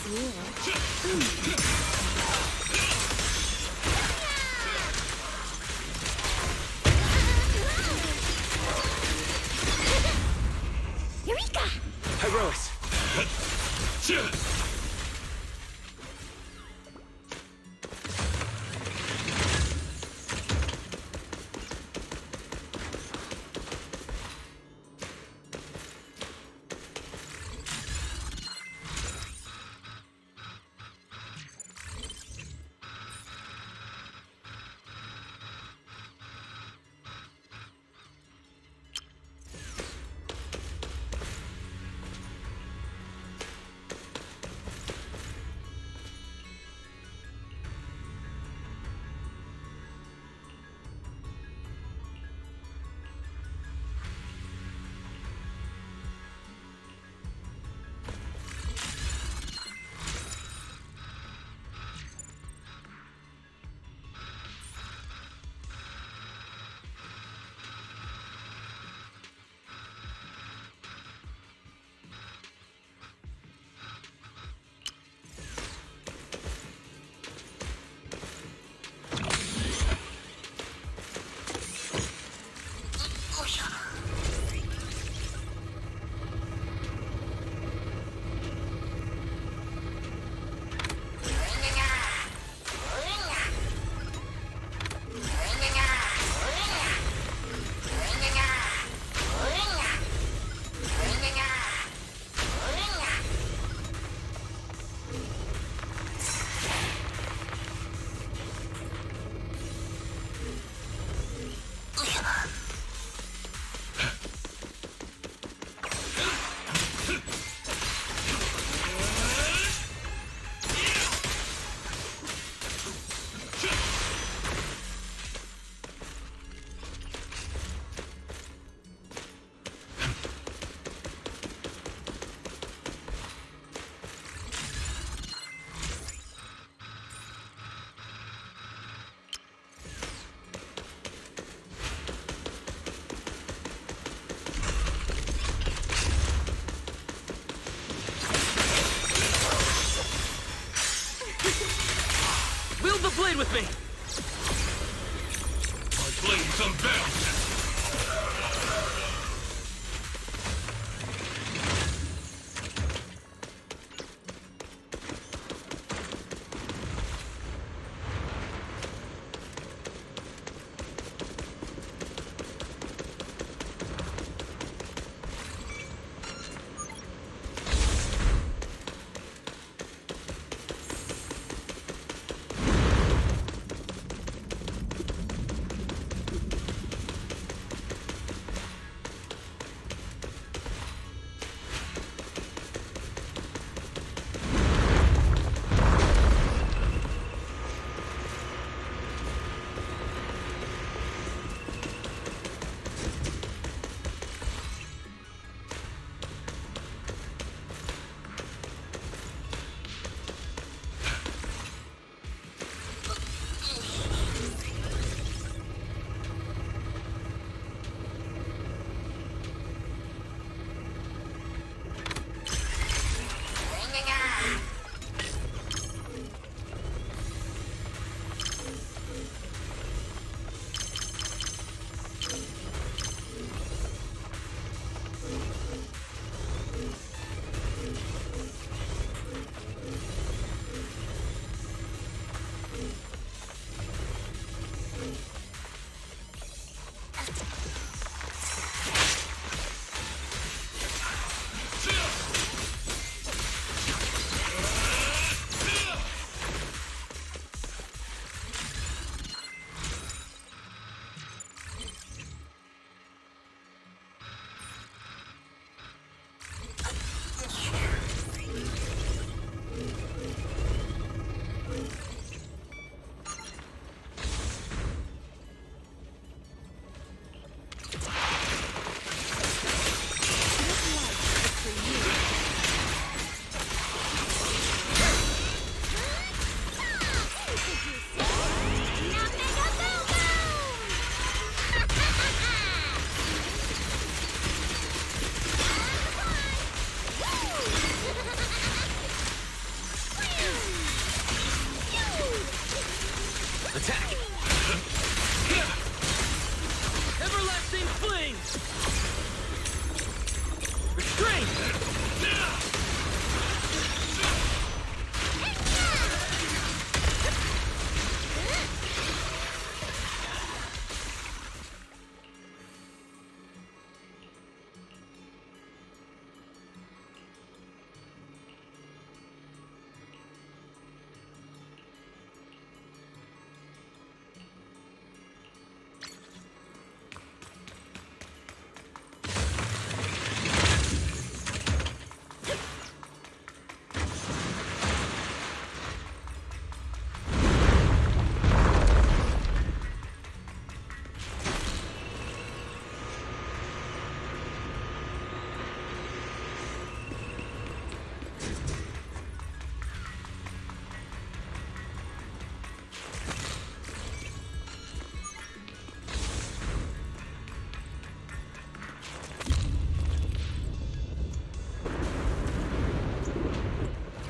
Eureka! Heroes! Wield the blade with me! My blade's unbound! Attack! Everlasting Fling! Restrain!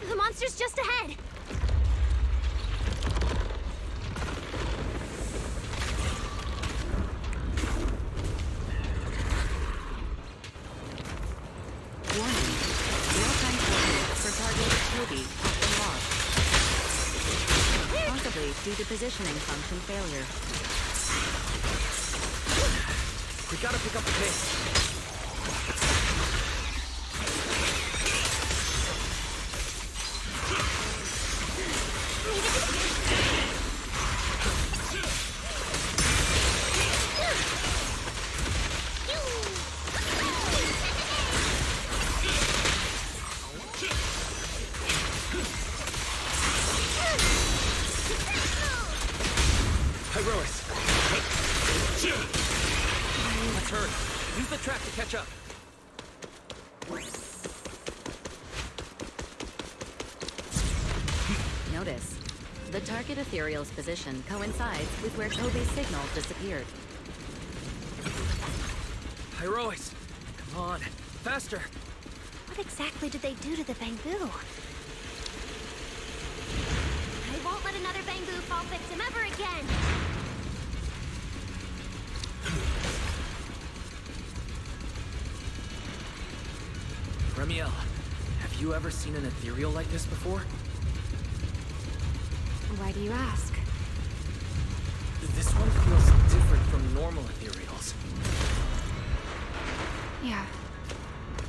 The monster's just ahead! Warning. Real-time coordinates for target Toby have been lost. Possibly due to positioning function failure. We gotta pick up the pace. Heroics! Let's hurry. Use the track to catch up. Notice, the target ethereal's position coincides with where Toby's signal disappeared. Heroics! Come on, faster! What exactly did they do to the bamboo? I won't let another bamboo fall victim ever again! Remiel, have you ever seen an ethereal like this before? Why do you ask? This one feels different from normal ethereals. Yeah,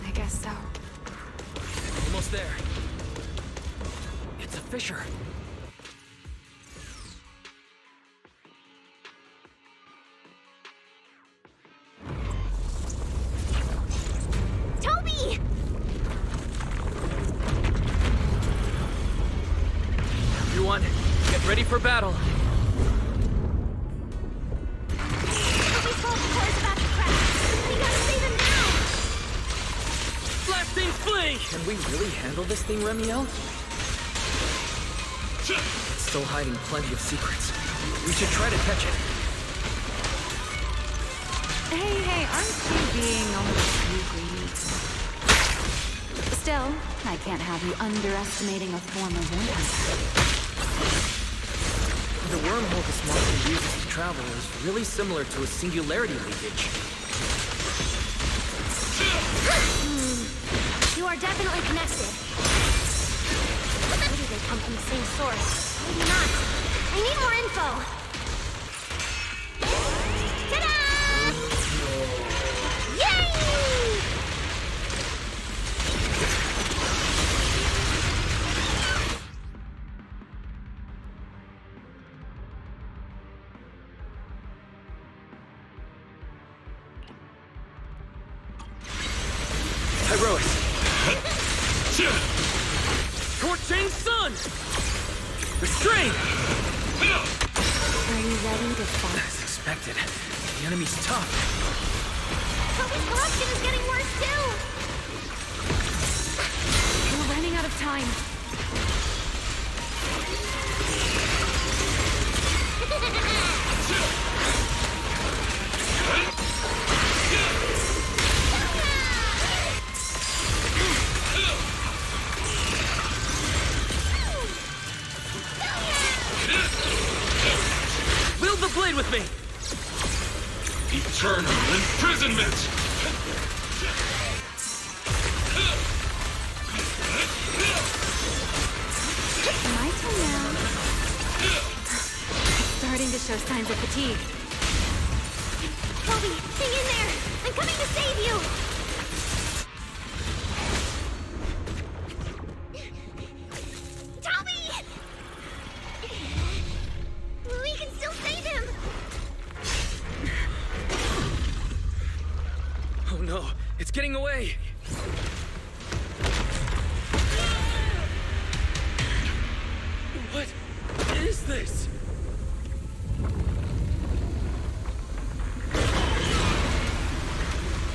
I guess so. Almost there. It's a fissure. Toby! Everyone, get ready for battle. Toby's fault core is about to crash. We gotta save him now! Blasting Fling! Can we really handle this thing, Remiel? It's still hiding plenty of secrets. We should try to catch it. Hey, aren't you being almost too greedy? Still, I can't have you underestimating a former warrior. The wormhole this monster uses to travel is really similar to a singularity leakage. You are definitely connected. Maybe they come from the same source. Maybe not. I need more info. Ta-da! Yay! Heroics! Torching Sun! Restrain! Are you ready to fight? As expected, the enemy's tough. Toby's corruption is getting worse too! We're running out of time. played with me! Eternal imprisonment! My turn now. It's starting to show signs of fatigue. Toby, hang in there! I'm coming to save you! Toby! We can still save him! Oh no, it's getting away! What is this?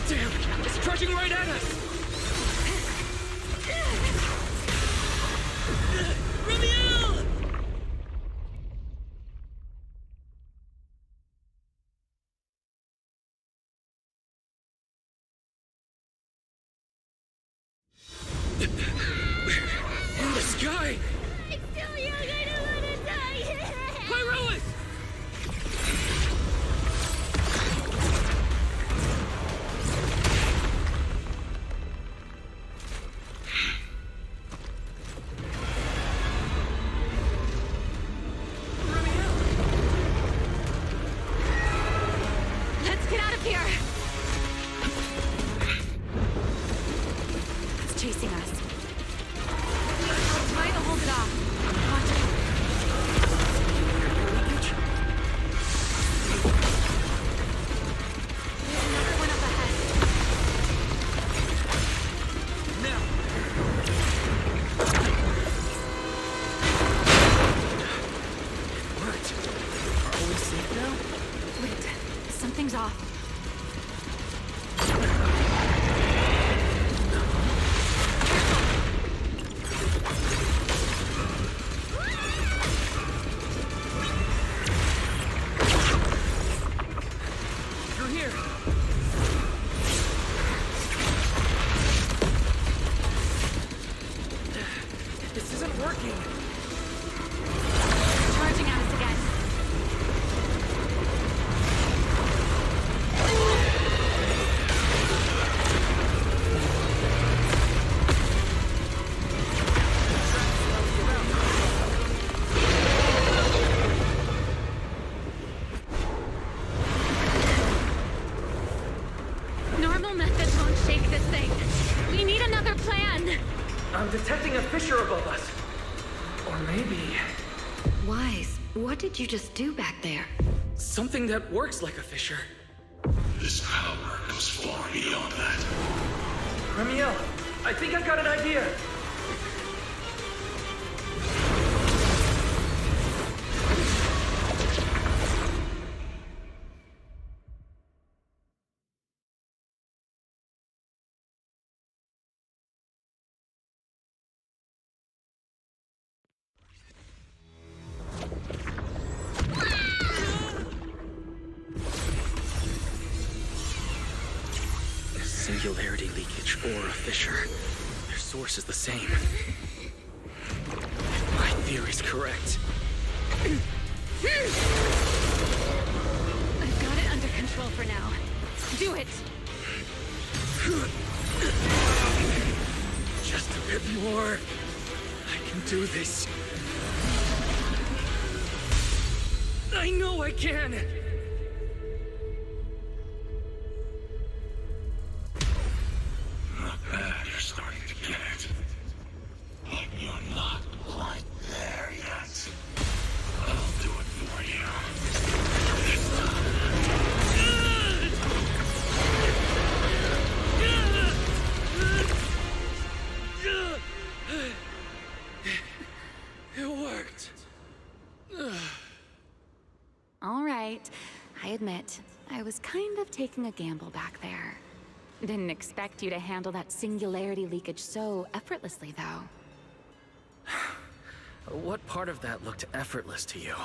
Damn, it's charging right at us! Royale! In the sky! It's still young, I don't want to die! Pyroas! Let's get out of here! It's chasing us. I'll try to hold it off. Watch it. There's another one up ahead. Now! What? Are we safe now? Wait, something's off. Through here! This isn't working! Charging at us again. Normal methods won't shake this thing. We need another plan. I'm detecting a fissure above us. Or maybe... Wise, what did you just do back there? something that works like a fissure. This power goes far beyond that. Ramiel, I think I've got an idea. Singularity leakage or a fissure. Their source is the same. My theory's correct. I've got it under control for now. Do it! Just a bit more. I can do this. I know I can! Not bad, you're starting to get it. But you're not quite there yet. I'll do it for you. This It worked. All right. I admit, I was kind of taking a gamble back there. Didn't expect you to handle that singularity leakage so effortlessly, though. What part of that looked effortless to you?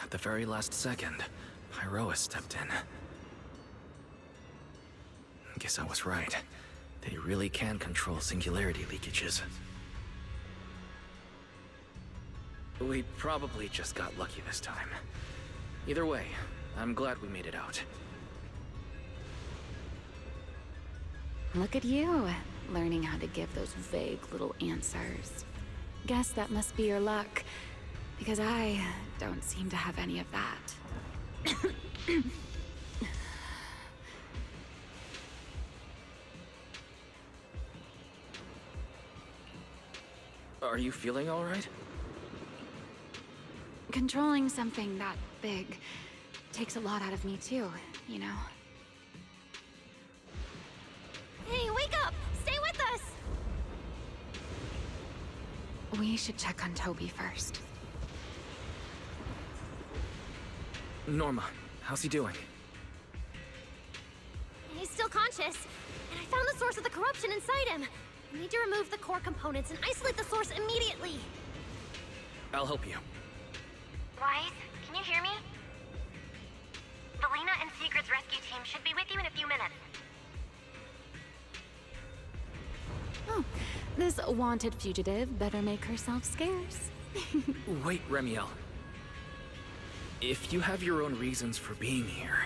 At the very last second, Pyroa stepped in. Guess I was right. They really can control singularity leakages. We probably just got lucky this time. Either way, I'm glad we made it out. Look at you, learning how to give those vague little answers. Guess that must be your luck, because I don't seem to have any of that. Are you feeling all right? Controlling something that big takes a lot out of me too, you know? Hey, wake up! Stay with us! We should check on Toby first. Norma, how's he doing? He's still conscious, and I found the source of the corruption inside him. We need to remove the core components and isolate the source immediately. I'll help you. Wise, can you hear me? Valina and Sigrid's rescue team should be with you in a few minutes. Oh, this wanted fugitive better make herself scarce. Wait, Remiel. If you have your own reasons for being here,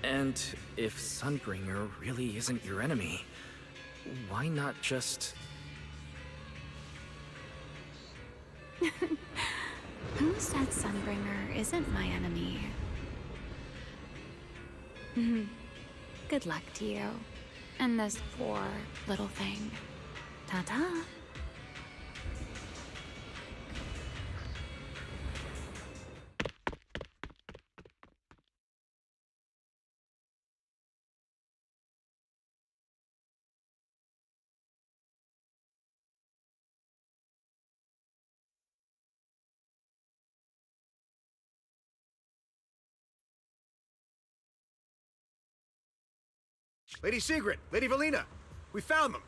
and if Sunbringer really isn't your enemy, why not just... Who said Sunbringer isn't my enemy? Good luck to you. And this poor little thing. Ta-ta. Lady Sigrid, Lady Valina, we found them.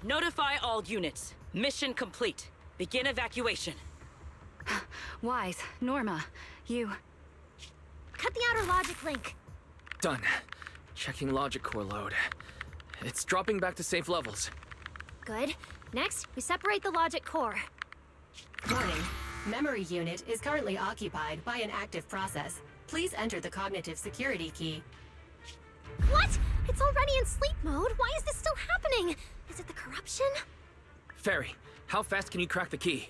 Notify all units. Mission complete. Begin evacuation. Wise, Norma, you... Cut the outer logic link. Done. Checking logic core load. It's dropping back to safe levels. Good. Next, we separate the logic core. Warning. Memory unit is currently occupied by an active process. Please enter the cognitive security key. What? It's already in sleep mode. Why is this still happening? Is it the corruption? Fairy, how fast can you crack the key?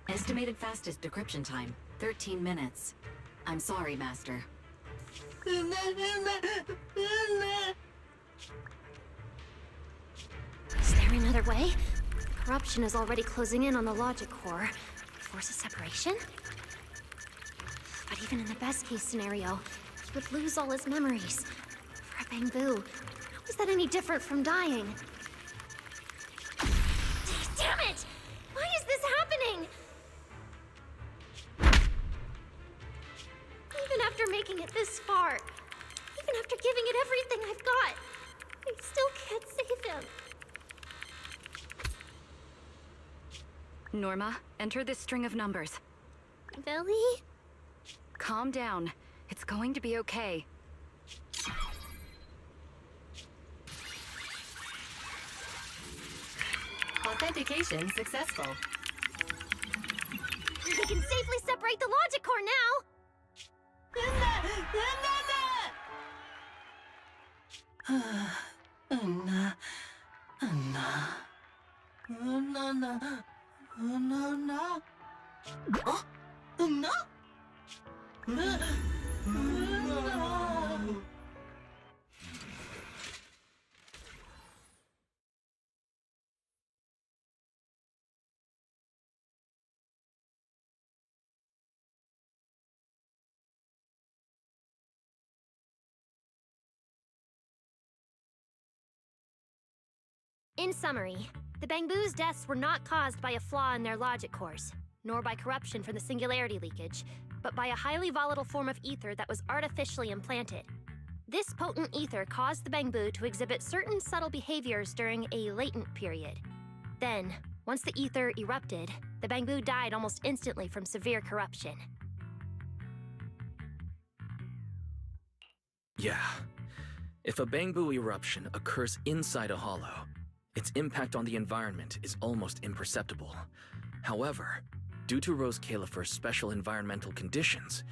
Estimated fastest decryption time, 13 minutes. I'm sorry, Master. Is there another way? Corruption is already closing in on the logic core. Force a separation? But even in the best case scenario, he would lose all his memories. For a bamboo, how is that any different from dying? Damn it! Why is this happening? Even after making it this far, even after giving it everything I've got, I still can't save him. Norma, enter this string of numbers. Billy? Calm down. It's going to be okay. Authentication successful. We can safely separate the logic core now. In summary, the Bangbu's deaths were not caused by a flaw in their logic cores, nor by corruption from the singularity leakage, but by a highly volatile form of ether that was artificially implanted. This potent ether caused the Bangbu to exhibit certain subtle behaviors during a latent period. Then, once the ether erupted, the Bangbu died almost instantly from severe corruption. Yeah. If a Bangbu eruption occurs inside a hollow, its impact on the environment is almost imperceptible. However, due to Rose Califer's special environmental conditions,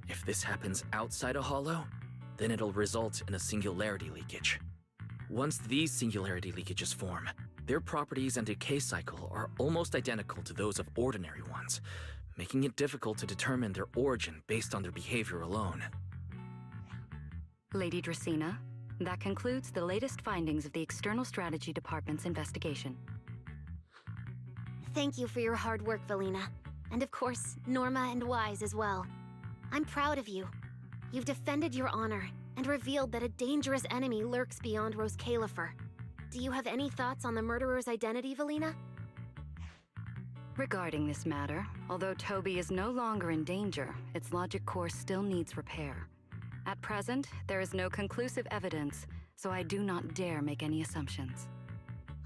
if this happens outside a hollow, then it'll result in a singularity leakage. Once these singularity leakages form, their properties and decay cycle are almost identical to those of ordinary ones, making it difficult to determine their origin based on their behavior alone. Lady Dracena, that concludes the latest findings of the External Strategy Department's investigation. Thank you for your hard work, Valina. And of course, Norma and Wise as well. I'm proud of you. You've defended your honor and revealed that a dangerous enemy lurks beyond Rose Califer. Do you have any thoughts on the murderer's identity, Valina? Regarding this matter, although Toby is no longer in danger, its logic core still needs repair. At present, there is no conclusive evidence, so I do not dare make any assumptions.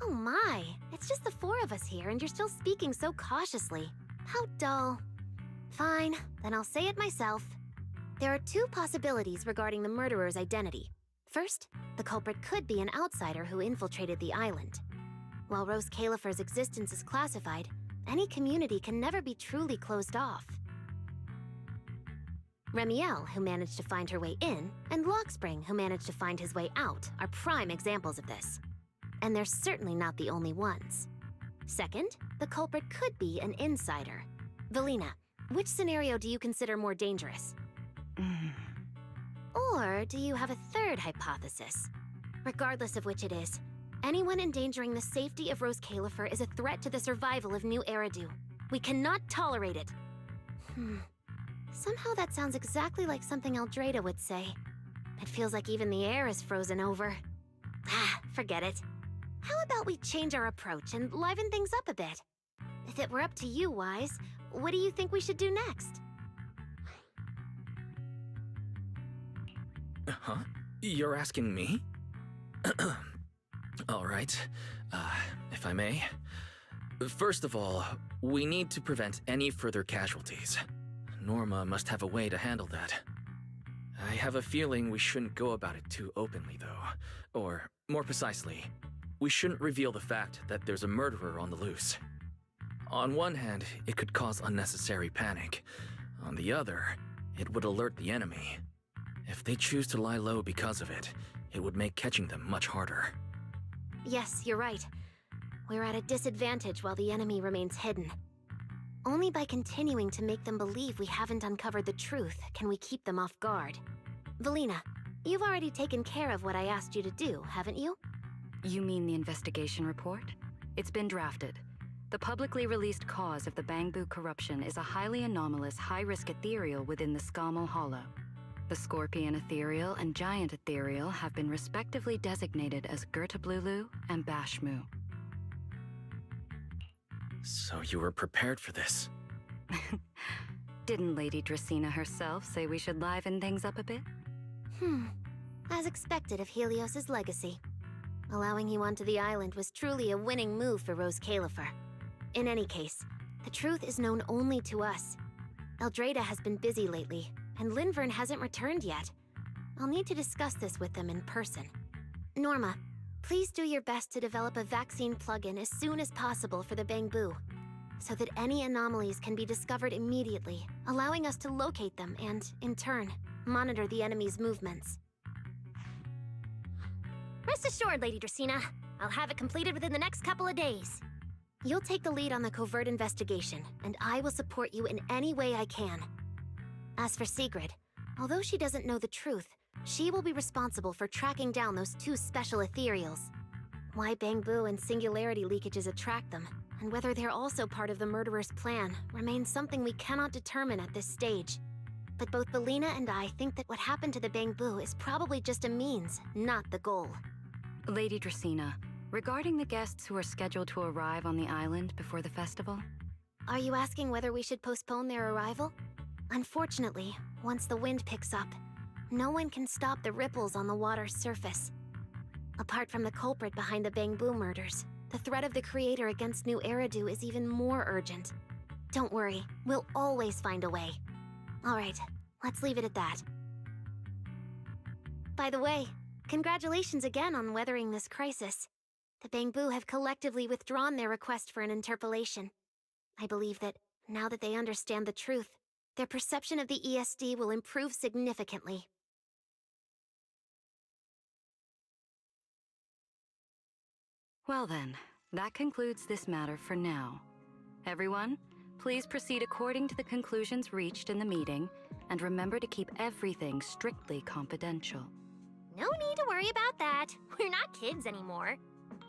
Oh my, it's just the four of us here and you're still speaking so cautiously. How dull. Fine, then I'll say it myself. There are two possibilities regarding the murderer's identity. First, the culprit could be an outsider who infiltrated the island. While Rose Califer's existence is classified, any community can never be truly closed off. Remiel, who managed to find her way in, and Lockspring, who managed to find his way out, are prime examples of this. And they're certainly not the only ones. Second, the culprit could be an insider. Valina, which scenario do you consider more dangerous? Or do you have a third hypothesis? Regardless of which it is, anyone endangering the safety of Rose Califer is a threat to the survival of New Eridu. We cannot tolerate it. Somehow that sounds exactly like something Eldrada would say. It feels like even the air is frozen over. Forget it. How about we change our approach and liven things up a bit? If it were up to you, Wise, what do you think we should do next? Huh? You're asking me? All right. If I may. First of all, we need to prevent any further casualties. Norma must have a way to handle that. I have a feeling we shouldn't go about it too openly, though. Or, more precisely, we shouldn't reveal the fact that there's a murderer on the loose. On one hand, it could cause unnecessary panic. On the other, it would alert the enemy. If they choose to lie low because of it, it would make catching them much harder. Yes, you're right. We're at a disadvantage while the enemy remains hidden. Only by continuing to make them believe we haven't uncovered the truth can we keep them off guard. Valina, you've already taken care of what I asked you to do, haven't you? You mean the investigation report? It's been drafted. The publicly released cause of the Bangbu corruption is a highly anomalous, high-risk ethereal within the Skamal Hollow. The Scorpion Ethereal and Giant Ethereal have been respectively designated as Gertablulu and Bashmu. So you were prepared for this? Didn't Lady Dracena herself say we should liven things up a bit? As expected of Helios's legacy. Allowing you onto the island was truly a winning move for Rose Califer. In any case, the truth is known only to us. Eldrada has been busy lately, and Linvern hasn't returned yet. I'll need to discuss this with them in person. Norma, please do your best to develop a vaccine plugin as soon as possible for the Bangbu, so that any anomalies can be discovered immediately, allowing us to locate them and, in turn, monitor the enemy's movements. Rest assured, Lady Dracena. I'll have it completed within the next couple of days. You'll take the lead on the covert investigation, and I will support you in any way I can. As for Sigrid, although she doesn't know the truth, she will be responsible for tracking down those two special ethereals. Why Bangbu and singularity leakages attract them, and whether they're also part of the murderer's plan, remains something we cannot determine at this stage. But both Valina and I think that what happened to the Bangbu is probably just a means, not the goal. Lady Dracena, regarding the guests who are scheduled to arrive on the island before the festival? Are you asking whether we should postpone their arrival? Unfortunately, once the wind picks up, no one can stop the ripples on the water's surface. Apart from the culprit behind the Bangbu murders, the threat of the Creator against New Eridu is even more urgent. Don't worry, we'll always find a way. Alright, let's leave it at that. By the way, congratulations again on weathering this crisis. The Bangbu have collectively withdrawn their request for an interpolation. I believe that Now that they understand the truth, their perception of the ESD will improve significantly. Well then, that concludes this matter for now. Everyone, please proceed according to the conclusions reached in the meeting, and remember to keep everything strictly confidential. No need to worry about that. We're not kids anymore.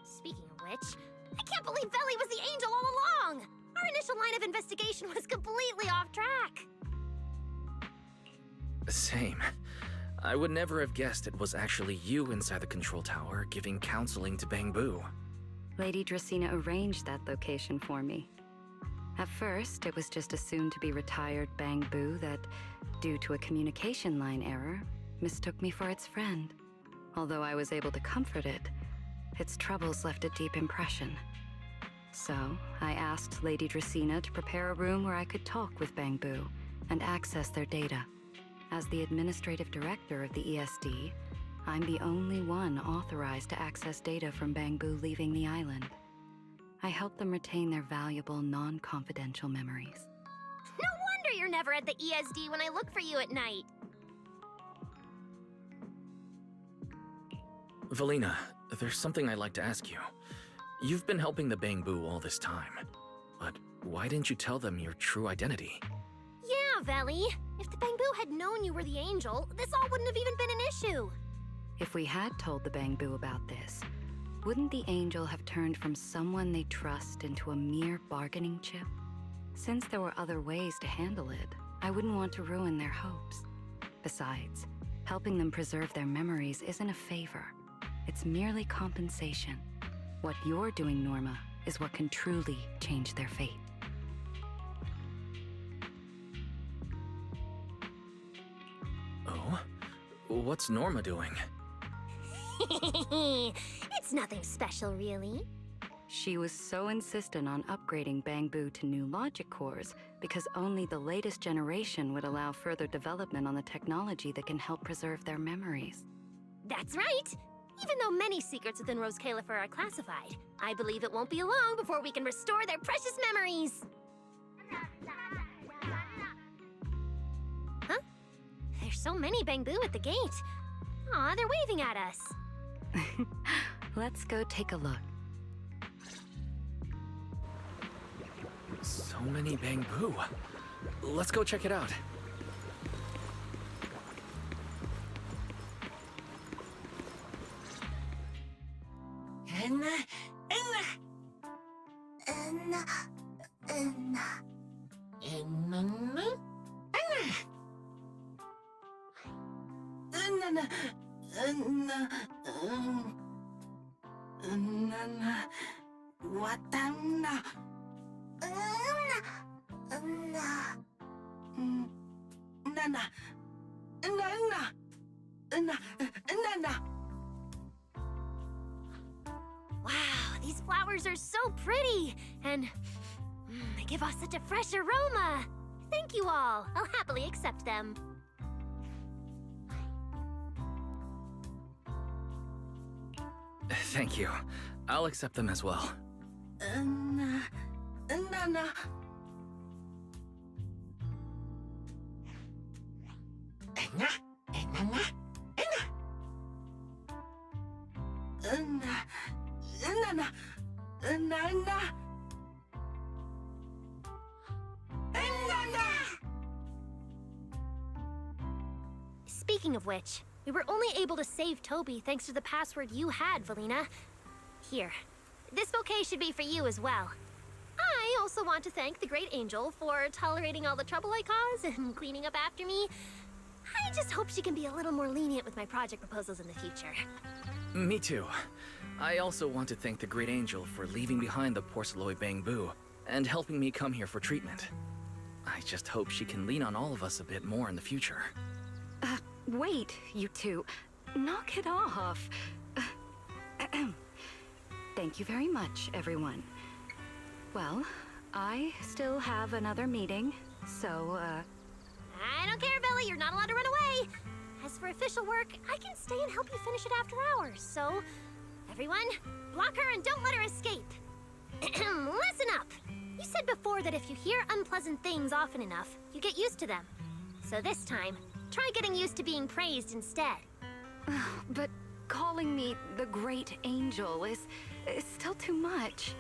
Speaking of which, I can't believe Veli was the angel all along! Our initial line of investigation was completely off track. Same. I would never have guessed it was actually you inside the control tower giving counseling to Bangbu. Lady Dracena arranged that location for me. At first, it was just assumed to be retired Bangbu that, due to a communication line error, mistook me for its friend. Although I was able to comfort it, its troubles left a deep impression. So, I asked Lady Dracena to prepare a room where I could talk with Bangbu and access their data. As the administrative director of the ESD, I'm the only one authorized to access data from Bangbu leaving the island. I help them retain their valuable, non-confidential memories. No wonder you're never at the ESD when I look for you at night. Valina, there's something I'd like to ask you. You've been helping the Bangbu all this time, but why didn't you tell them your true identity? Yeah, Veli. If the Bangbu had known you were the angel, this all wouldn't have even been an issue. If we had told the Bangbu about this, wouldn't the angel have turned from someone they trust into a mere bargaining chip? Since there were other ways to handle it, I wouldn't want to ruin their hopes. Besides, helping them preserve their memories isn't a favor. It's merely compensation. What you're doing, Norma, is what can truly change their fate. Oh? What's Norma doing? It's nothing special, really. She was so insistent on upgrading Bangbu to new logic cores because only the latest generation would allow further development on the technology that can help preserve their memories. That's right! Even though many secrets within Rose Califer are classified, I believe it won't be long before we can restore their precious memories! Huh? There's so many Bangbu at the gate. Aw, they're waving at us. Let's go take a look. So many Bangbu. Let's go check it out. Wow, these flowers are so pretty, and they give off such a fresh aroma. Thank you all. I'll happily accept them. Thank you. I'll accept them as well. Speaking of which, we were only able to save Toby thanks to the password you had, Valina. Here, this bouquet should be for you as well. I also want to thank the Great Angel for tolerating all the trouble I caused and cleaning up after me. I just hope she can be a little more lenient with my project proposals in the future. Me too. I also want to thank the Great Angel for leaving behind the Porcelloy Bangbu and helping me come here for treatment. I just hope she can lean on all of us a bit more in the future. Wait, you two. Knock it off. Thank you very much, everyone. Well, I still have another meeting, so, I don't care, Veli. You're not allowed to run away. As for official work, I can stay and help you finish it after hours, so... Everyone, block her and don't let her escape. Listen up! You said before that if you hear unpleasant things often enough, you get used to them. So this time, try getting used to being praised instead. But calling me the Great Angel is still too much.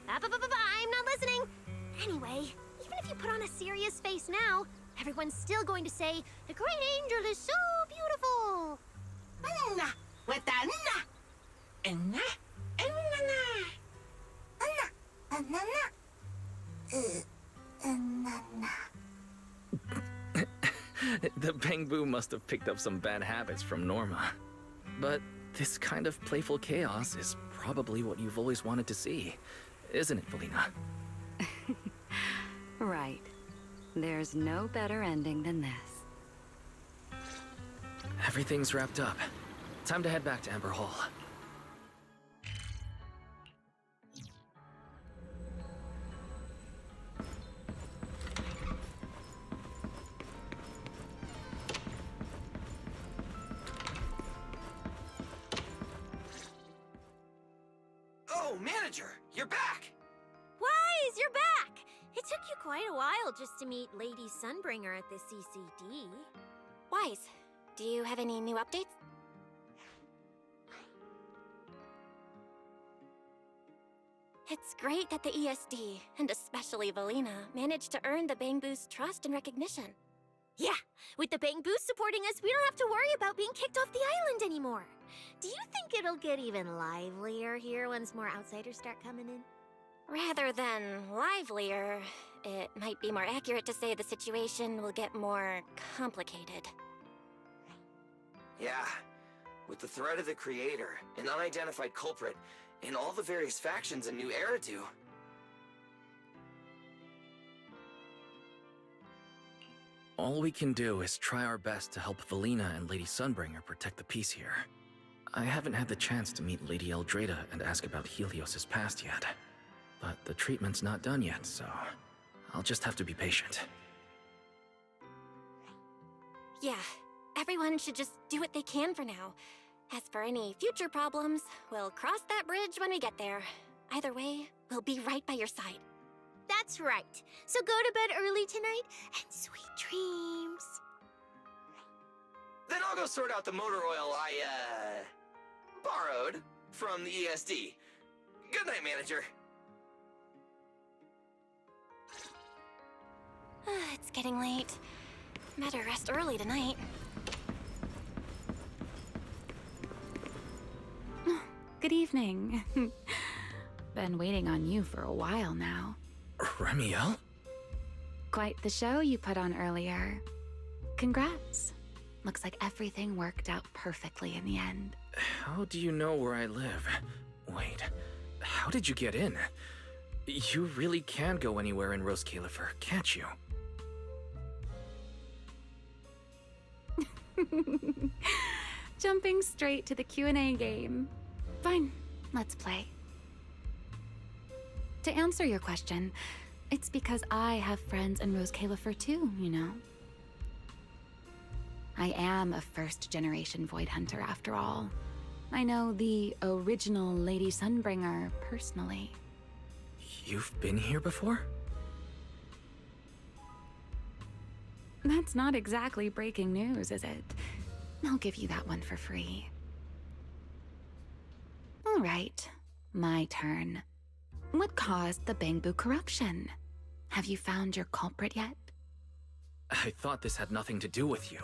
I'm not listening. Anyway, even if you put on a serious face now, everyone's still going to say, the Great Angel is so beautiful. With the The Bangbu must have picked up some bad habits from Norma. But this kind of playful chaos is probably what you've always wanted to see, isn't it, Felina? Right. There's no better ending than this. Everything's wrapped up. Time to head back to Amber Hall. Oh, manager, you're back! Wise, you're back! It took you quite a while just to meet Lady Sunbringer at the CCD. Wise, do you have any new updates? It's great that the ESD, and especially Valina, managed to earn the Bangbu's trust and recognition. Yeah, with the Bangboos supporting us, we don't have to worry about being kicked off the island anymore. Do you think it'll get even livelier here once more outsiders start coming in? Rather than livelier, it might be more accurate to say the situation will get more complicated. Yeah, with the threat of the Creator, an unidentified culprit, and all the various factions in New Eridu. All we can do is try our best to help Valina and Lady Sunbringer protect the peace here. I haven't had the chance to meet Lady Eldrada and ask about Helios's past yet. But the treatment's not done yet, so I'll just have to be patient. Yeah, everyone should just do what they can for now. As for any future problems, we'll cross that bridge when we get there. Either way, we'll be right by your side. That's right. So go to bed early tonight, and sweet dreams. Then I'll go sort out the motor oil I, borrowed from the ESD. Good night, manager. It's getting late. Better rest early tonight. Good evening. Been waiting on you for a while now. Remiel? Quite the show you put on earlier. Congrats. Looks like everything worked out perfectly in the end. How do you know where I live? Wait, how did you get in? You really can go anywhere in Rose Califer, can't you? Jumping straight to the Q&A game. Fine, let's play. To answer your question, it's because I have friends in Rose Califer too, you know. I am a first-generation Void Hunter after all. I know the original Lady Sunbringer personally. You've been here before? That's not exactly breaking news, is it? I'll give you that one for free. All right, my turn. What caused the Bangbu corruption? Have you found your culprit yet? I thought this had nothing to do with you.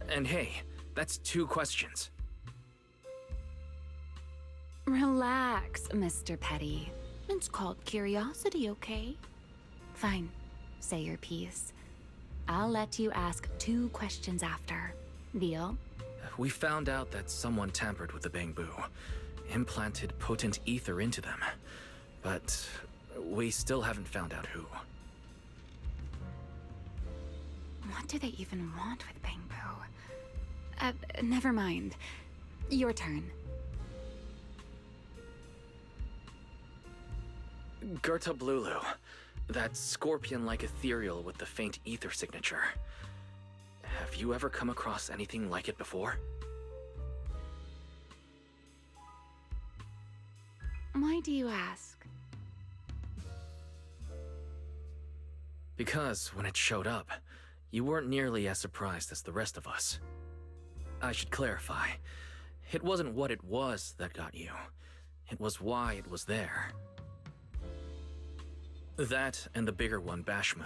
And hey, that's 2 questions. Relax, Mr. Petty. It's called curiosity, okay? Fine, say your piece. I'll let you ask 2 questions after. Deal? We found out that someone tampered with the Bangbu, implanted potent ether into them. But we still haven't found out who. What do they even want with Bangbu? Never mind. Your turn. Gerta Blulu, that scorpion-like ethereal with the faint ether signature. Have you ever come across anything like it before? Why do you ask? Because when it showed up, you weren't nearly as surprised as the rest of us. I should clarify. It wasn't what it was that got you. It was why it was there. That and the bigger one, Bashmu.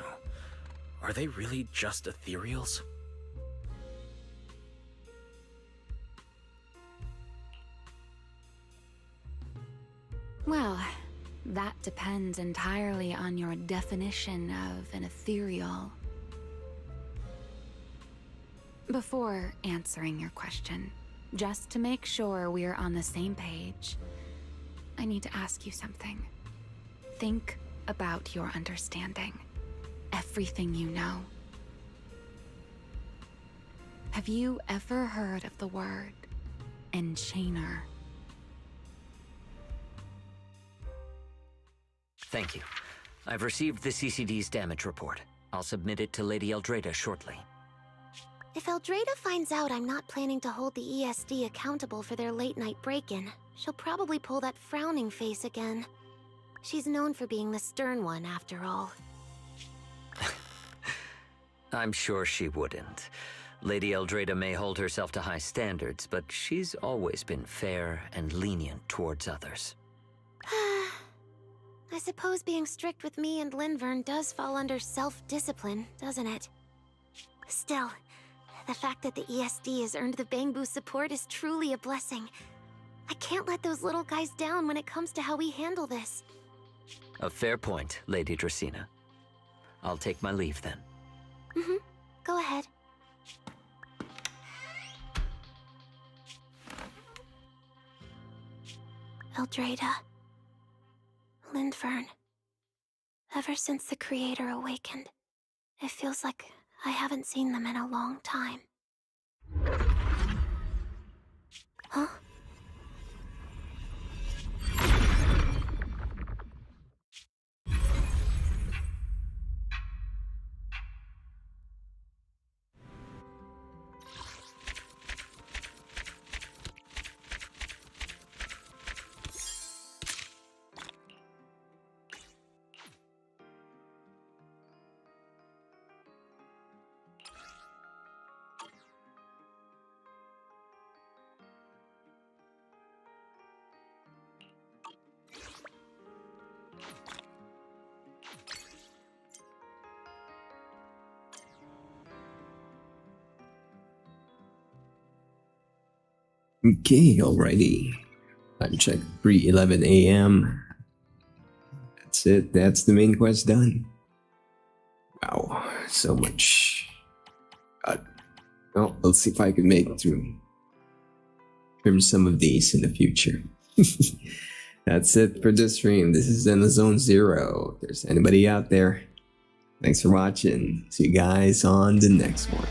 Are they really just ethereals? Well, that depends entirely on your definition of an ethereal. Before answering your question, just to make sure we're on the same page, I need to ask you something. Think about your understanding. Everything you know. Have you ever heard of the word enchainer? Thank you. I've received the CCD's damage report. I'll submit it to Lady Eldrada shortly. If Eldrada finds out I'm not planning to hold the ESD accountable for their late-night break-in, she'll probably pull that frowning face again. She's known for being the stern one, after all. I'm sure she wouldn't. Lady Eldrada may hold herself to high standards, but she's always been fair and lenient towards others. I suppose being strict with me and Linvern does fall under self-discipline, doesn't it? Still, the fact that the ESD has earned the Bangbu support is truly a blessing. I can't let those little guys down when it comes to how we handle this. A fair point, Lady Dracena. I'll take my leave then. Go ahead. Eldrada. Linvern. Ever since the Creator awakened, it feels like I haven't seen them in a long time. Huh? Okay, alrighty. Time check, 3:11 a.m. That's it. That's the main quest done. Wow, so much. Well, let's see if I can make it through. Trim some of these in the future. That's it for this stream. This is Zenless Zone Zero. If there's anybody out there, thanks for watching. See you guys on the next one.